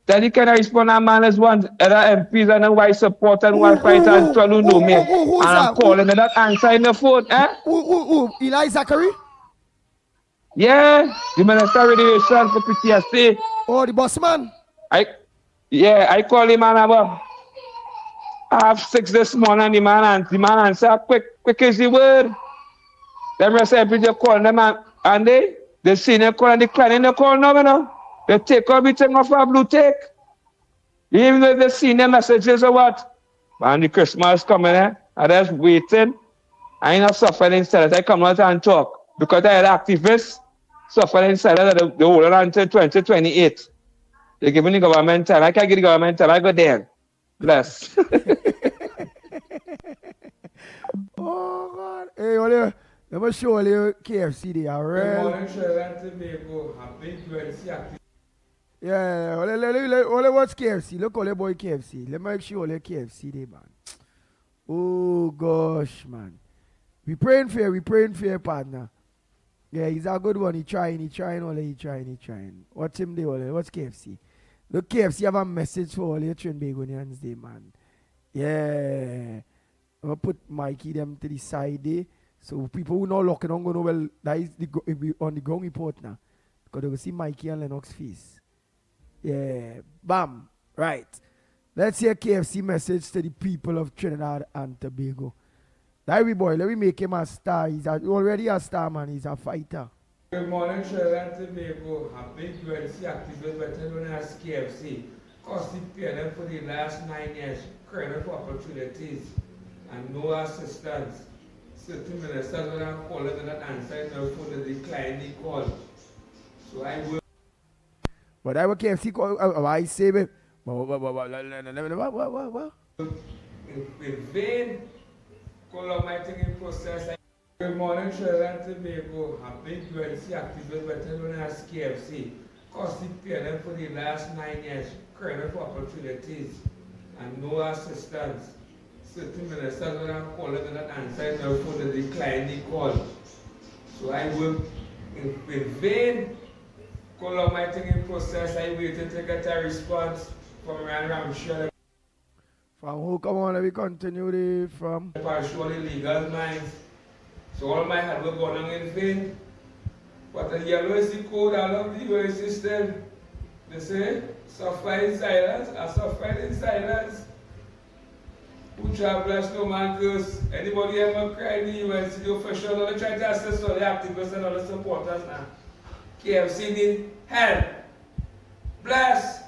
Then he can respond to man as one other MPs and why support and why fight and try to know me. And I'm calling and that answer in the phone. Who? Eli Zachary? Yeah, the Minister of Radiation for PTSD. Oh, the boss man? I call him and about 6:30 this morning. The man answer quick is the word. Them rest everybody call them and they senior call and the client they call now, you know. They take everything off a blue take. Even though they seen the messages or what. And the Christmas coming I just waiting. I ain't not suffering instead. I come out and talk. Because I had activists suffering inside the whole until 2028. They give me the government time. I can't get the government time. I go there. Bless. Oh, God. Hey, let me show you KFC there. Yeah, only watch KFC. Look all the boy KFC. Let me make sure all the KFC there, man. Oh, gosh, man. We praying for you, partner. Yeah, he's a good one. He trying. What's him there? What's KFC? Look, KFC have a message for all your Trinbagonians there, man. Yeah. I'm going to put Mikey them to the side there So people who not looking on go know, well, that is on the ground report now. Because they will see Mikey and Lennox face. Yeah, bam, right. Let's hear KFC message to the people of Trinidad and Tobago. That boy, let me make him a star. He's already a star, man. He's a fighter. Good morning, Trinidad and Tobago. Happy UNC activist, better known as KFC. Costing them for the last 9 years, credit for opportunities and no assistance. Certain ministers when I call it not answer no for the decline the call. So I will. But I will KFC call. I say, what? In vain, call on my thinking process. Good morning, Trinidad and Tobago. Happy UNC activist, better known as KFC. Costing them for the last 9 years, credit for opportunities and no assistance. Certain ministers when I call it not answer no for the decline the call. So I will in vain call on my thinking process. I waited to get a response from Ramshire. From who? Come on, let me continue from. Partially legal minds. So all my hard work gone on in vain. But the yellow is the code, I love the UA system. They say, suffer in silence, I suffer in silence. Who shall bless no man curse? Anybody ever cry in the UNC, the official, they try to assess all the activists and all the supporters now. KFC need help. Bless.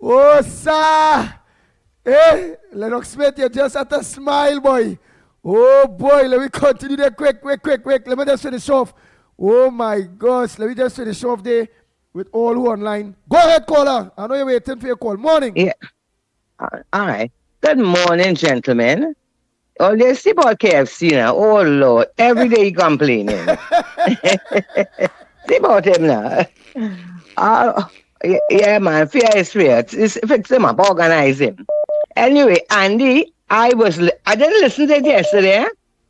Oh, sir. Hey, Lennox Smith, you just had to smile, boy. Oh, boy, let me continue there quick. Let me just finish off. Oh, my gosh. Let me just finish off there with all who online. Go ahead, caller. I know you're waiting for your call. Morning. Yeah. All right. Good morning, gentlemen. Oh, they see about KFC now. Oh, Lord. Every day he complaining. See about him now. Yeah, man. Fear is fear. Fix him up. Organize him. Anyway, Andy, I didn't listen to it yesterday,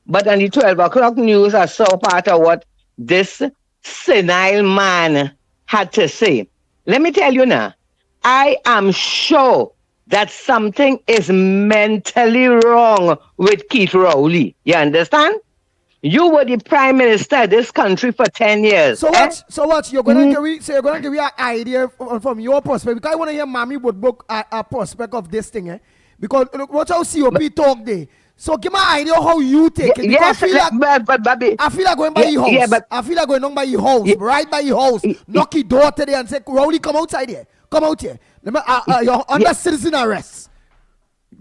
but on the 12 o'clock news, I saw part of what this senile man had to say. Let me tell you now, I am sure that something is mentally wrong with Keith Rowley. You understand? You were the prime minister of this country for 10 years. So what? So what? You're gonna give me an idea from your perspective. Because I want to hear Mommy would book a prospect of this thing, Because watch how COP talk there. So give me an idea how you take it. Yes, I feel like going by your house. Yeah, but I feel like going on by your house, right by your house. Knock your door today and say, Rowley, come outside here. Come out here. You're under citizen arrest.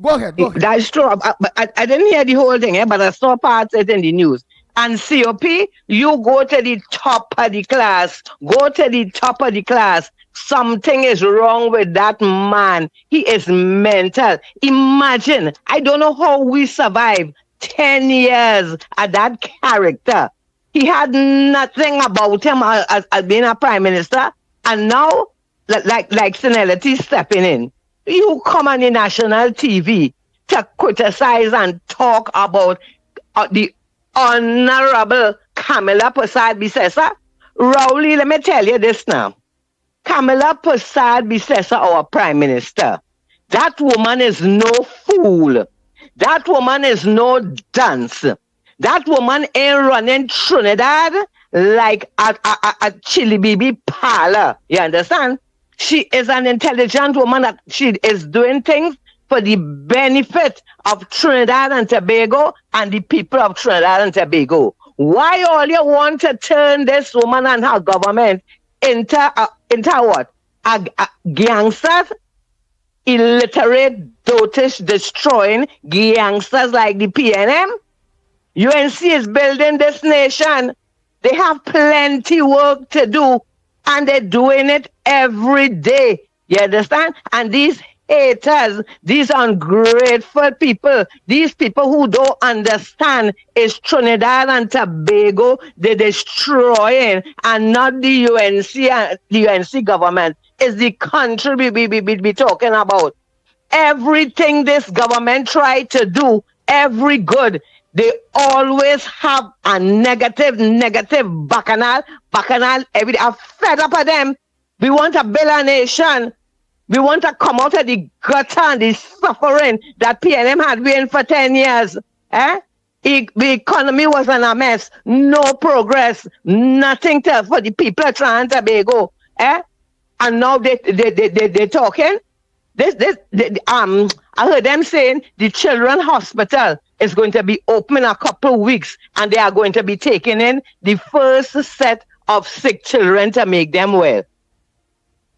Go ahead. That's true. I didn't hear the whole thing, but I saw parts of it in the news. And COP, you go to the top of the class. Go to the top of the class. Something is wrong with that man. He is mental. Imagine, I don't know how we survived 10 years at that character. He had nothing about him as being a prime minister. And now, like senility stepping in. You come on the national TV to criticize and talk about the Honorable Camilla Persad-Bissessar. Rowley, let me tell you this now. Camilla Persad-Bissessar, our prime minister, that woman is no fool. That woman is no dunce. That woman ain't running Trinidad like a chili baby parlor. You understand? She is an intelligent woman. That she is doing things for the benefit of Trinidad and Tobago and the people of Trinidad and Tobago. Why all you want to turn this woman and her government into what? A gangsters, illiterate, dotish, destroying gangsters like the PNM? UNC is building this nation. They have plenty work to do, and they're doing it every day. You understand? And these haters, these ungrateful people, these people who don't understand is Trinidad and Tobago, they're destroying, and not the UNC government. It's the country we be talking about. Everything this government try to do, every good, they always have a negative bacchanal every day. I'm fed up of them. We want to build a nation. We want to come out of the gutter and the suffering that PNM had been for 10 years. The economy was in a mess. No progress. Nothing for the people of Trinidad and Tobago. And now they're talking. I heard them saying the children's hospital is going to be open in a couple of weeks, and they are going to be taking in the first set of sick children to make them well.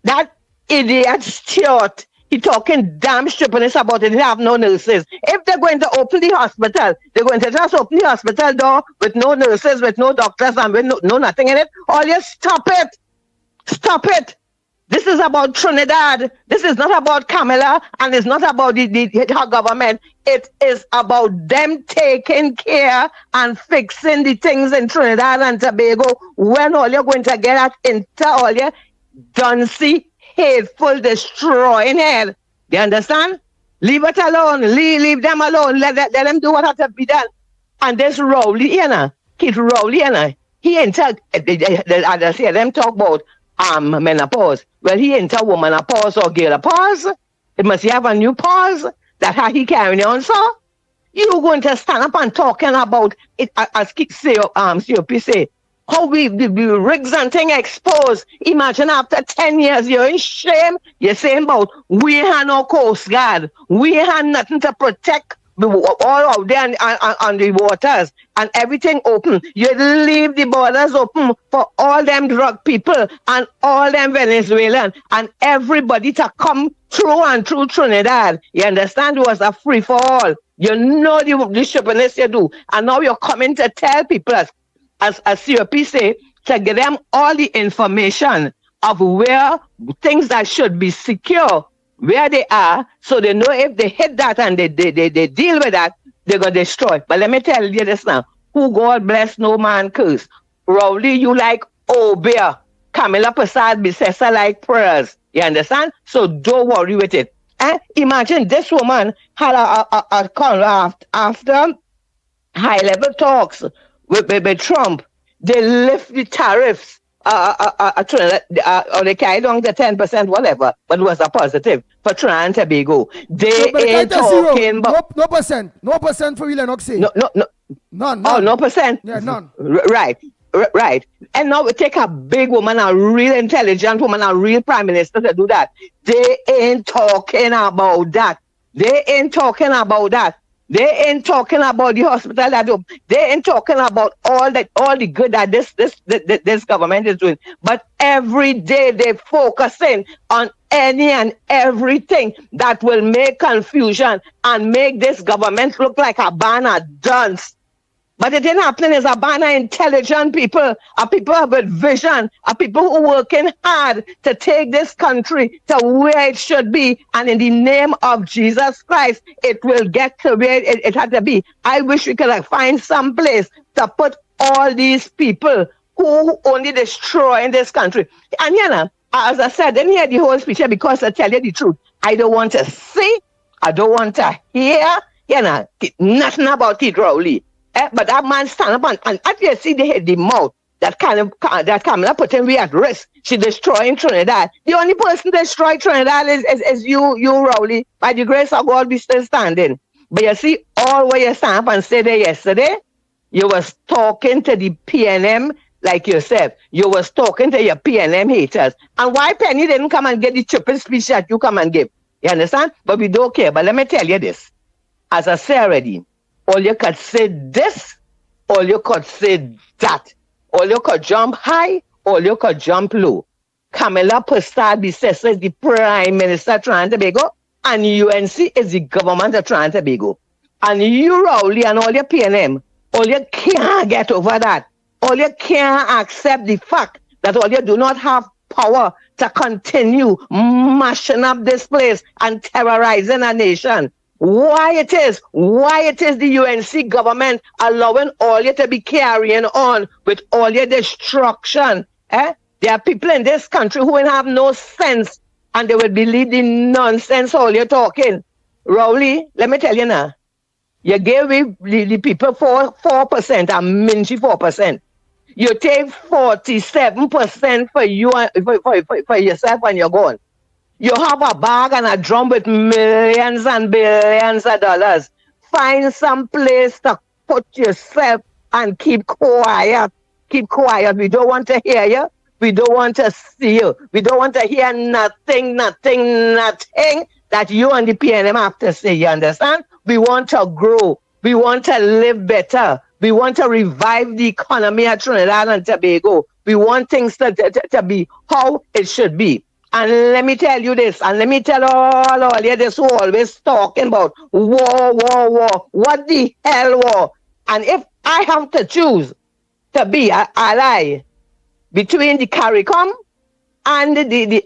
That idiot Stuart, he talking damn stupidness about it. They have no nurses. If they're going to open the hospital, they're going to just open the hospital door with no nurses, with no doctors, and with no nothing in it. Or you stop it. Stop it. This is about Trinidad. This is not about Camilla, and it's not about the government. It is about them taking care and fixing the things in Trinidad and Tobago. When all you're going to get at into all your duncy, hateful, destroying head. You understand? Leave it alone. Leave them alone. Let them do what has to be done. And this Rowley, Keith Rowley, he ain't tell, I see them talk about menopause. Well, he ain't tell womanopause or girlopause. It must have a new pause. That's how he carrying on, so. You're going to stand up and talking about it, as COP say, how we rigs and thing exposed. Imagine after 10 years, you're in shame. You're saying about we had no Coast Guard. We had nothing to protect all out there on the waters and everything open. You leave the borders open for all them drug people and all them Venezuelan and everybody to come through and through Trinidad. You understand? It was a free for all. You know the stupidness you do. And now you're coming to tell people, as COP say, to give them all the information of where things that should be secure, where they are, so they know if they hit that and they deal with that, they're going to destroy. But let me tell you this now. Who God bless, no man curse. Rowley, you like Obia. Camilla Prasad Bisesa like prayers. You understand? So don't worry with it. Imagine this woman had a call after high-level talks with Trump. They lift the tariffs, or they carried on the 10%, whatever, but it was a positive for Trinidad and Tobago. They ain't talking about... No percent for Lennox. None. Oh, no percent? Yeah, none. Right. And now we take a big woman, a real intelligent woman, a real prime minister to do that. They ain't talking about that. They ain't talking about that. They ain't talking about the hospital that they ain't talking about all the good that this government is doing. But every day they focusing on any and everything that will make confusion and make this government look like a banner dunce. But it ain't happening. It's a banner intelligent people, a people with vision, a people who working hard to take this country to where it should be. And in the name of Jesus Christ, it will get to where it had to be. I wish we could find some place to put all these people who only destroy in this country. And as I said, didn't hear the whole speech here because I tell you the truth. I don't want to see, I don't want to hear, nothing about Keith Rowley. But that man stand up and after you see the mouth that Camilla put him at risk. She destroying Trinidad. The only person destroy Trinidad is you Rowley. By the grace of God, we still standing. But you see, all what you stand up and say there yesterday, you was talking to the PNM like yourself. You was talking to your PNM haters. And why Penny didn't come and get the stupid speech that you come and give? You understand? But we don't care. But let me tell you this. As I said already, all you could say this, all you could say that. All you could jump high, all you could jump low. Camilla Prasad Bisesa is the Prime Minister of Trinidad and Tobago, and UNC is the government of Trinidad and Tobago. And you, Rowley, and all your PNM, all you can't get over that. All you can't accept the fact that all you do not have power to continue mashing up this place and terrorizing a nation. Why it is the UNC government allowing all you to be carrying on with all your destruction? There are people in this country who will have no sense and they will believe the nonsense all you're talking. Rowley, let me tell you now, you gave the people 4%, a mingy 4%. You take 47% for you for yourself and you're gone. You have a bag and a drum with millions and billions of dollars. Find some place to put yourself and keep quiet. Keep quiet. We don't want to hear you. We don't want to see you. We don't want to hear nothing that you and the PNM have to say. You understand? We want to grow. We want to live better. We want to revive the economy of Trinidad and Tobago. We want things to be how it should be. And let me tell you this, and let me tell all you this who always talking about war. What the hell war? And if I have to choose to be an ally between the CARICOM and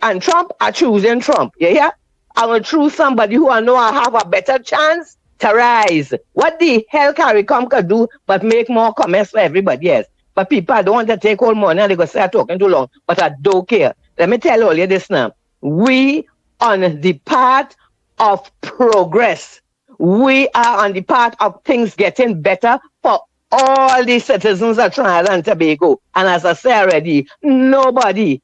and Trump, I choosing Trump. You hear? I will choose somebody who I know I have a better chance to rise. What the hell CARICOM could do but make more comments for everybody else? But people don't want to take all money and they go say I'm talking too long, but I don't care. Let me tell all you this now. We on the path of progress. We are on the path of things getting better for all the citizens of Trinidad and Tobago. And as I said already, nobody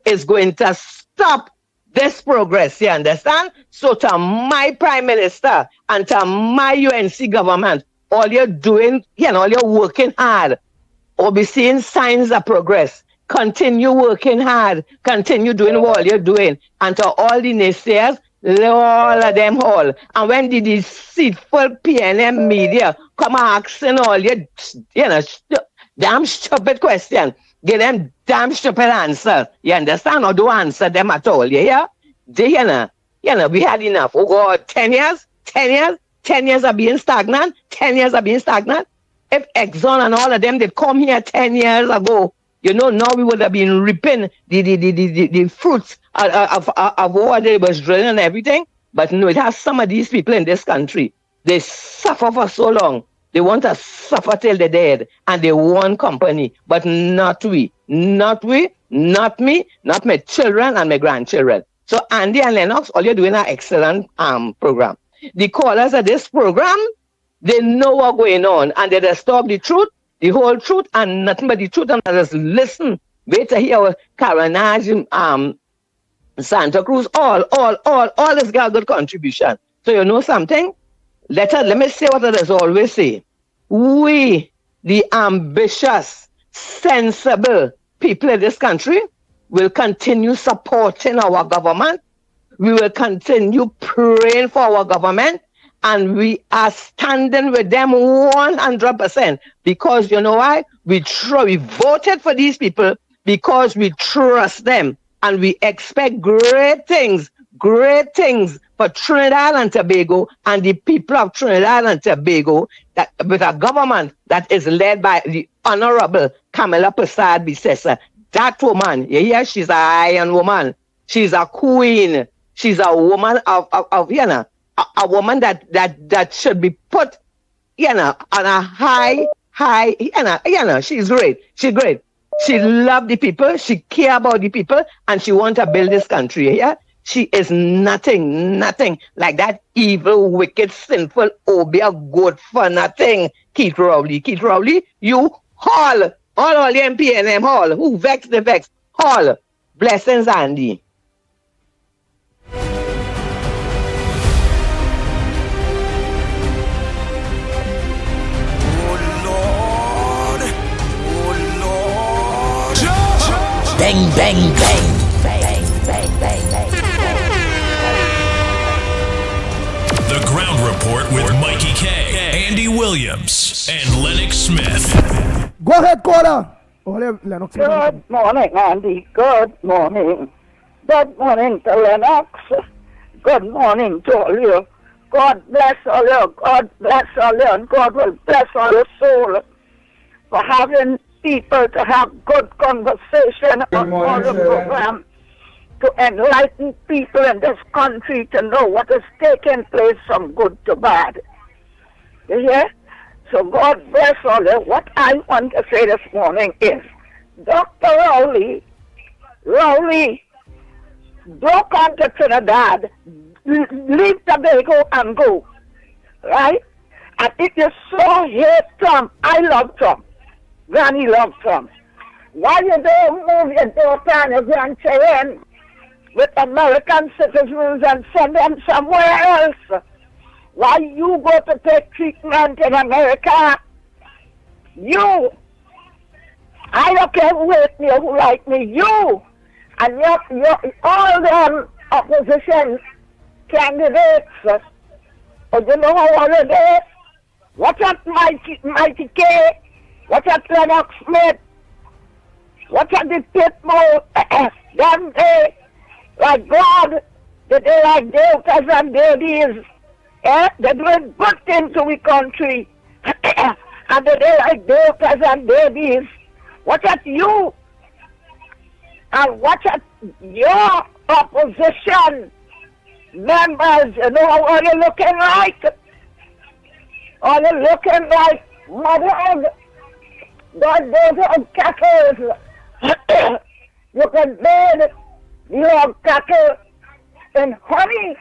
is going to stop this progress, you understand? So to my Prime Minister and to my UNC government, all you're doing, all you're working hard, or be seeing signs of progress. Continue working hard. Continue doing what you're doing. And to all the naysayers, all of them all. And when the deceitful PNM media come asking all your, damn stupid question, give them damn stupid answer. You understand? Or don't answer them at all. You hear? We had enough. Oh God, 10 years? 10 years? 10 years of being stagnant? 10 years of being stagnant? If Exxon and all of them, they come here 10 years ago, now we would have been reaping the fruits of what they was drilling and everything. But no, it has some of these people in this country. They suffer for so long. They want to suffer till they're dead. And they want company. But not we. Not we. Not me. Not my children and my grandchildren. So Andy and Lennox, all you're doing an excellent program. The callers of this program, they know what's going on, and they disturb the truth, the whole truth, and nothing but the truth, and just listen. Wait to hear Carnage, Santa Cruz, all this got good contribution. So you know something? Let me say what others always say. We, the ambitious, sensible people in this country, will continue supporting our government. We will continue praying for our government. And we are standing with them 100%. Because you know why? We voted for these people because we trust them. And we expect great things for Trinidad and Tobago and the people of Trinidad and Tobago, that with a government that is led by the Honorable Kamala Prasad Bisesa. That woman, you hear, she's an iron woman. She's a queen. She's a woman of a woman that should be put, on a high, she's great. She's great. She loves the people. She cares about the people, and she wants to build this country. Yeah, she is nothing like that evil, wicked, sinful, obia, good for nothing. Keith Rowley, you all the MPNM all who vex the vex, all blessings, Andy. Bang, bang, bang, bang, bang, bang, bang. The Ground Report with Mikey K, Andy Williams, and Lennox Smith. Go ahead, caller. Lennox. Good morning, Andy. Good morning. Good morning to Lennox. Good morning to all you. God bless all you. God bless all you. And God will bless all your soul for having people to have good conversation on all the program, to enlighten people in this country to know what is taking place from good to bad. You hear? So God bless all you. What I want to say this morning is, Dr. Rowley broke onto Trinidad, leave Tobago and go, right? And if you so hate Trump, I love Trump. Granny loved Trump. Why you don't move your daughter and your grandchildren with American citizens and send them somewhere else? Why you go to take treatment in America? You, I don't care who hate me or who like me, you and your all them opposition candidates, you know how all of this? Watch out Mighty K, watch out Lennox Smith, watch out the Pitbull, them day, like God, they like doctors and babies. They're doing good things to the country. And they like daughters and babies. Watch out you. And watch out your opposition members. You know how you're looking like? Are you looking like mother? God, those are cattle. You can bathe your cattle in honey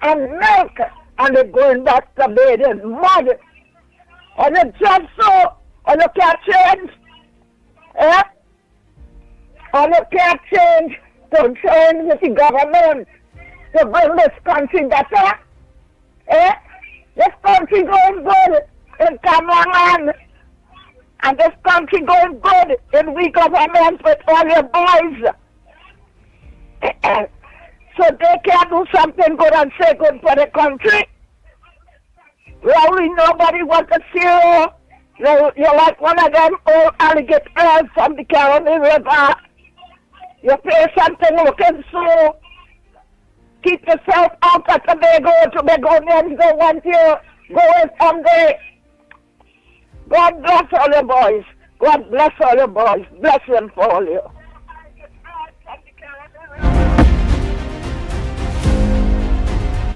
and milk. And they're going back to bed in mud. Or the job so, or you can't change. Or you can't change to change with the government to bring this country better. This country going good in Cameroon. And this country going good in we government with all your boys. So they can do something good and say good for the country. Really, nobody wants to see you. You're like one of them old alligators from the Carolina River. You pay something looking so. Keep yourself out of Tobago. Tobagonians don't want you going someday. God bless all your boys. God bless all your boys. Bless them for all you.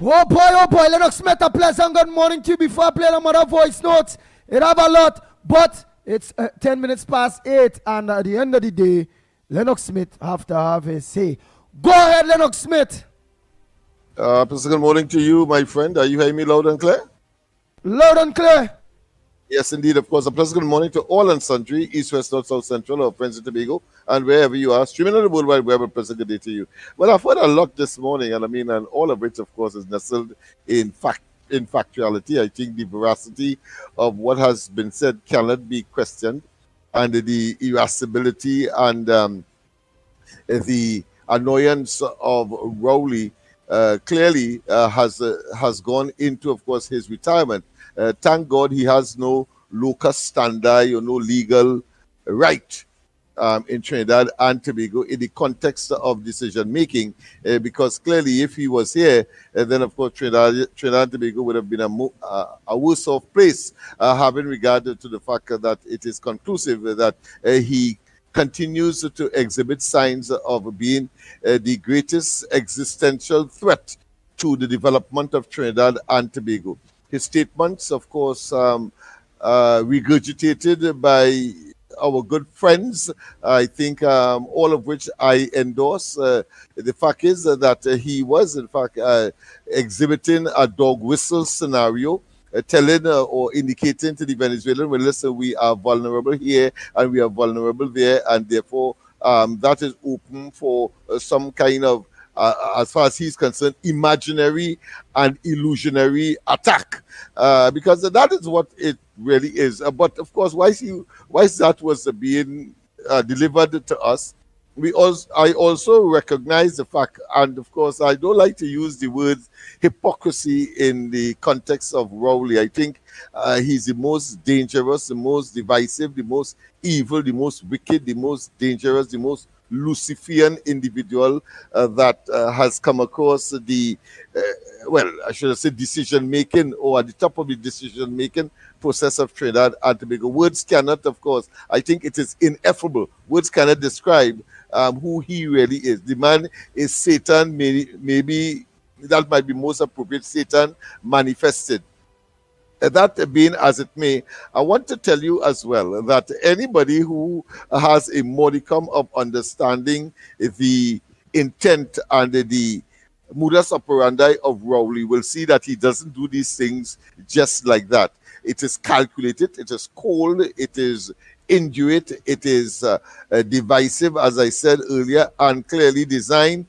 Oh boy, Lennox Smith, a pleasant good morning to you. Before I play the mother voice notes, it have a lot, but it's 10 minutes past 8, and at the end of the day, Lennox Smith have to have his say. Go ahead, Lennox Smith. Good morning to you, my friend. Are you hearing me loud and clear? Loud and clear. Yes, indeed, of course. A pleasant good morning to all and sundry, East, West, North, South, Central, or Friends of Tobago, and wherever you are, streaming on the World Wide Web, a pleasant good day to you. Well, I've heard a lot this morning, and all of which, of course, is nestled in factuality. I think the veracity of what has been said cannot be questioned, and the irascibility and the annoyance of Rowley clearly has gone into, of course, his retirement. Thank God he has no locus standi or no legal right in Trinidad and Tobago in the context of decision making, because clearly if he was here, then of course Trinidad and Tobago would have been a worse off place, having regard to the fact that it is conclusive that he continues to exhibit signs of being the greatest existential threat to the development of Trinidad and Tobago. His statements, of course, regurgitated by our good friends, I think, all of which I endorse. The fact is that he was, in fact, exhibiting a dog whistle scenario, telling or indicating to the Venezuelan, well, listen, we are vulnerable here and we are vulnerable there, and therefore that is open for some kind of, as far as he's concerned, imaginary and illusionary attack, because that is what it really is. But of course, why that was being delivered to us, I also recognize the fact, and of course, I don't like to use the word hypocrisy in the context of Rowley. I think he's the most dangerous, the most divisive, the most evil, the most wicked, the most dangerous, the most Luciferian individual that has come across the, I should say, decision making, or at the top of the decision making process of Trinidad and Tobago. Words cannot, of course, I think it is ineffable. Words cannot describe who he really is. The man is Satan, maybe that might be most appropriate, Satan manifested. That being as it may, I want to tell you as well that anybody who has a modicum of understanding the intent and the modus operandi of Rowley will see that he doesn't do these things just like that. It is calculated, it is cold, it is injurious, it is divisive, as I said earlier, and clearly designed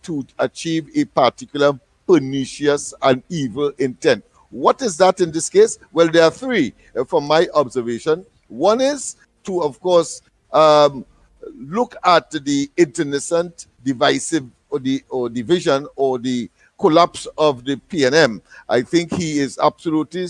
to achieve a particular pernicious and evil intent. What is that in this case? Well, there are three from my observation. One is to, of course, look at the internecine divisive or division or the collapse of the PNM. I think he is absolutely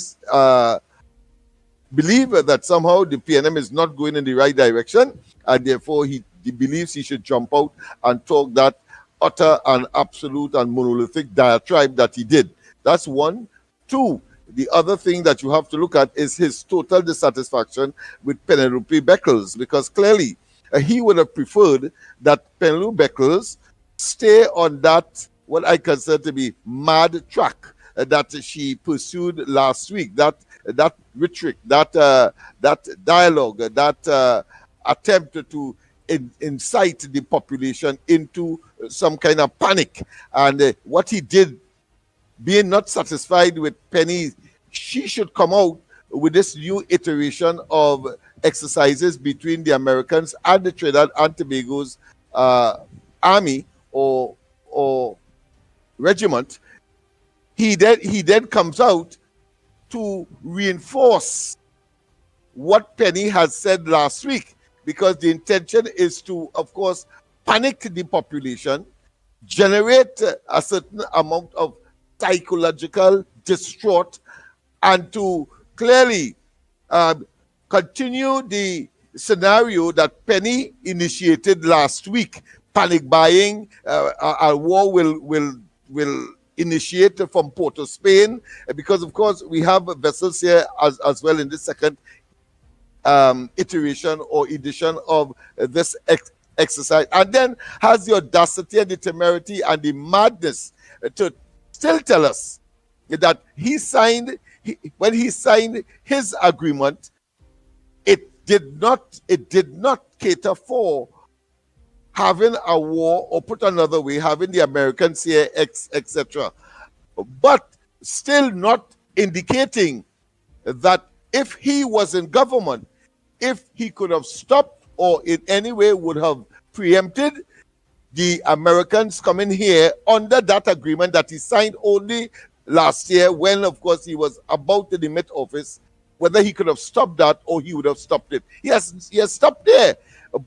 believer that somehow the PNM is not going in the right direction, and therefore he believes he should jump out and talk that utter and absolute and monolithic diatribe that he did. That's one. Two, the other thing that you have to look at is his total dissatisfaction with Penelope Beckles, because clearly he would have preferred that Penelope Beckles stay on that, what I consider to be mad track that she pursued last week, that rhetoric, that dialogue, that attempt to incite the population into some kind of panic. And what he did, being not satisfied with Penny, she should come out with this new iteration of exercises between the Americans and the Trinidad and Tobago's army or regiment. He then comes out to reinforce what Penny has said last week, because the intention is to, of course, panic the population, generate a certain amount of psychological distraught, and to clearly continue the scenario that Penny initiated last week. Panic buying, a war will initiate from Port of Spain, because of course we have vessels here as well in this second iteration or edition of this exercise, and then has the audacity and the temerity and the madness to still tell us that when he signed his agreement, it did not cater for having a war, or put another way, having the Americans here, etc. But still not indicating that if he was in government, if he could have stopped or in any way would have preempted the Americans coming here under that agreement that he signed only last year, when, of course, he was about to demit office, whether he could have stopped that or he would have stopped it. He has stopped there,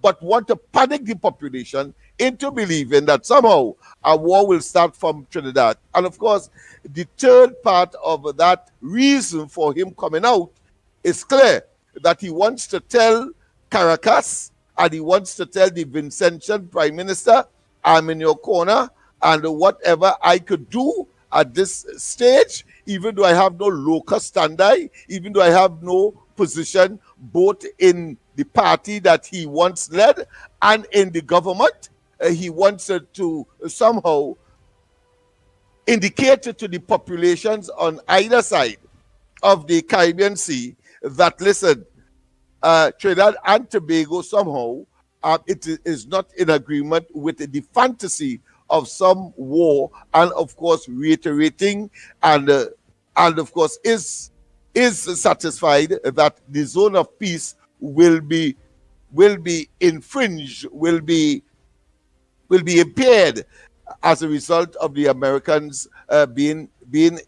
but want to panic the population into believing that somehow a war will start from Trinidad. And of course, the third part of that reason for him coming out is clear, that he wants to tell Caracas and he wants to tell the Vincentian Prime Minister, I'm in your corner, and whatever I could do at this stage, even though I have no locus standi, even though I have no position both in the party that he once led and in the government, he wants to somehow indicate to the populations on either side of the Caribbean Sea that, listen, Trinidad and Tobago somehow it is not in agreement with the fantasy of some war, and of course reiterating and of course is satisfied that the zone of peace will be infringed, will be impaired as a result of the Americans being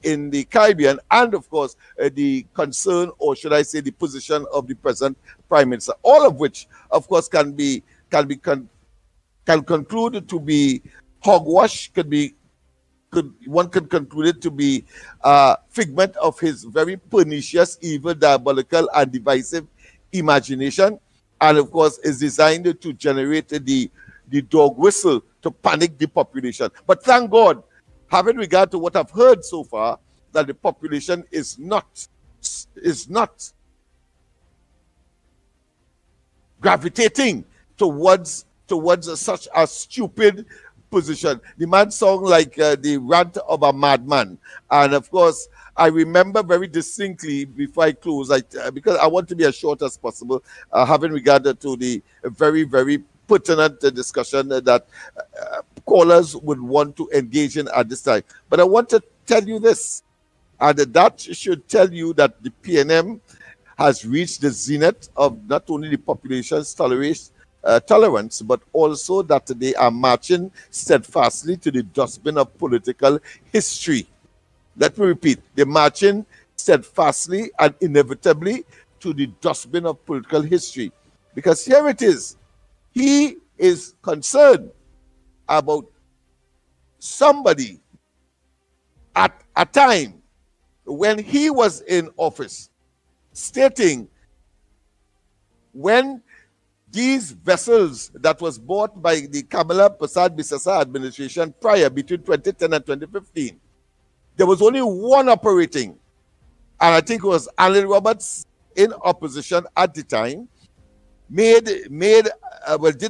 in the Caribbean, and of course the concern, or should I say the position of the present Prime Minister, all of which of course can conclude to be hogwash, one could conclude it to be a figment of his very pernicious, evil, diabolical, and divisive imagination, and of course is designed to generate the dog whistle to panic the population. But thank God, having regard to what I've heard so far, that the population is not gravitating towards such a stupid position. The man sounds like the rant of a madman. And of course, I remember very distinctly, before I close, because I want to be as short as possible, having regard to the very, very pertinent discussion that callers would want to engage in at this time. But I want to tell you this, and that should tell you that the PNM has reached the zenith of not only the population's tolerance, but also that they are marching steadfastly to the dustbin of political history. Let me repeat, they're marching steadfastly and inevitably to the dustbin of political history. Because here it is, he is concerned about somebody at a time when he was in office, stating when these vessels that was bought by the Kamala Prasad Bisasa administration prior between 2010 and 2015, there was only one operating, and I think it was Alan Roberts in opposition at the time, did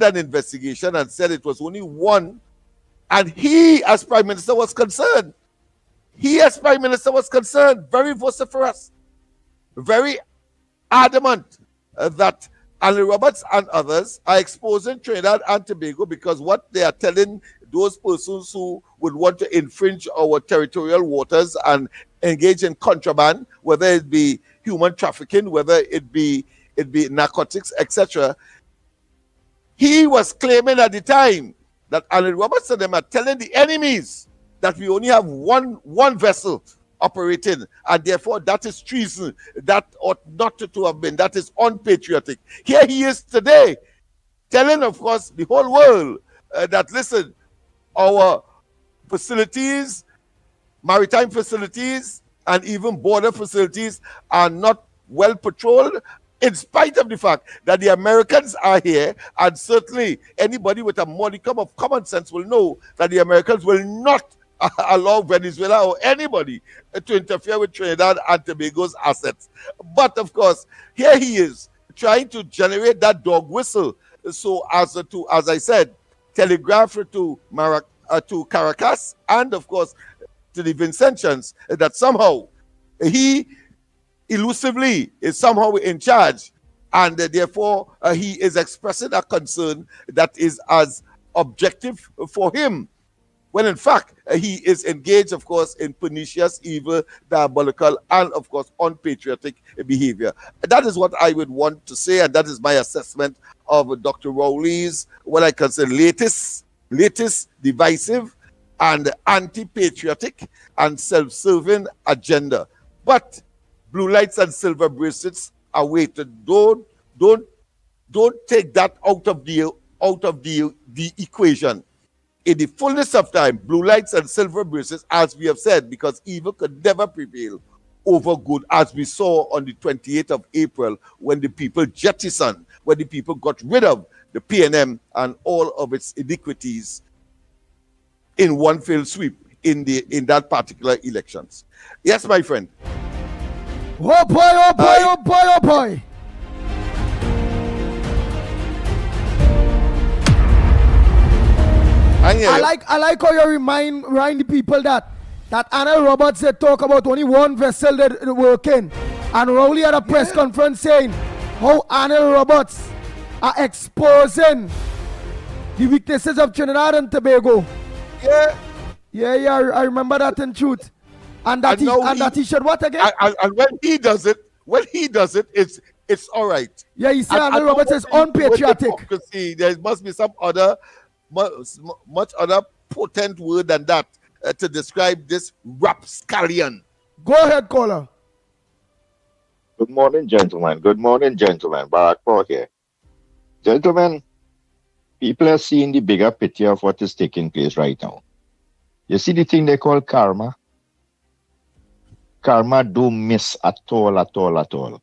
an investigation and said it was only one, and he as Prime Minister was concerned. He as Prime Minister was concerned, very vociferous, very adamant that Alan Roberts and others are exposing Trinidad and Tobago because what they are telling those persons who would want to infringe our territorial waters and engage in contraband, whether it be human trafficking, whether it be narcotics, etc. He was claiming at the time that Alan Roberts and them are telling the enemies that we only have one vessel operating, and therefore that is treason. That ought not to have been. That is unpatriotic. Here he is today, telling, of course, the whole world that, listen, our facilities, maritime facilities, and even border facilities are not well patrolled, in spite of the fact that the Americans are here, and certainly anybody with a modicum of common sense will know that the Americans will not allow Venezuela or anybody to interfere with Trinidad and Tobago's assets. But of course, here he is trying to generate that dog whistle so as to, as I said, telegraph to Caracas and of course to the Vincentians that somehow he elusively is somehow in charge, and therefore he is expressing a concern that is as objective for him, when in fact he is engaged, of course, in pernicious, evil, diabolical, and of course unpatriotic behavior. That is what I would want to say, and that is my assessment of Dr. Rowley's, what I consider latest, divisive, and anti-patriotic and self-serving agenda. But blue lights and silver bracelets are weighted. Don't take that out of the equation. In the fullness of time, blue lights and silver bracelets, as we have said, because evil could never prevail over good, as we saw on the 28th of April when the people jettisoned, when the people got rid of the PNM and all of its iniquities in one fell sweep in that particular elections. Yes, my friend. Oh boy, oh boy, oh boy, oh boy. I like how you remind the people that Anna Roberts said talk about only one vessel that working, and Rowley had a press conference saying how Anna Roberts are exposing the weaknesses of Trinidad and Tobago. Yeah, I remember that in truth. And that he should what again? And when he does it, it's all right. Yeah, he said Anna Roberts is unpatriotic. There must be some other, much other potent word than that to describe this rapscallion. Go ahead, caller. Good morning, gentlemen. Good morning, gentlemen. Barack Paul here. Gentlemen, people are seeing the bigger picture of what is taking place right now. You see the thing they call karma? Karma do miss at all.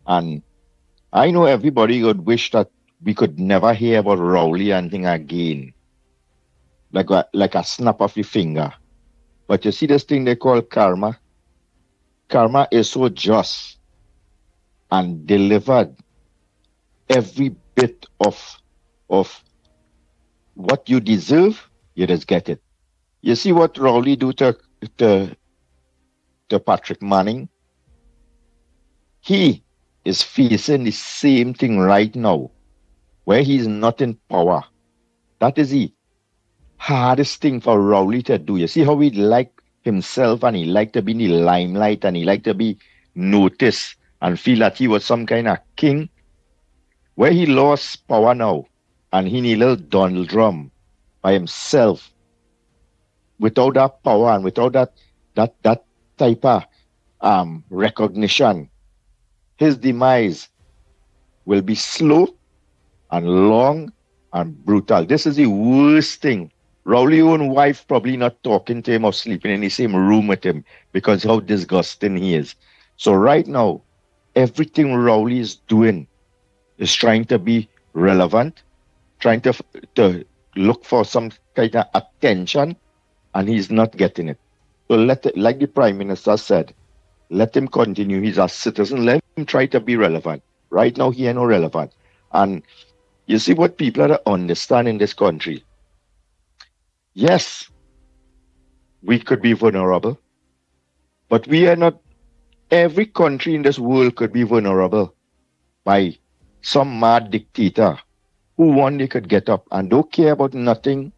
And I know everybody would wish that we could never hear about Rowley and thing again. Like a snap of the finger. But you see this thing they call karma? Karma is so just and delivered every bit of what you deserve, you just get it. You see what Rowley do to Patrick Manning? He is facing the same thing right now, where he's not in power. That is the hardest thing for Rowley to do. You see how he like himself, and he like to be in the limelight, and he like to be noticed and feel that he was some kind of king, where he lost power now, and he need a little Donald Trump by himself, without that power and without that type of recognition, his demise will be slow and long and brutal. This is the worst thing. Rowley's own wife probably not talking to him or sleeping in the same room with him because how disgusting he is. So right now, everything Rowley is doing is trying to be relevant, trying to look for some kind of attention, and he's not getting it. So like the Prime Minister said, let him continue. He's a citizen. Let him try to be relevant. Right now, he ain't no relevant. And you see what people are understand in this country. Yes, we could be vulnerable, but we are not. Every country in this world could be vulnerable by some mad dictator who one day could get up and don't care about nothing,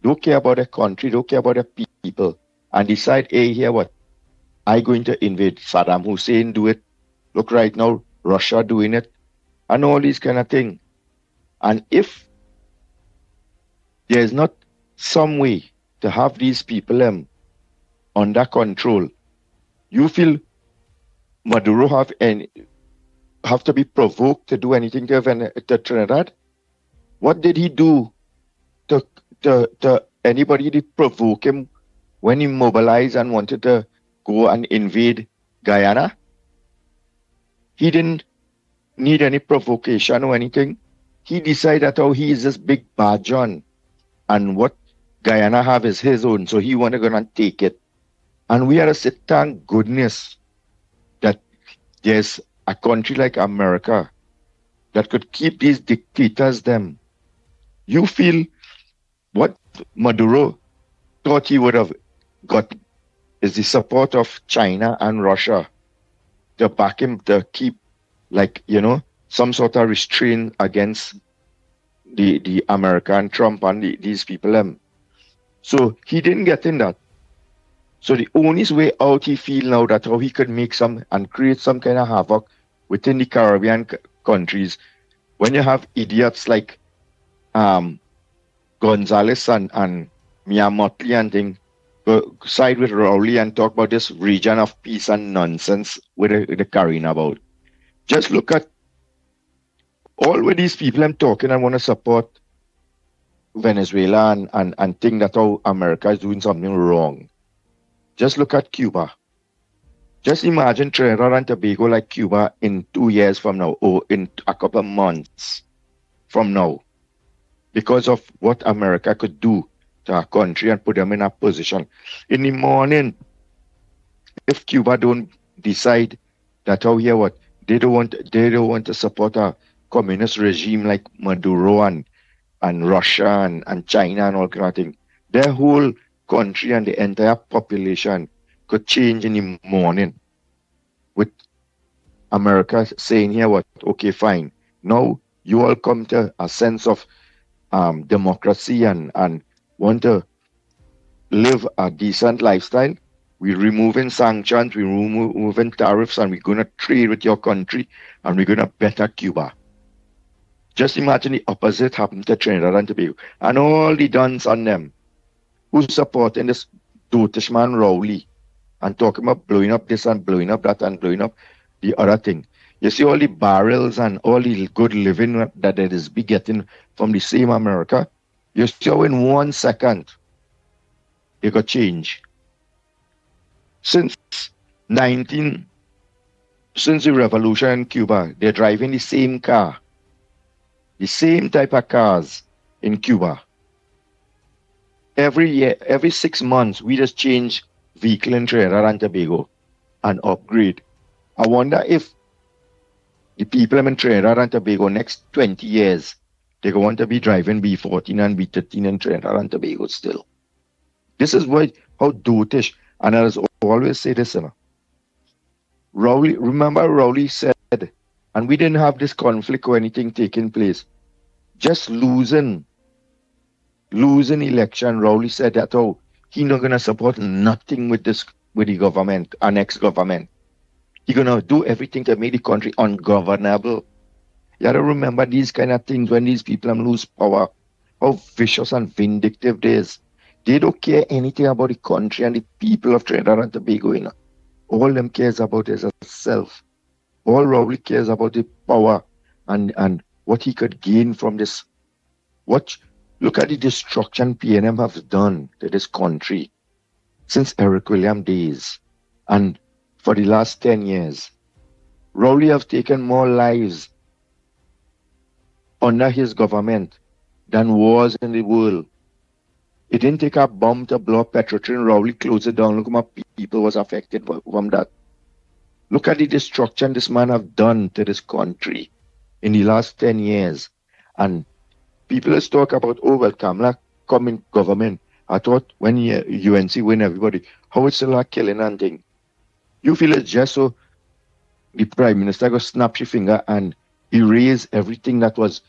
don't care about a country, don't care about the people, and decide, hey, here what? I going to invade. Saddam Hussein do it. Look right now, Russia doing it, and all these kind of thing. And if there is not some way to have these people under control, you feel Maduro have to be provoked to do anything to Trinidad? What did he do to anybody to provoke him when he mobilized and wanted to go and invade Guyana? He didn't need any provocation or anything. He decided how he is this big bad John, and what Guyana have is his own, so he want to go and take it. And we are to say, thank goodness that there's a country like America that could keep these dictators them. You feel what Maduro thought he would have got is the support of China and Russia to back him, to keep, some sort of restraint against the American Trump and these people. So he didn't get in that. So the only way out he feel now that how he could make some and create some kind of havoc within the Caribbean countries, when you have idiots like Gonzalez and Mia Motley and thing, go side with Rowley and talk about this region of peace and nonsense with the carrying about. Just look at all of these people I'm talking and want to support Venezuela and think that how America is doing something wrong. Just look at Cuba. Just imagine Trinidad and Tobago like Cuba in 2 years from now, or in a couple of months from now, because of what America could do to our country and put them in a position. In the morning, if Cuba don't decide that they don't want to support a communist regime like Maduro and Russia and China and all kind of thing, their whole country and the entire population could change in the morning, with America saying okay, fine. Now you all come to a sense of democracy and want to live a decent lifestyle. We're removing sanctions, we're removing tariffs, and we're going to trade with your country, and we're going to better Cuba. Just imagine the opposite happened to Trinidad and Tobago. And all the dons on them who supporting this dotish man Rowley and talking about blowing up this and blowing up that and blowing up the other thing. You see all the barrels and all the good living that it is be getting from the same America. You see how in 1 second it got change. Since the revolution in Cuba, they're driving the same car, the same type of cars in Cuba. Every year, every 6 months, we just change vehicle in Trinidad and Tobago and upgrade. I wonder if the people in Trinidad and Tobago next 20 years, they're going to be driving B14 and B13 in Trinidad and Tobago still. This is how dotish, and I always say this, Rowley said, and we didn't have this conflict or anything taking place, just losing election. Rowley said that he's not going to support nothing with the government, our next government. He's gonna do everything to make the country ungovernable. You gotta remember these kind of things when these people lose power, how vicious and vindictive they is. They don't care anything about the country and the people of Trinidad and Tobago. You know. All them cares about is self. All Rowley cares about the power and what he could gain from this. Look at the destruction PNM have done to this country since Eric William days. And for the last 10 years, Rowley have taken more lives under his government than wars in the world. It didn't take a bomb to blow up Petrotrin. Rowley closed it down. Look how many people was affected from that. Look at the destruction this man have done to this country in the last 10 years. And people is talk about, oh, well, Kamala come in government. I thought when UNC win everybody, how it's still a killing and thing. You feel it's just so the Prime Minister go snap your finger and erase everything that was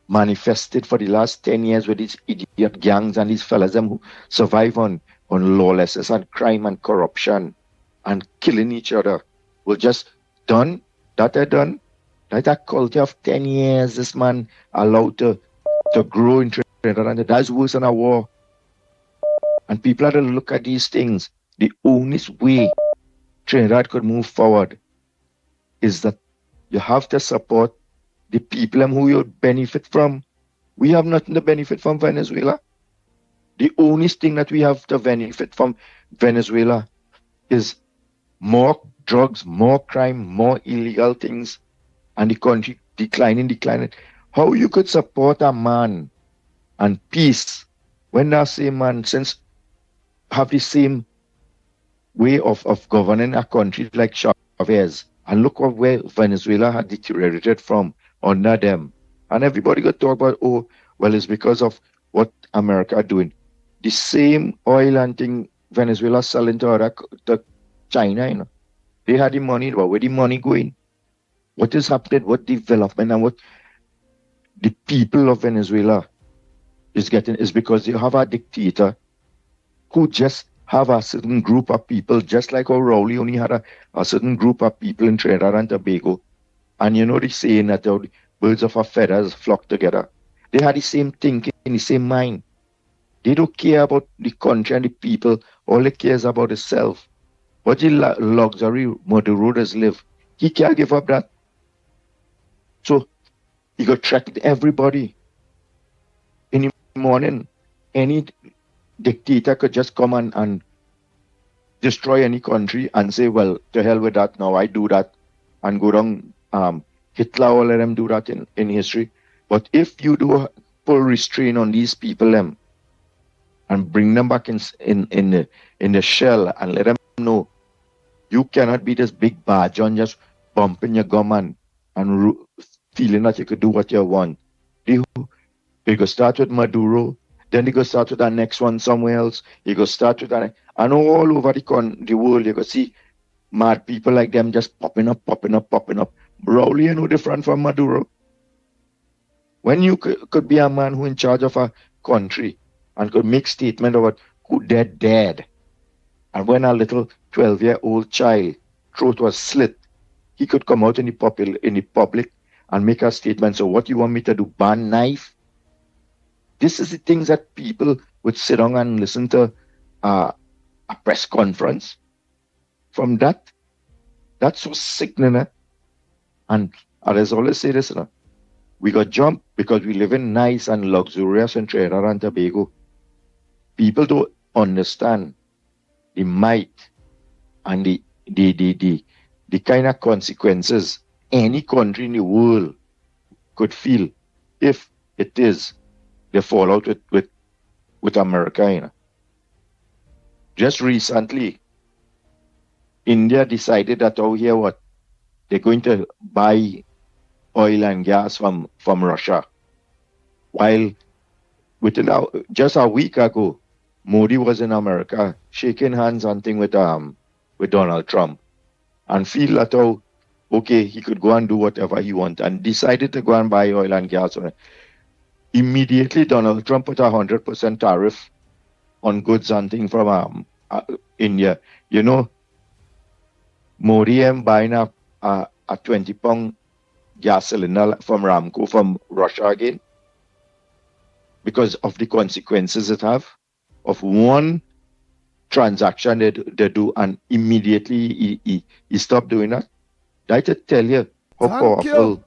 manifested for the last 10 years with these idiot gangs and these fellas them who survive on lawlessness and crime and corruption and killing each other. Well, just done, that are done. That a culture of 10 years this man allowed to grow in Trinidad, and that's worse than a war. And people have to look at these things. The only way Trinidad could move forward is that you have to support the people who you benefit from. We have nothing to benefit from Venezuela. The only thing that we have to benefit from Venezuela is more drugs, more crime, more illegal things, and the country declining. How you could support a man and peace when that same man since have the same way of governing a country like Chavez, and look where Venezuela had deteriorated from under them. And everybody got talk about, oh, well, it's because of what America are doing. The same oil and thing Venezuela selling to China, you know. They had the money, but where the money going? What is happening? What development and what the people of Venezuela is getting is because they have a dictator who just have a certain group of people, just like how Rowley only had a certain group of people in Trinidad and Tobago. And you know the saying that the birds of a feathers flock together. They had the same thinking, the same mind. They don't care about the country and the people. All they care is about itself. What the luxury Maduro does live, he can't give up that. So he got tracked everybody. In the morning, any dictator could just come and destroy any country and say, well, to hell with that, now I do that, and go down. Hitler will let them do that in history. But if you do full restraint on these people and bring them back in the shell and let them know you cannot be this big bad John just bumping your gum and feeling that you could do what you want. You go start with Maduro, then you go start with the next one somewhere else. You go start with that, and all over the world you go see mad people like them just popping up. Rowley no different from Maduro. When you could be a man who in charge of a country and could make statement about who dead, and when a little 12-year-old child throat was slit, he could come out in the public and make a statement. So what you want me to do? Ban knife? This is the things that people would sit down and listen to a press conference. From that, that's so sickening. Eh? And as I always say this, we got jump because we live in nice and luxurious in Trinidad and Tobago. People don't understand the might and the kind of consequences any country in the world could feel if it is the fallout with America. You know. Just recently, India decided that they're going to buy oil and gas from Russia. While just a week ago, Modi was in America shaking hands and thing with Donald Trump, and feel that okay, he could go and do whatever he wants, and decided to go and buy oil and gas. Immediately, Donald Trump put 100% tariff on goods and things from India. You know, Modi buying a 20-pound gas cylinder from Ramco from Russia again because of the consequences it have of one transaction they do, and immediately he stopped doing that. I to tell you how powerful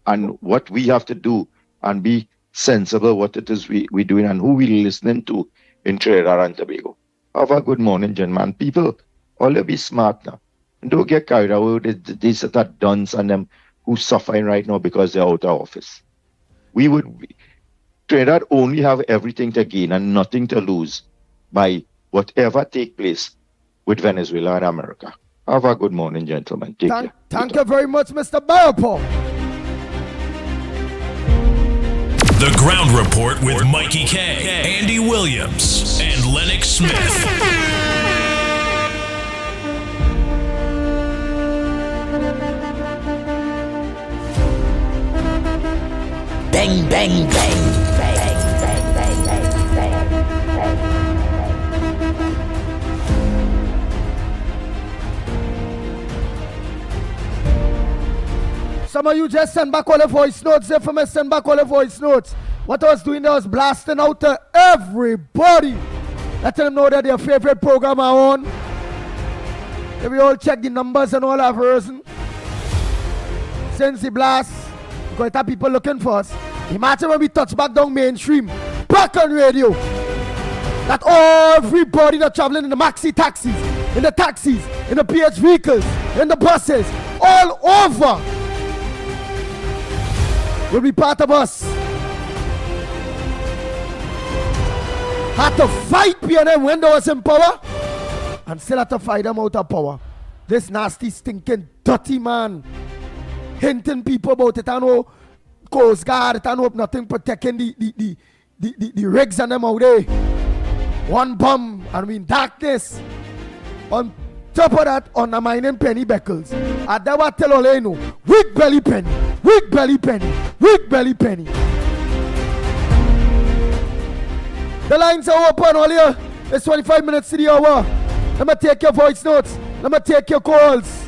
and what we have to do and be sensible what it is we doing and who we listening to in Trinidad and Tobago. Have a good morning, gentlemen. People, all you be smart now. And don't get carried away with these that duns and them who suffering right now because they're out of office. Trinidad only have everything to gain and nothing to lose by whatever take place with Venezuela and America. Have a good morning, gentlemen. Take care. Thank you very much, Mr. Barpo. The Ground Report with Mikey K, Andy Williams, and Lennox Smith. Bang, bang, bang. Some of you just send back all the voice notes. If I send back all the voice notes, what I was doing there was blasting out to everybody, letting them know that their favorite program are on. If we all check the numbers and all have risen since the blast, because it have people looking for us. Imagine when we touch back down mainstream, back on radio, that everybody that traveling in the maxi taxis, in the taxis, in the PH vehicles, in the buses, all over, will be part of us. Had to fight PNM when they was in power, and still had to fight them out of power. This nasty, stinking, dirty man, hinting people about it. I know Coast Guard, I know nothing protecting the rigs and them out there. One bomb, and we in darkness. On top of that, undermining Penny Beckles. I never tell all you know, weak belly penny, weak belly penny, weak belly penny. The lines are open all here. It's 25 minutes to the hour. Let me take your voice notes. Let me take your calls.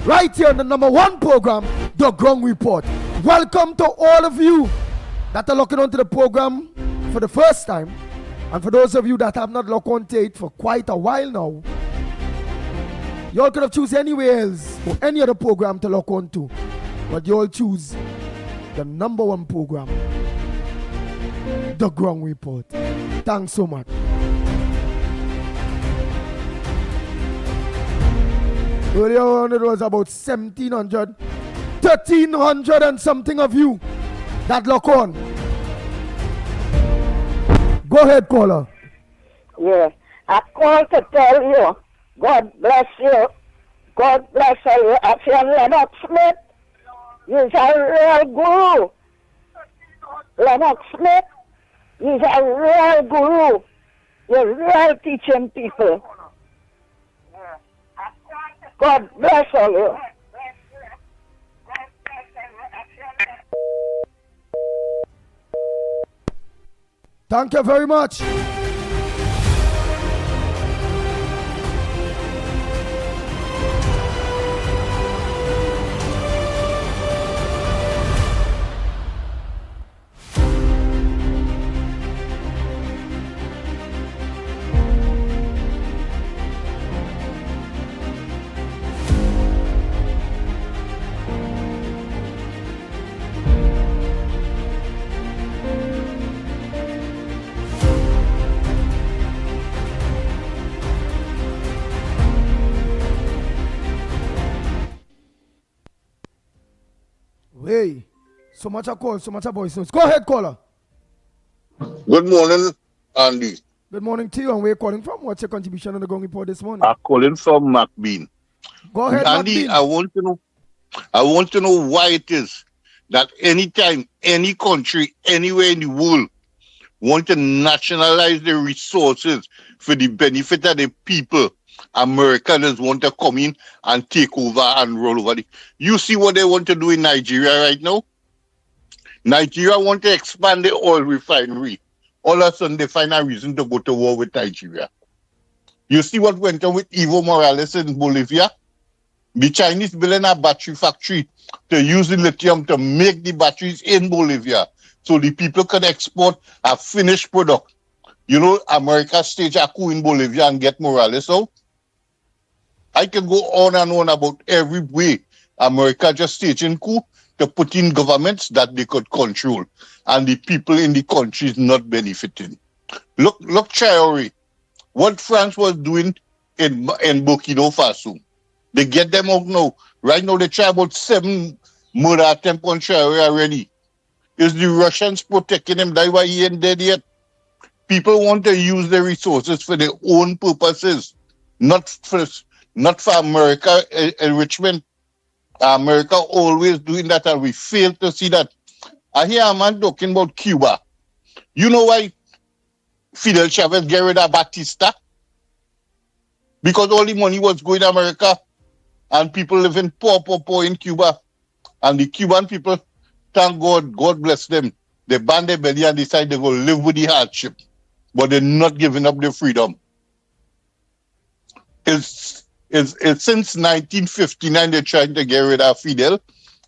Right here on the #1 program, The Ground Report. Welcome to all of you that are looking onto the program for the first time. And for those of you that have not looked onto it for quite a while now, you all could have choose anywhere else or any other program to look onto, but you all choose the #1 program, The Ground Report. Thanks so much. Earlier on it was about 1,700, 1,300 and something of you that look on. Go ahead, caller. Yeah, I called to tell you, God bless you. God bless you. I feel Lennox Smith. He's a real guru. Lennox Smith, he's a real guru. You're real teaching people. God bless all you. Thank you very much. Hey, so much a call, so much a voice notes. Go ahead, caller. Good morning, Andy. Good morning to you, and where you calling from? What's your contribution on the Ground Report this morning? I'm calling from McBean. Go ahead, Andy. McBean. I want to know why it is that anytime, any country, anywhere in the world want to nationalize the resources for the benefit of the people, Americans want to come in and take over and roll over. You see what they want to do in Nigeria right now? Nigeria want to expand the oil refinery. All of a sudden, they find a reason to go to war with Nigeria. You see what went on with Evo Morales in Bolivia? The Chinese building a battery factory to use the lithium to make the batteries in Bolivia so the people can export a finished product. You know, America stage a coup in Bolivia and get Morales out. I can go on and on about every way America just staging coup to put in governments that they could control, and the people in the country is not benefiting. Look, Traore, what France was doing in Burkina Faso. They get them out now. Right now, they try about 7 murder attempts on Traore already. Is the Russians protecting him? That's why he ain't dead yet. People want to use their resources for their own purposes, not for America enrichment. America always doing that, and we fail to see that. I hear a man talking about Cuba. You know why Fidel Chavez get rid of Batista? Because all the money was going to America, and people living poor in Cuba. And the Cuban people, thank God, God bless them. They band their belly and decide they're going to live with the hardship. But they're not giving up their freedom. It's since 1959 they're trying to get rid of Fidel.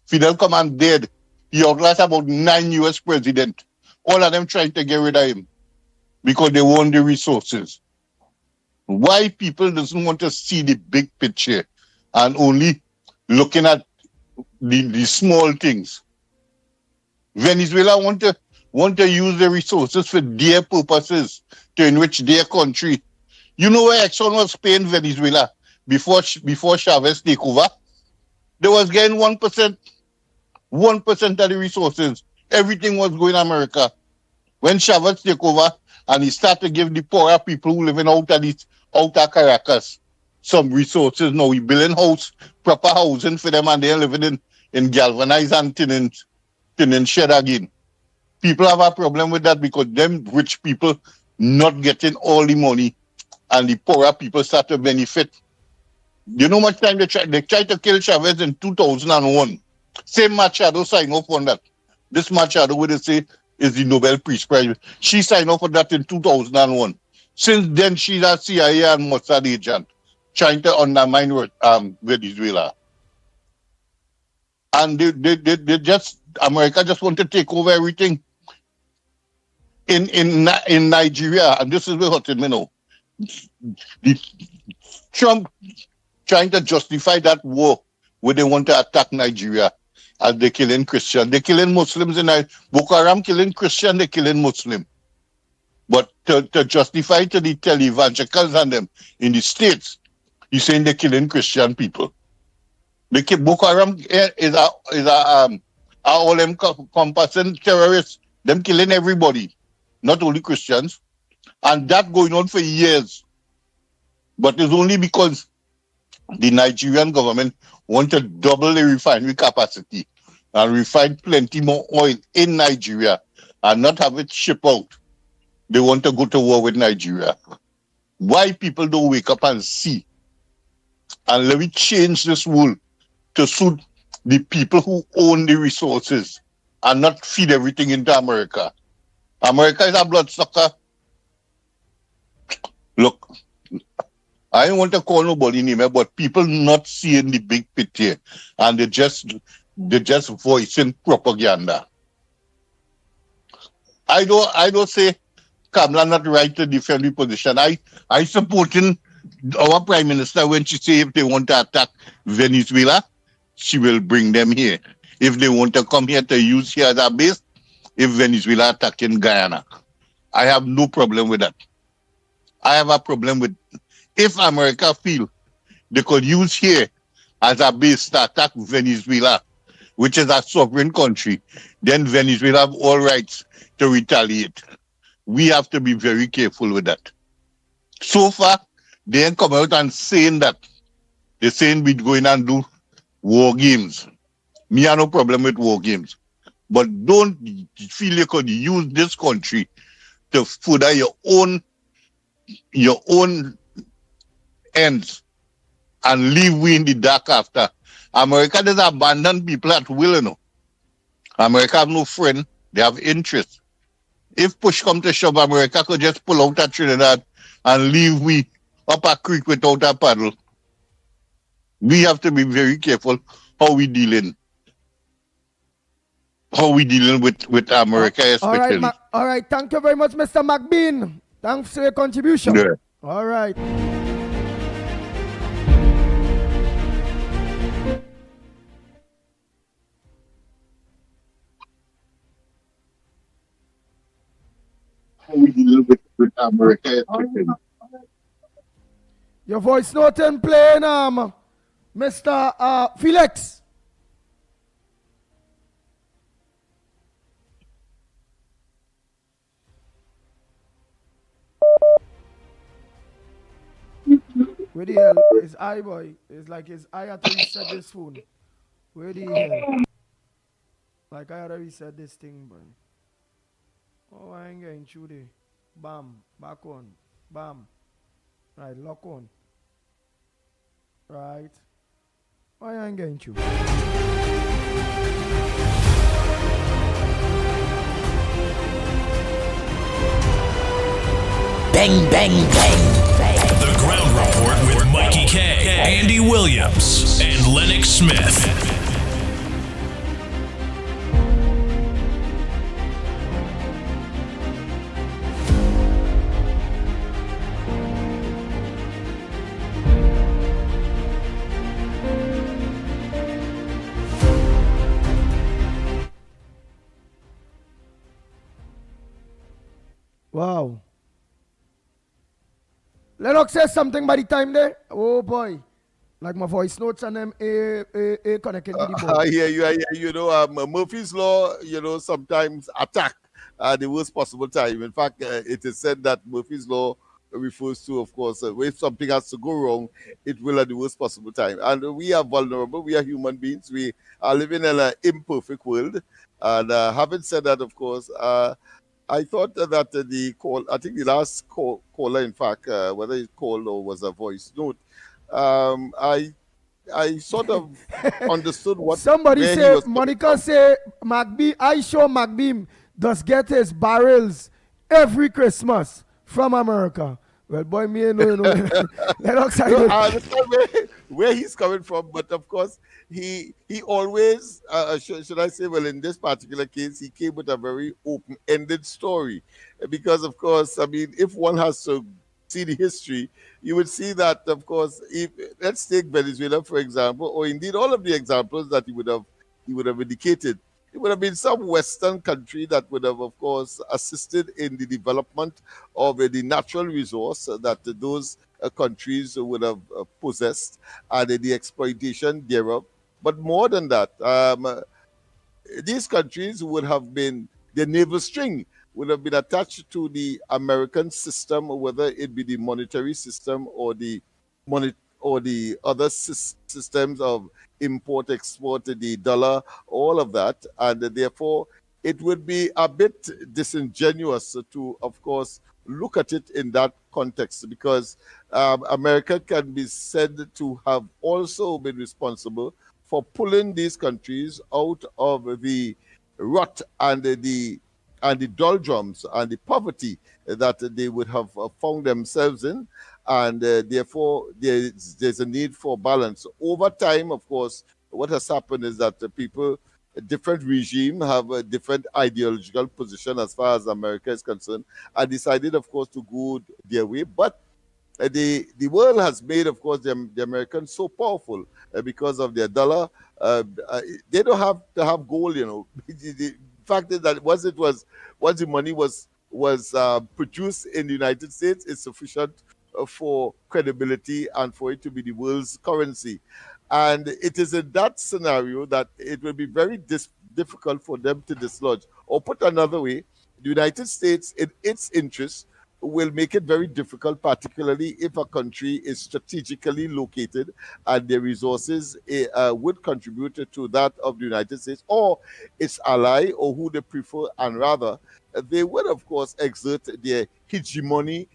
Fidel come and dead. He outlasted about 9 US presidents. All of them trying to get rid of him because they want the resources. Why people doesn't want to see the big picture and only looking at the small things? Venezuela want to use the resources for their purposes to enrich their country. You know where Exxon was paying Venezuela before Chavez take over? They was getting 1%. 1% of the resources. Everything was going to America. When Chavez take over and he started to give the poorer people who living out of Caracas some resources. Now he building proper housing for them, and they're living in galvanized and tinning shed again. People have a problem with that because them rich people not getting all the money, and the poorer people start to benefit. You know how much time they tried to kill Chavez in 2001. Same Machado signed off on that. This Machado, what they say, is the Nobel Peace Prize. She signed off on that in 2001. Since then, she's a CIA and Mossad agent trying to undermine Venezuela. And America just want to take over everything. In Nigeria, and this is what hurting me now. Trump trying to justify that war where they want to attack Nigeria as they killing Christians. They're killing Muslims in Boko Haram killing Christians, they're killing Muslims. But to justify to the evangelicals and them in the States, he's saying they're killing Christian people. Boko Haram is a all-encompassing terrorists. Them killing everybody, not only Christians. And that going on for years. But it's only because the Nigerian government want to double the refinery capacity and refine plenty more oil in Nigeria and not have it shipped out. They want to go to war with Nigeria. Why people don't wake up and see? And let me change this world to suit the people who own the resources and not feed everything into America. America is a bloodsucker. Look, I don't want to call nobody name, but people not seeing the big picture, and they're just voicing propaganda. I don't say Kamala not right to defend the position. I supporting our Prime Minister when she say if they want to attack Venezuela, she will bring them here. If they want to come here to use here as a base, if Venezuela attacking Guyana, I have no problem with that. I have a problem with if America feel they could use here as a base to attack Venezuela, which is a sovereign country, then Venezuela have all rights to retaliate. We have to be very careful with that. So far, they ain't come out and saying that. They're saying we're going and do war games. Me have no problem with war games. But don't feel you could use this country to further your own ends and leave we in the dark after. America does abandon people at will, you know. America have no friend, they have interest. If push come to shove, America could just pull out of Trinidad and leave we up a creek without a paddle. We have to be very careful how we dealing with America All right, especially. all right. Thank you very much, Mr. McBean. Thanks for your contribution. Yeah. All right. How we dealing with America especially. Your voice note and playing, Mr. Felix. Where the hell is I boy? It's like his I had to reset this phone. Where the hell? Like I had to reset this thing, boy. Oh, I ain't getting through there. Bam, back on. Bam. Right, lock on. Right. Oh, I ain't getting through. Bang, bang, bang. The Ground Report with Mikey K, Andy Williams, and Lennox Smith. Wow. Lennox says something by the time there. Oh boy. Like my voice notes and them connected to the board. I hear you. You know, Murphy's Law, you know, sometimes attack the worst possible time. In fact, it is said that Murphy's Law refers to, of course, if something has to go wrong, it will at the worst possible time. And we are vulnerable. We are human beings. We are living in an imperfect world. And having said that, of course, I thought that the call, I think the last caller, in fact, whether it called or was a voice note, I sort of understood what Somebody where he say, was coming Monica from. say, I show McBeam does get his barrels every Christmas from America. Well, boy, me no, Lennox, I No, don't. I understand where he's coming from, but of course he always should I say, well, in this particular case he came with a very open-ended story, because of course, I mean, if one has to see the history, you would see that, of course, if let's take Venezuela for example, or indeed all of the examples that he would have indicated, it would have been some Western country that would have, of course, assisted in the development of the natural resource that those countries would have possessed, and the exploitation thereof. But more than that, these countries would have been, the naval string would have been attached to the American system, whether it be the monetary system or the other systems of import, export, the dollar, all of that. And therefore, it would be a bit disingenuous to, of course, look at it in that context, because America can be said to have also been responsible for pulling these countries out of the rut and the doldrums and the poverty that they would have found themselves in. And therefore, there's a need for balance. Over time, of course, what has happened is that people, different regime have a different ideological position as far as America is concerned, and decided, of course, to go their way. But the world has made, of course, the Americans so powerful because of their dollar. They don't have to have gold, you know. The fact is that once the money was produced in the United States, it's sufficient for credibility and for it to be the world's currency. And it is in that scenario that it will be very difficult for them to dislodge. Or put another way, the United States, in its interest, will make it very difficult, particularly if a country is strategically located and their resources would contribute to that of the United States or its ally, or who they prefer, and rather they would, of course, exert their hegemony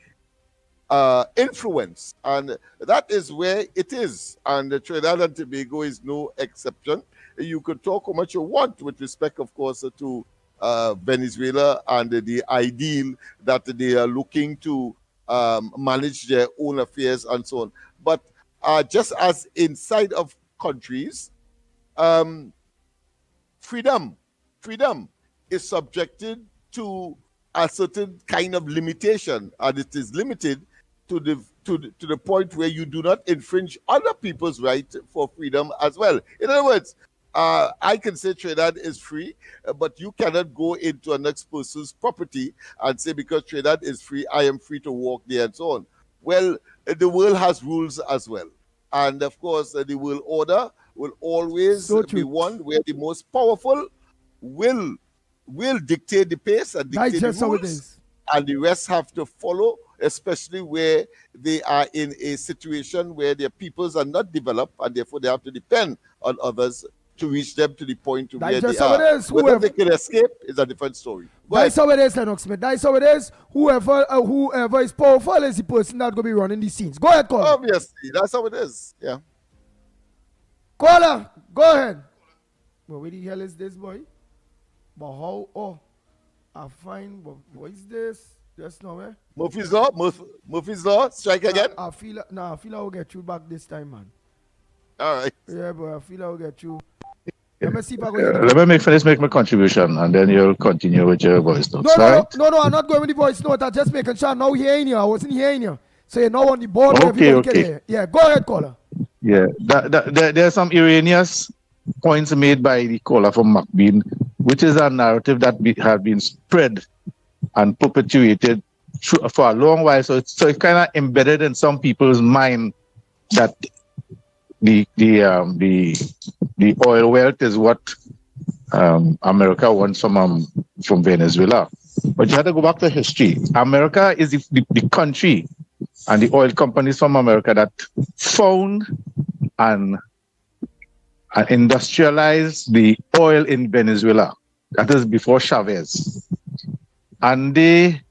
influence. And that is where it is. And Trinidad and Tobago is no exception. You could talk how much you want with respect, of course, to Venezuela and the ideal that they are looking to manage their own affairs and so on. But just as inside of countries, freedom is subjected to a certain kind of limitation, and it is limited to the point where you do not infringe other people's right for freedom as well. In other words, I can say Trinidad is free, but you cannot go into a next person's property and say because Trinidad is free, I am free to walk there and so on. Well, the world has rules as well. And of course, the world order will always be one where the most powerful will dictate the pace and dictate the rules, and the rest have to follow, especially where they are in a situation where their peoples are not developed, and therefore they have to depend on others to reach them to the point to where they are. Whether they can escape is a different story. That's how it is, Lennox Smith. That's how it is. Whoever is powerful is the person that's going to be running these scenes. Go ahead, caller. Obviously, that's how it is. Yeah. Caller, go ahead. Well, where the hell is this, boy? But how? Oh, I find. What is this? Just nowhere. Murphy's Law? Murphy's Law? Strike again? I feel I will get you back this time, man. All right. Yeah, but I feel I will get you. Let me see if I Let me finish make my contribution, and then you'll continue with your voice notes. No, I'm not going with the voice note. I'm just making sure now hearing you. I wasn't hearing you. So you're now on the board. Okay. Can hear. Yeah, go ahead, caller. Yeah, there are some erroneous points made by the caller from McBean, which is a narrative that has been spread and perpetuated for a long while. So it's kind of embedded in some people's mind that the oil wealth is what America wants from Venezuela. But you have to go back to history. America is the country and the oil companies from America that found and industrialized the oil in Venezuela. That is before Chavez. And they,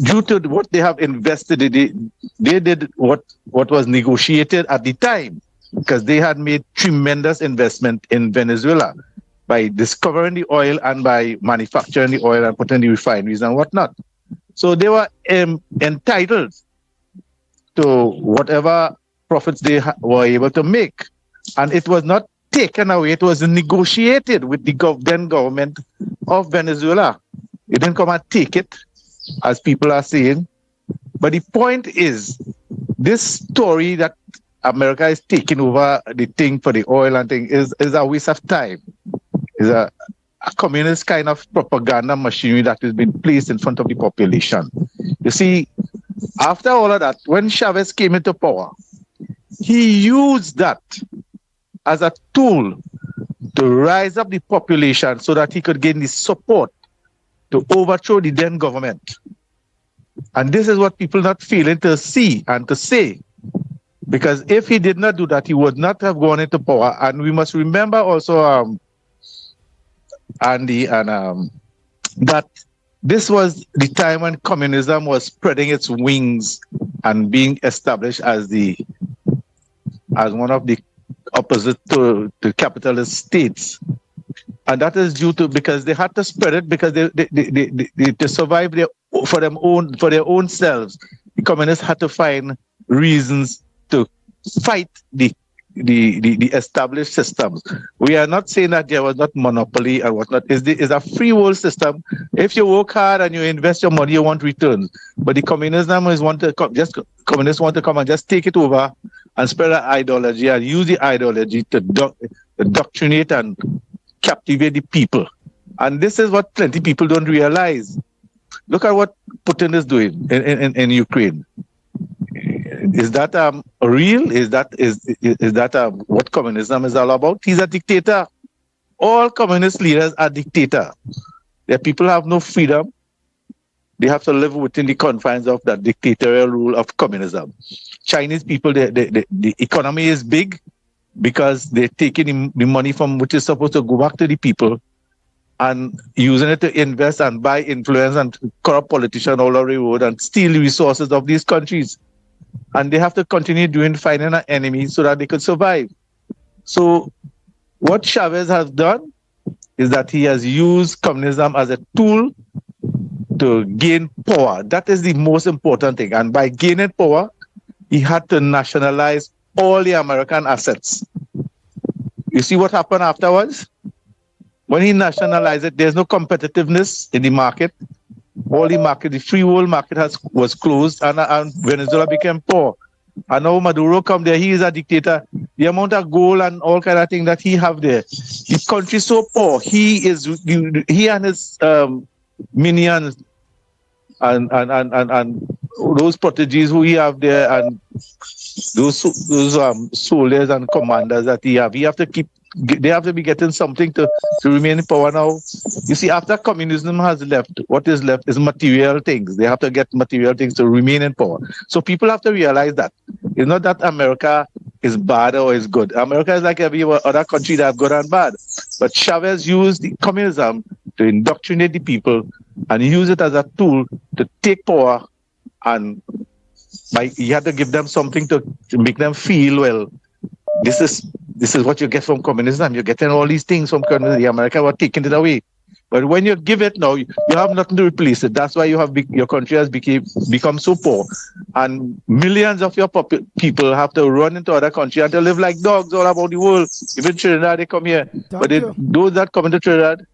due to what they have invested, they did what was negotiated at the time, because they had made tremendous investment in Venezuela by discovering the oil and by manufacturing the oil and putting the refineries and whatnot. So they were entitled to whatever profits they were able to make. And it was not taken away, it was negotiated with the then government of Venezuela. It didn't come and take it, as people are saying. But the point is, this story that America is taking over the thing for the oil and thing is a waste of time. It's a communist kind of propaganda machinery that has been placed in front of the population. You see, after all of that, when Chavez came into power, he used that as a tool to rise up the population so that he could gain the support to overthrow the then government. And this is what people not failing to see and to say. Because if he did not do that, he would not have gone into power. And we must remember also, Andy, that this was the time when communism was spreading its wings and being established as one of the opposite to capitalist states. And that is due to, because they had to spread it because they to survive for their own selves. The communists had to find reasons to fight the established systems. We are not saying that there was not monopoly and whatnot. It's a free world system. If you work hard and you invest your money, you want returns. But the communists want to come and just take it over and spread an ideology and use the ideology to indoctrinate and captivate the people. And this is what plenty of people don't realize. Look at what Putin is doing in Ukraine. Is that real? Is that what communism is all about? He's a dictator. All communist leaders are dictators. Their people have no freedom. They have to live within the confines of that dictatorial rule of communism. Chinese people, the economy is big because they're taking the money from which is supposed to go back to the people and using it to invest and buy influence and corrupt politicians all over the world and steal the resources of these countries. And they have to continue finding an enemy so that they could survive. So what Chavez has done is that he has used communism as a tool to gain power. That is the most important thing. And by gaining power, he had to nationalize all the American assets. You see what happened afterwards? When he nationalized it, there's no competitiveness in the market. All the market, the free world market was closed, and Venezuela became poor. And now Maduro come there, he is a dictator. The amount of gold and all kind of things that he have there, the country is so poor. He and his minions and those proteges who he have there, and those soldiers and commanders that he have to keep. They have to be getting something to remain in power now. You see, after communism has left, what is left is material things. They have to get material things to remain in power. So people have to realize that it's not that America is bad or is good. America is like every other country that have good and bad. But Chavez used the communism to indoctrinate the people and use it as a tool to take power, and he had to give them something to make them feel, well, this is what you get from communism. You're getting all these things from communism. The America were taking it away. But when you give it now, you have nothing to replace it. That's why your country has become so poor. And millions of your people have to run into other countries and to live like dogs all about the world. Even Trinidad, they come here. Those that come into Trinidad,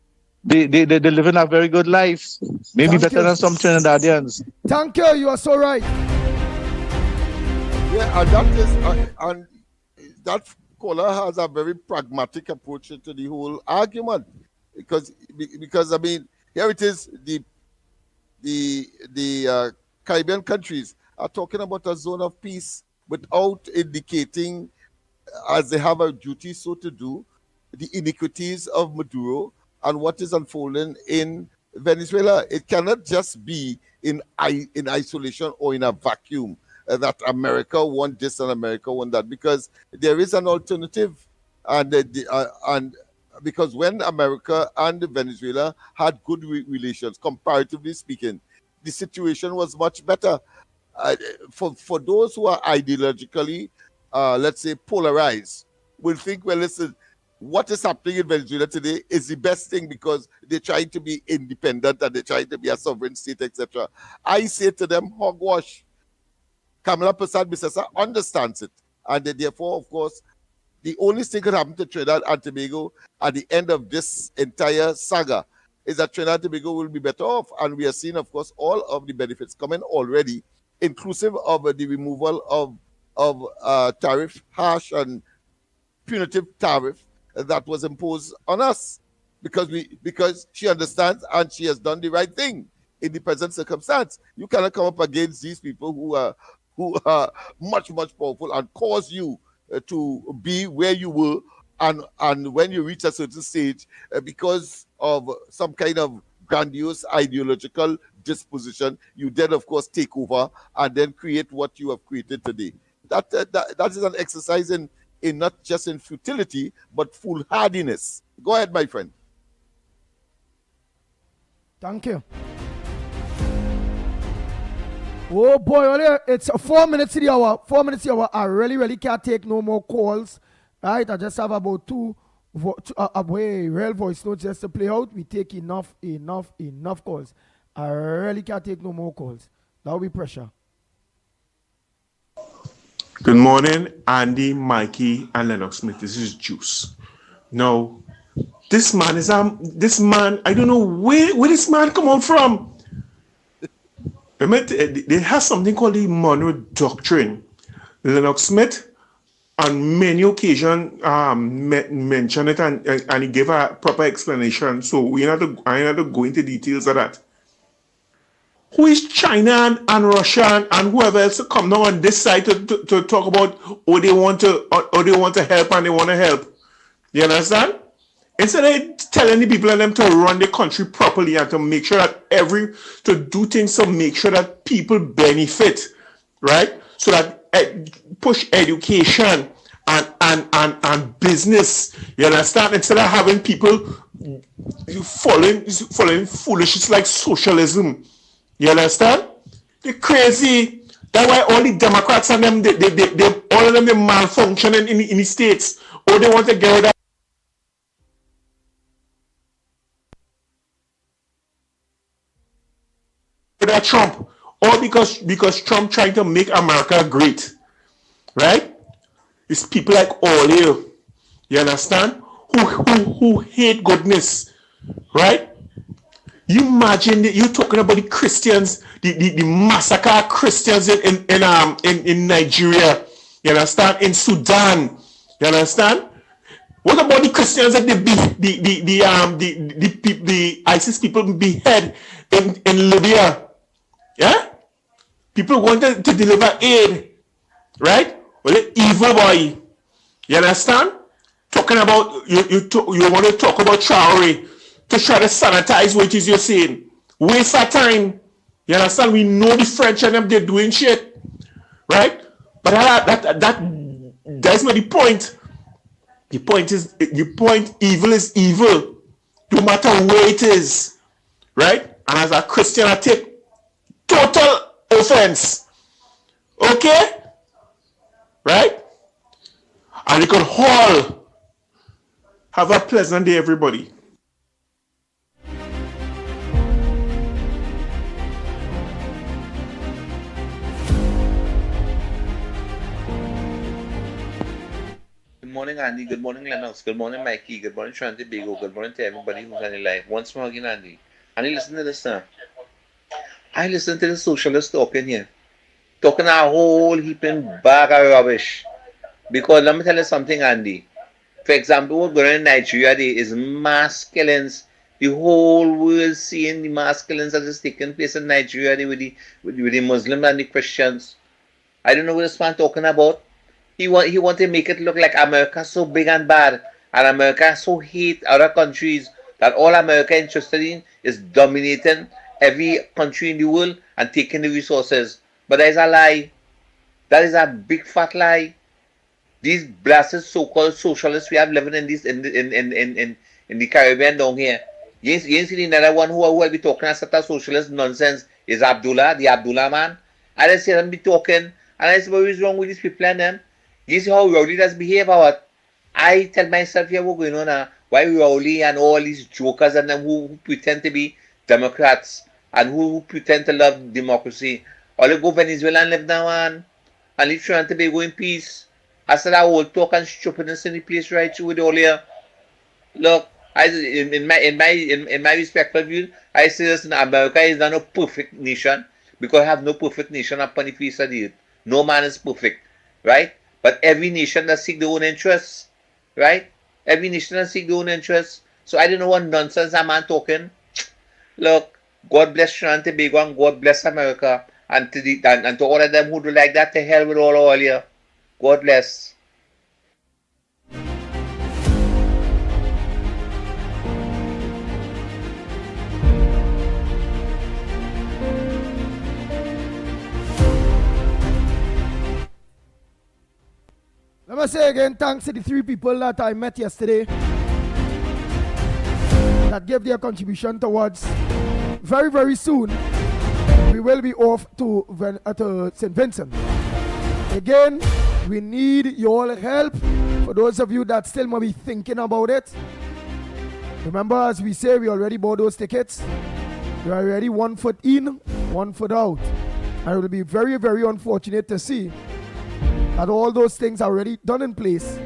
they live in a very good life. Maybe better than some Trinidadians. Thank you. You are so right. Yeah, and that is... and that caller has a very pragmatic approach to the whole argument, because I mean, here it is, the Caribbean countries are talking about a zone of peace without indicating, as they have a duty so to do, the iniquities of Maduro and what is unfolding in Venezuela. It cannot just be in isolation or in a vacuum. That America want this and America want that, because there is an alternative, and because when America and Venezuela had good relations, comparatively speaking, the situation was much better. For those who are ideologically, let's say, polarized, will think, well, listen, what is happening in Venezuela today is the best thing because they're trying to be independent and they're trying to be a sovereign state, etc. I say to them, hogwash. Kamala Persad-Bissessar understands it. And therefore, of course, the only thing that could happen to Trinidad and Tobago at the end of this entire saga is that Trinidad and Tobago will be better off. And we are seeing, of course, all of the benefits coming already, inclusive of the removal of tariff, harsh and punitive tariff that was imposed on us, because she understands and she has done the right thing in the present circumstance. You cannot come up against these people who are much, much powerful and cause you to be where you were, and when you reach a certain stage, because of some kind of grandiose ideological disposition, you then, of course, take over and then create what you have created today. That is an exercise in not just in futility, but foolhardiness. Go ahead, my friend. Thank you. Oh boy, it's 4 minutes to the hour. 4 minutes to the hour. I really can't take no more calls. Right? I just have about two real voice notes just to play out. We take enough calls. I really can't take no more calls. That will be pressure. Good morning, Andy, Mikey, and Lennox Smith. This is Juice. Now, this man, I don't know where this man come out from. They have something called the Monroe Doctrine. Lennox Smith, on many occasions, mentioned it and he gave a proper explanation. So I ain't have to go into details of that. Who is China and Russia and whoever else come now on this side to talk about they want to help and they want to help? You understand? Instead of telling the people and them to run the country properly and to make sure that to do things to make sure that people benefit, right? So that push education and business, you understand? Instead of having people following foolishness like socialism, you understand? They're crazy. That's why all the Democrats and them, all of them, they malfunction in the states. Or they want to get rid of Trump, or because Trump trying to make America great, right? It's people like all you. You understand? Who hate goodness, right? You imagine that you're talking about the Christians, the massacre of Christians in Nigeria. You understand? In Sudan. You understand? What about the Christians that the ISIS people behead in Libya? Yeah? People wanted to deliver aid, right? Well, the evil boy. You understand? Talking about you want to talk about Traore to try to sanitize what it is you're saying. Waste of time. You understand? We know the French and them, they're doing shit, right? But that's not the point. The point evil is evil, no matter where it is, right? And as a Christian, I take total offense. Okay? Right? And you can all have a pleasant day, everybody. Good morning, Andy. Good morning, Lennox. Good morning, Mikey. Good morning, Shanti Bigo. Good morning to everybody who's on the live. Once more again, Andy. Andy, listen to this now. I listen to the socialists talking here. Talking a whole heaping bag of rubbish. Because let me tell you something, Andy. For example, what's going on in Nigeria today is mass killings. The whole world seeing the mass killings that is taking place in Nigeria today with the Muslims and the Christians. I don't know what this man talking about. He want to make it look like America so big and bad, and America so hate other countries that all America interested in is dominating every country in the world and taking the resources. But that is a lie. That is a big fat lie. These blasted so-called socialists we have living in the Caribbean down here. You ain't see another one who will be talking as such a socialist nonsense is Abdullah, the Abdullah man. I just see them be talking, and I say what is wrong with these people and them. You see how Rowley does behave or what? I tell myself here what's going on now. Why Rowley and all these jokers and them who pretend to be Democrats and who pretend to love democracy. All they go Venezuela and live now and leave trying to be going in peace. I said I will talk and stupidness in the place right through with all here. Look, in my respectful view, I say this, America is not a perfect nation because I have no perfect nation upon the face of the earth. No man is perfect, right? But every nation does seek their own interests, right? Every nation does seek their own interests. So I don't know what nonsense that man talking. Look, God bless Trinidad and Tobago and God bless America. And to all of them who do like that, to hell with all here. God bless. Let me say again, thanks to the 3 people that I met yesterday that gave their contribution towards. Very, very soon, we will be off to St. Vincent. Again, we need your help. For those of you that still might be thinking about it, remember, as we say, we already bought those tickets. We are already 1 foot in, 1 foot out. And it will be very, very unfortunate to see that all those things are already done in place.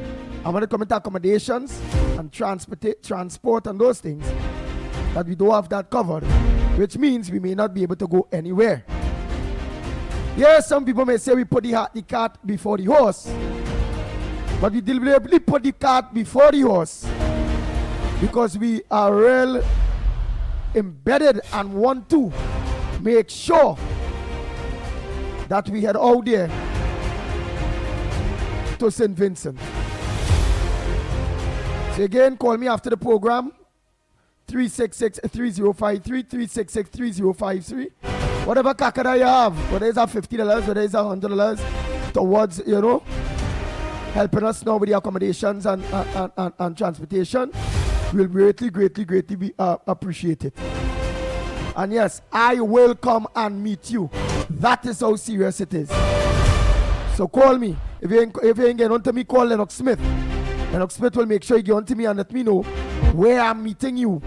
I'm going to come into accommodations and transport and those things, that we don't have that covered, which means we may not be able to go anywhere. Yes, some people may say we put the cart before the horse, but we deliberately put the cart before the horse because we are real embedded and want to make sure that we head out there to St. Vincent. So again, call me after the program, 366-3053, 366-3053. Whatever kakada you have, whether it's $50, whether it's $100, towards, helping us now with the accommodations and transportation, will greatly be appreciated. And yes, I will come and meet you. That is how serious it is. So call me. If you ain't get on to me, call Lennox Smith. Lennox Smith will make sure you get on to me and let me know where I'm meeting you.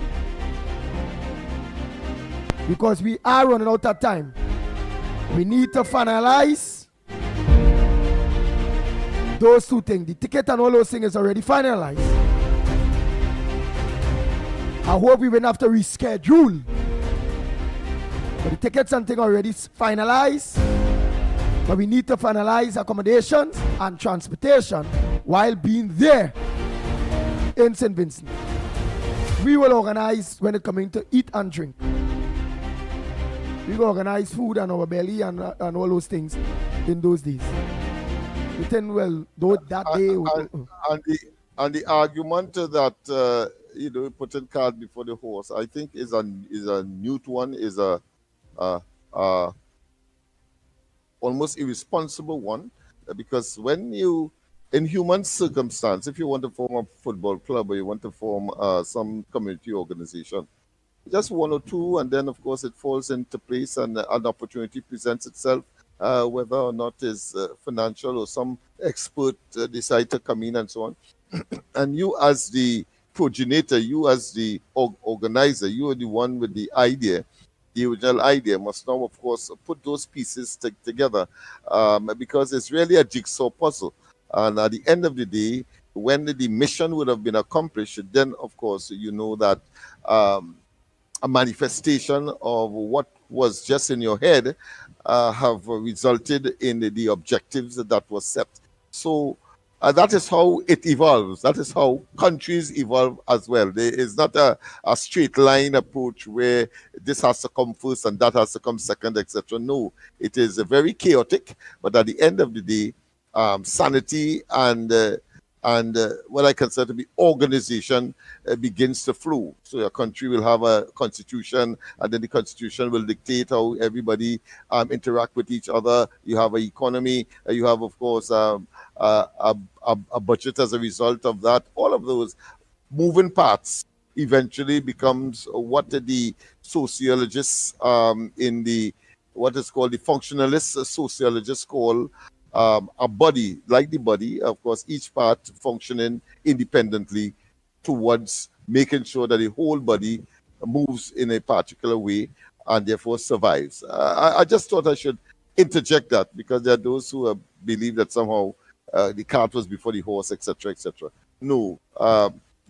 Because we are running out of time. We need to finalize those two things, the ticket and all those things is already finalized. I hope we won't have to reschedule. But the tickets and thing already finalized. But we need to finalize accommodations and transportation while being there in St. Vincent. We will organize when it coming to eat and drink. We will organize food and our belly and all those things in those days. We think, well, that day. And the argument that putting cart before the horse, I think is a new one, is a almost irresponsible one, because when you, in human circumstance, if you want to form a football club or you want to form some community organization, just one or two, and then of course it falls into place and an opportunity presents itself, whether or not is financial or some expert decide to come in and so on. And you as the progenitor, you as the organizer, you are the one with the idea. The original idea must now, of course, put those pieces together, because it's really a jigsaw puzzle. And at the end of the day, when the mission would have been accomplished, then, of course, you know that a manifestation of what was just in your head have resulted in the objectives that was set. So that is how it evolves. That is how countries evolve as well. There is not a straight line approach where this has to come first and that has to come second, etc. No, it is very chaotic. But at the end of the day, sanity and what I consider to be organization begins to flow. So your country will have a constitution, and then the constitution will dictate how everybody interact with each other. You have an economy. You have, of course, a budget as a result of that. All of those moving parts eventually becomes what the sociologists in the what is called the functionalist sociologists call a body, like the body, of course, each part functioning independently towards making sure that the whole body moves in a particular way and therefore survives. I just thought I should interject that, because there are those who believe that somehow the cart was before the horse, etc., etc. No,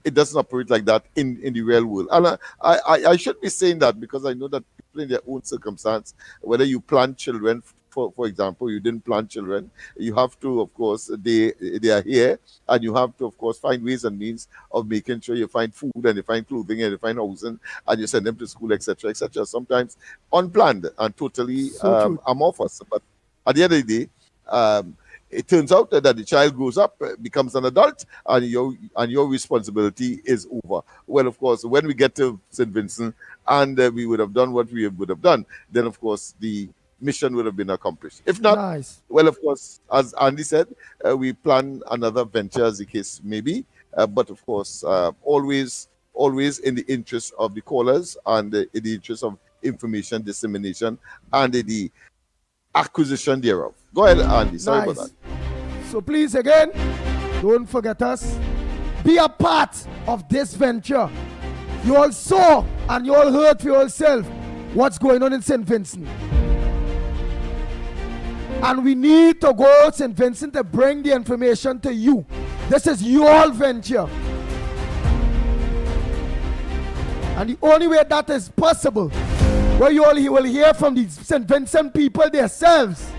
it doesn't operate like that in the real world. And I should be saying that because I know that people in their own circumstance, whether you plant children, for example, you didn't plant children, you have to, of course, they are here, and you have to, of course, find ways and means of making sure you find food and you find clothing and you find housing and you send them to school, etc., etc. Sometimes unplanned and totally amorphous. But at the end of the day, it turns out that the child grows up, becomes an adult, and your responsibility is over. Well, of course, when we get to St. Vincent and we would have done what we would have done, then, of course, the mission would have been accomplished. If not, well, of course, as Andy said, we plan another venture as the case may be. But, of course, always in the interest of the callers and in the interest of information dissemination and the acquisition thereof. Go ahead, Andy. Sorry about that. So please, again, don't forget us. Be a part of this venture. You all saw and you all heard for yourself what's going on in St. Vincent. And we need to go to St. Vincent to bring the information to you. This is your venture. And the only way that is possible, where you all will hear from the St. Vincent people themselves,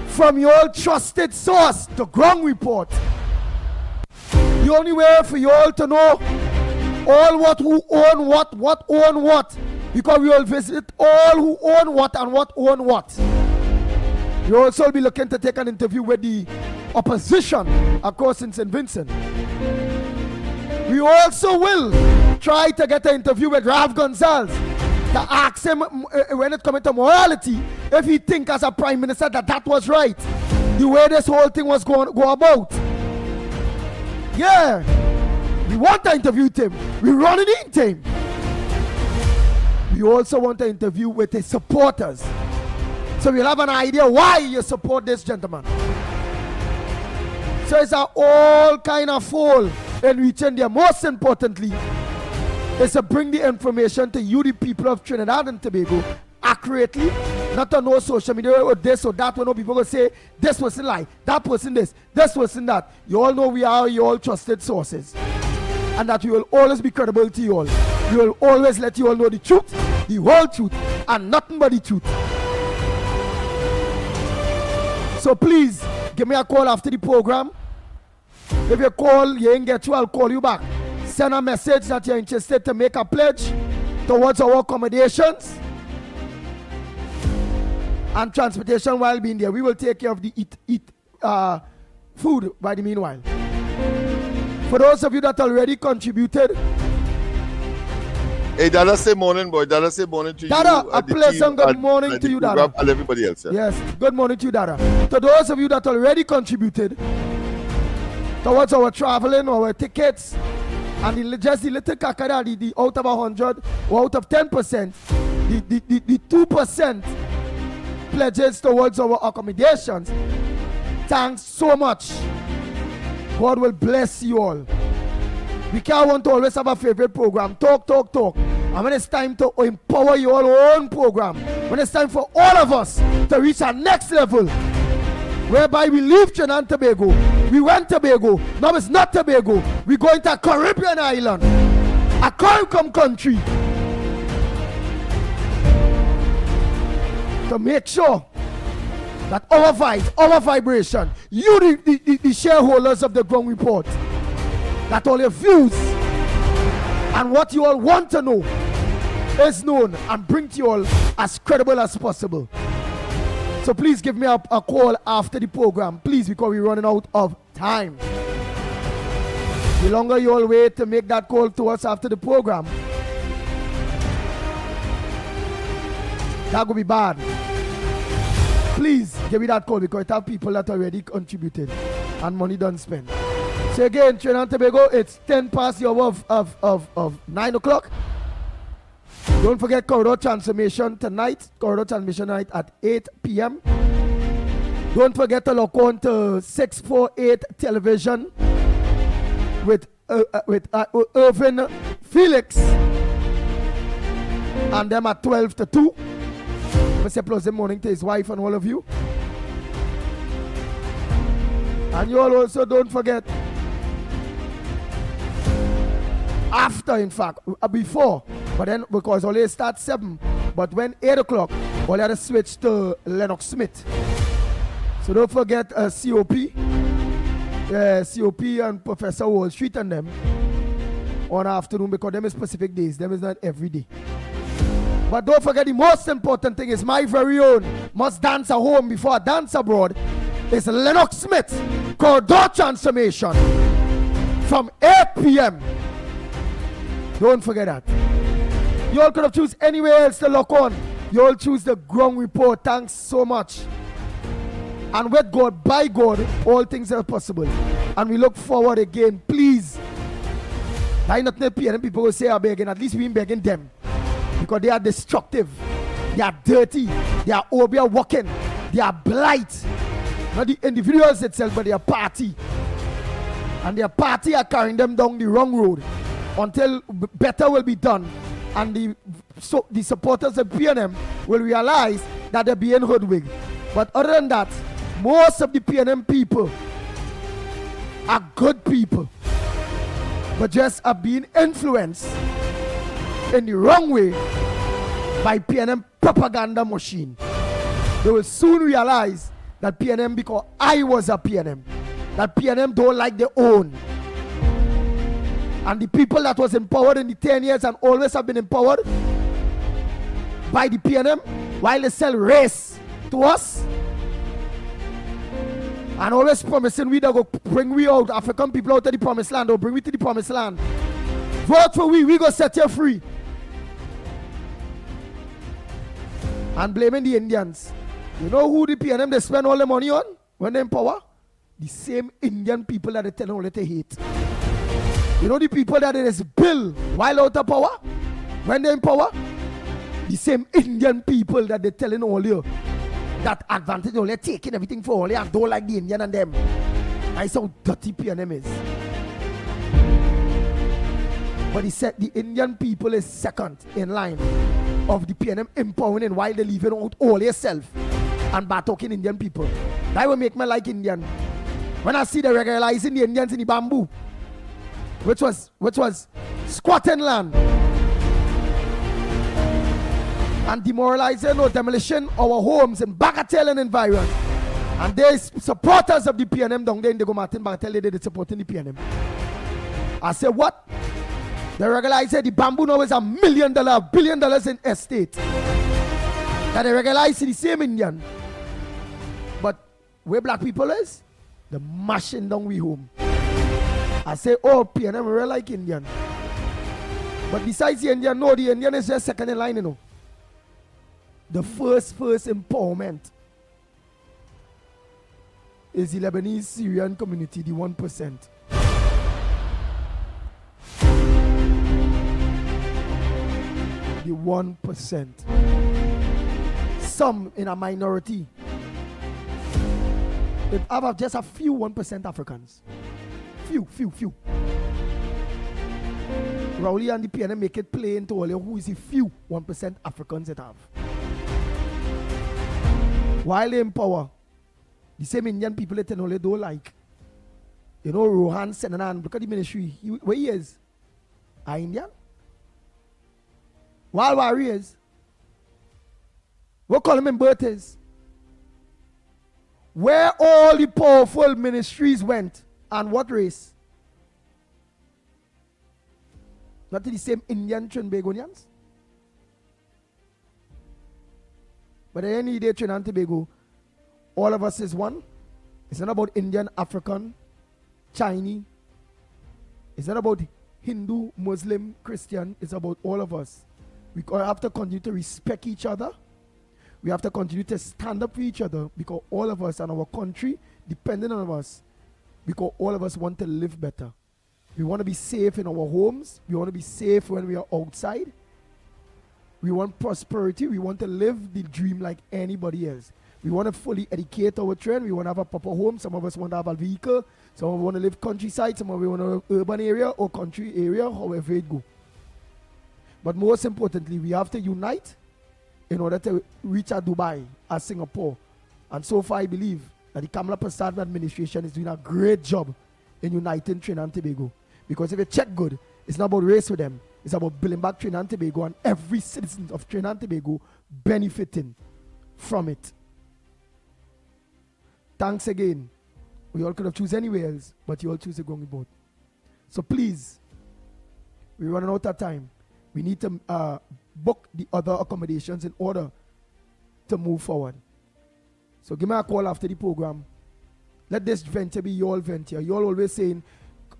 from your trusted source, the ground report. The only way for you all to know all who own what own what, because we will visit all who own what and what own what. You also will be looking to take an interview with the opposition, of course, in St. Vincent. We also will try to get an interview with Rav Gonzalez to ask him when it comes to morality, if he think as a prime minister that was right, the way this whole thing was going to go about. Yeah, we want to interview him. We're running into him. We also want to interview with his supporters, so we'll have an idea why you support this gentleman. So it's all kind of fold in reaching there. Most importantly, is to bring the information to you, the people of Trinidad and Tobago, accurately Not to know social media or this or that. When no people go say this person lie, that person this person that. You all know we are your all trusted sources, and that we will always be credible to you all. We will always let you all know the truth, the whole truth, and nothing but the truth. So please give me a call after the program. If you call, you ain't get you, I'll call you back. Send a message that you're interested to make a pledge towards our accommodations and transportation while being there. We will take care of the food by the meanwhile. For those of you that already contributed, hey, Dada, say morning, boy. Dada, say morning to Dada, you. A pleasant good morning to you, Dada. And everybody else. Yeah. Yes, good morning to you, Dada. To those of you that already contributed towards our traveling, our tickets, and just the little kakada, the out of 100 or out of 10%, the 2% pledges towards our accommodations. Thanks so much. God will bless you all. We can't want to always have a favorite program. Talk. And when it's time to empower your own program, when it's time for all of us to reach our next level, whereby we leave Trinidad and Tobago, we went Tobago, now it's not Tobago, we go into a Caribbean island, a CARICOM country, to make sure that our vibe, our vibration, you the shareholders of the Ground Report, that all your views and what you all want to know is known and bring to you all as credible as possible. So please give me a call after the program, please, because we're running out of time. The longer you all wait to make that call to us after the program, that will be bad. Please give me that call because it have people that already contributed and money done spent. So again, Trinidad and Tobago, it's 10 past the hour of 9 o'clock. Don't forget Corridor Transformation tonight. Corridor Transformation night at 8 p.m. Don't forget to log on to 648 television with Irvin Felix and them at 12 to 2. Mr. Pleasant morning to his wife and all of you. And you all also don't forget, after, in fact, before, but then because only start 7, but when 8 o'clock, all you have to switch to Lennox Smith. So don't forget COP and Professor Wall Street and them on afternoon, because them is specific days, them is not every day. But don't forget, the most important thing is my very own must dance at home before I dance abroad. It's Lennox Smith Corridor Transformation from 8 p.m. Don't forget that. You all could have choose anywhere else to lock on. You all choose the Ground Report. Thanks so much. And with God, by God, all things are possible. And we look forward again. Please. I not know people will say are begging. At least we ain't begging them. Because they are destructive. They are dirty. They are overworking. They are blight. Not the individuals itself, but their party. And their party are carrying them down the wrong road until better will be done. And the supporters of PNM will realize that they're being hoodwinked. But other than that, most of the PNM people are good people, but just are being influenced in the wrong way by PNM propaganda machine. They will soon realize that PNM, because I was a PNM, that PNM don't like their own. And the people that was empowered in the 10 years and always have been empowered by the PNM, while they sell race to us and always promising we that go bring we out, African people out of the promised land, or bring we to the promised land. Vote for we go set you free. And blaming the Indians. You know who the PNM they spend all the money on when they in power? The same Indian people that they tell only to hate. You know the people that they just bill while out of power, when they're in power? The same Indian people that they're telling all you that advantage only taking everything for only and don't like the Indian and them. That's how dirty PNM is. But he said the Indian people is second in line. of the PNM empowering while they leaving out all yourself and bad talking Indian people. That will make me like Indian. When I see the regularizing the Indians in the bamboo, which was squatting land and demoralizing or demolition our homes in Bagatelle and environment. And they supporters of the PNM down there in the Martin Bagatelle, they supporting the PNM. I say what? The regularize the bamboo now is $1 million, $1 billion in estate. That they regularize the same Indian. But where black people is, the mashing down we home. I say, oh, PNM real like Indian. But besides the Indian, no, the Indian is just second in line, you know. The first empowerment is the Lebanese Syrian community, the 1%. The 1%. Some in a minority. It have just a few 1% Africans. Few. Rowley and the PNM make it plain to all you who is the few 1% Africans that have. While they empower, the same Indian people that they don't like. You know, Rohan Senanan, look at the ministry. Where he is? Are Indian? While warriors, what call him in birth is? Where all the powerful ministries went and what race? Not the same Indian Trinbagonians? But at any day, Trinidad and Tobago, all of us is one. It's not about Indian, African, Chinese. It's not about Hindu, Muslim, Christian. It's about all of us. We have to continue to respect each other. We have to continue to stand up for each other because all of us and our country depending on us, because all of us want to live better. We want to be safe in our homes. We want to be safe when we are outside. We want prosperity. We want to live the dream like anybody else. We want to fully educate our children. We want to have a proper home. Some of us want to have a vehicle. Some of us want to live countryside. Some of us want to live urban area or country area, however it go. But most importantly, we have to unite in order to reach a Dubai, a Singapore. And so far, I believe that the Kamala Prasad administration is doing a great job in uniting Trinidad and Tobago. Because if you check good, it's not about race with them. It's about building back Trinidad and Tobago and every citizen of Trinidad and Tobago benefiting from it. Thanks again. We all could have chosen anywhere else, but you all choose to go on board. So please, we're running out of time. We need to book the other accommodations in order to move forward. So give me a call after the program. Let this venture be your venture. You all always saying,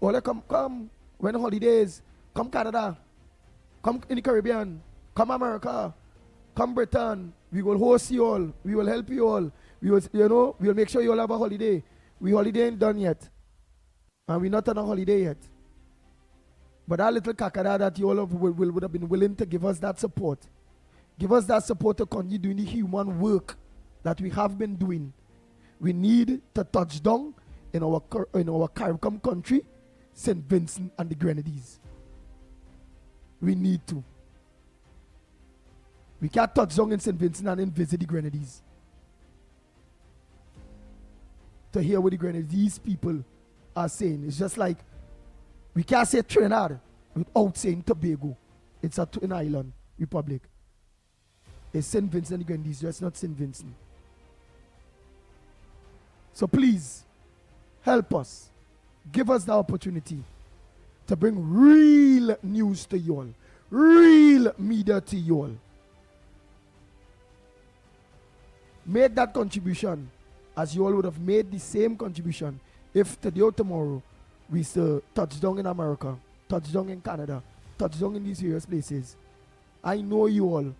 oh, come, when holidays, come Canada, come in the Caribbean, come America, come Britain. We will host you all. We will help you all. We will, we will make sure you all have a holiday. We holiday ain't done yet. And we're not on a holiday yet. But that little kakada that you all would have been willing to give us that support. Give us that support to continue doing the human work that we have been doing. We need to touch down in our CARICOM country, St. Vincent and the Grenadines. We need to. We can't touch down in St. Vincent and then visit the Grenadines. To hear what the Grenadines people are saying. It's just like, we can't say Trinidad without saying Tobago. It's a twin island republic. It's St. Vincent and the Grenadines, just not St. Vincent. So please, help us. Give us the opportunity to bring real news to you all. Real media to you all. Make that contribution as you all would have made the same contribution if today or tomorrow we still touch down in America, touch down in Canada, touch down in these various places. I know you all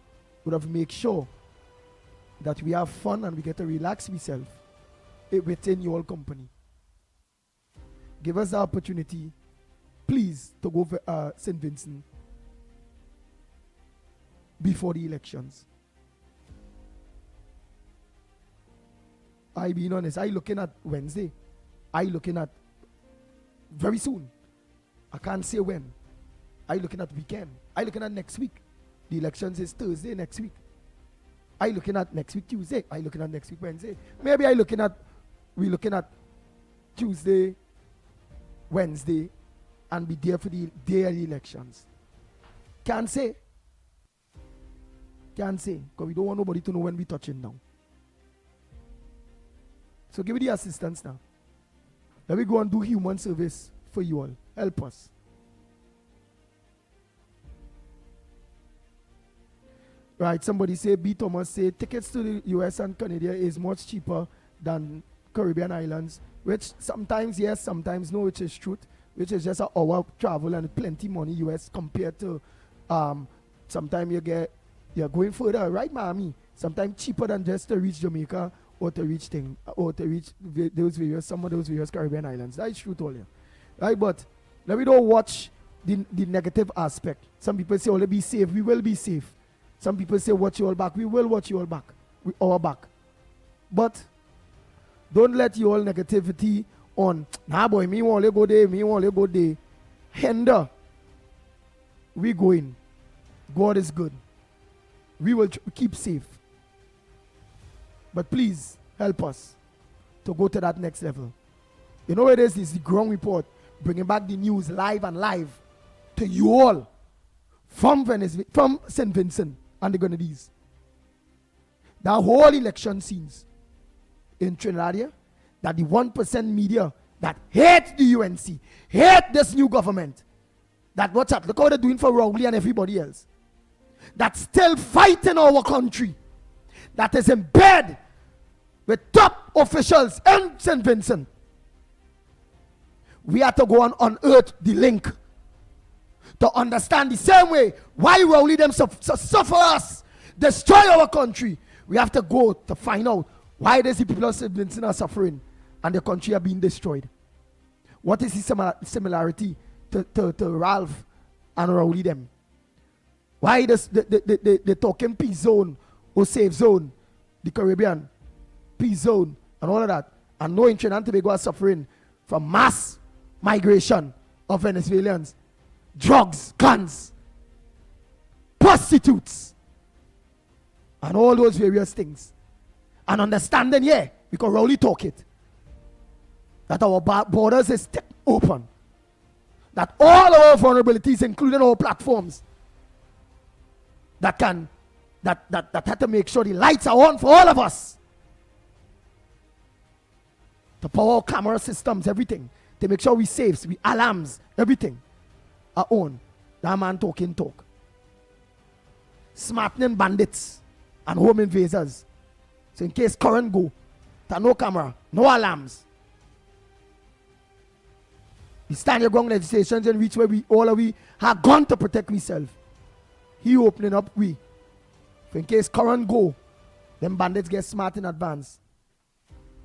would have made sure that we have fun and we get to relax ourselves within your company. Give us the opportunity, please, to go for St. Vincent before the elections. I being honest, I looking at Wednesday. I looking at very soon. I can't say when. I looking at weekend. I looking at next week. The elections is Thursday next week. I looking at next week Tuesday. I looking at next week Wednesday. Maybe we looking at Tuesday, Wednesday, and be there for the day of the elections. Can't say. Because we don't want nobody to know when we touching now. So give me the assistance now. Let me go and do human service for you all. Help us. Right, somebody say, B. Thomas say, tickets to the US and Canada is much cheaper than Caribbean islands, which sometimes yes, sometimes no, which is truth, which is just an hour travel and plenty money US compared to, sometimes you're going further, right, Miami? Sometimes cheaper than just to reach Jamaica or to reach some of those various Caribbean islands. That is true, all you. Right, but let me don't watch the negative aspect. Some people say, oh, let's be safe. We will be safe. Some people say, watch your back. We will watch your back. Our back. But don't let your negativity on, nah boy, me want to go there, hinder. We going. God is good. We will keep safe. But please, help us to go to that next level. You know what it is? It's the ground report, bringing back the news live to you all from St. Vincent and the Grenadines. The whole election scenes in Trinidad, that the 1% media that hate the UNC, hate this new government, that what's up, look how they're doing for Rowley and everybody else, that's still fighting our country, that is in bed with top officials in St. Vincent. We have to go and unearth the link to understand the same way why Rowley them suffer us, destroy our country. We have to go to find out why does the people of St. Vincent are suffering and the country are being destroyed. What is the similarity to Ralph and Rowley them? Why does the talking peace zone or safe zone, the Caribbean peace zone and all of that, and knowing Trinidad and Tobago are suffering from mass migration of Venezuelans, drugs, guns, prostitutes, and all those various things. And understanding, because Rowley talk it, that our borders is open, that all our vulnerabilities, including our platforms, that have to make sure the lights are on for all of us, to power our camera systems, everything, to make sure we safe, we alarms, everything are on. That man talking talk. Smartening bandits and home invaders. So in case current go, there no camera, no alarms. We stand your ground legislations and reach where all of we have gone to protect ourselves. He opening up we. So in case current go, them bandits get smart in advance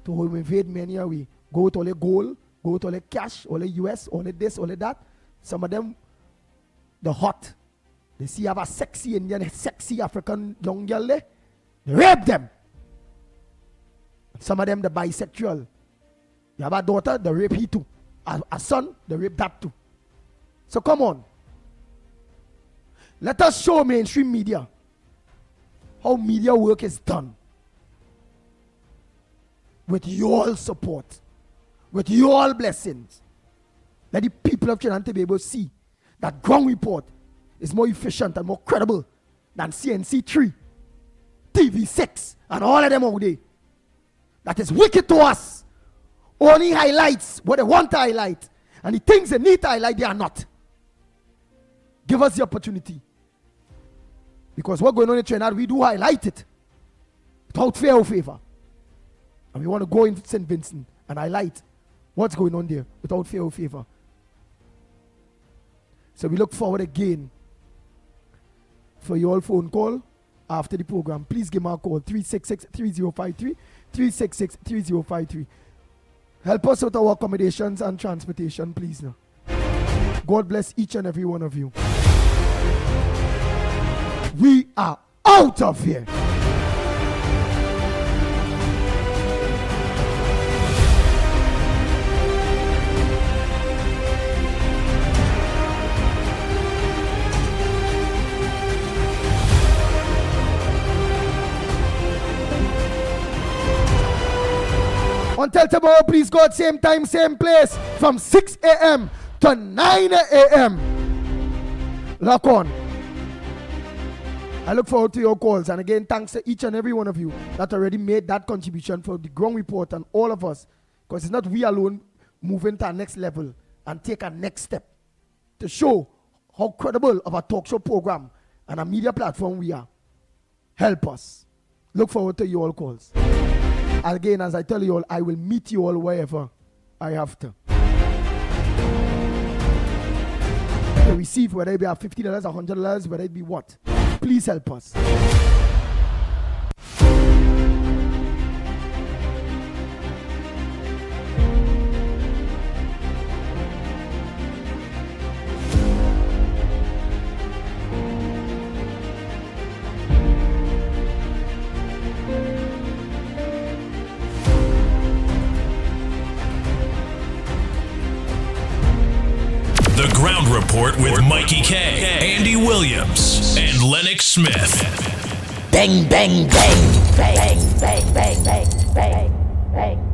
to home invade many of we. Go to all the gold, go to all the cash, all the US, all the this, all the that. Some of them, the hot. They see have a sexy Indian, sexy African young girl there. They rape them. Some of them, the bisexual. You have a daughter, they rape he too. A son, they rape that too. So come on. Let us show mainstream media how media work is done. With your support. With your blessings. Let the people of Trinidad and Tobago see that ground report is more efficient and more credible than CNC3, TV6, and all of them out there. That is wicked to us. Only highlights what they want to highlight. And the things they need to highlight, they are not. Give us the opportunity. Because what's going on in Trinidad, we do highlight it. Without fear or favor. And we want to go in St. Vincent and highlight what's going on there without fear or favor. So we look forward again for your phone call after the program. Please give me a call, 366-3053, 366-3053. Help us with our accommodations and transportation, please. Now. God bless each and every one of you. We are out of here. Until tomorrow, please God, same time, same place, from 6 a.m. to 9 a.m. Lock on. I look forward to your calls. And again, thanks to each and every one of you that already made that contribution for the ground report and all of us. Because it's not we alone moving to our next level and take a next step to show how credible of a talk show program and a media platform we are. Help us. Look forward to your calls. Again, as I tell you all, I will meet you all wherever I have to. To receive, whether it be $50, $100, whether it be what. Please help us. The Ground Report with Mikey K, Andy Williams, and Lennox Smith. Bang, bang, bang, bang, bang, bang, bang, bang, bang.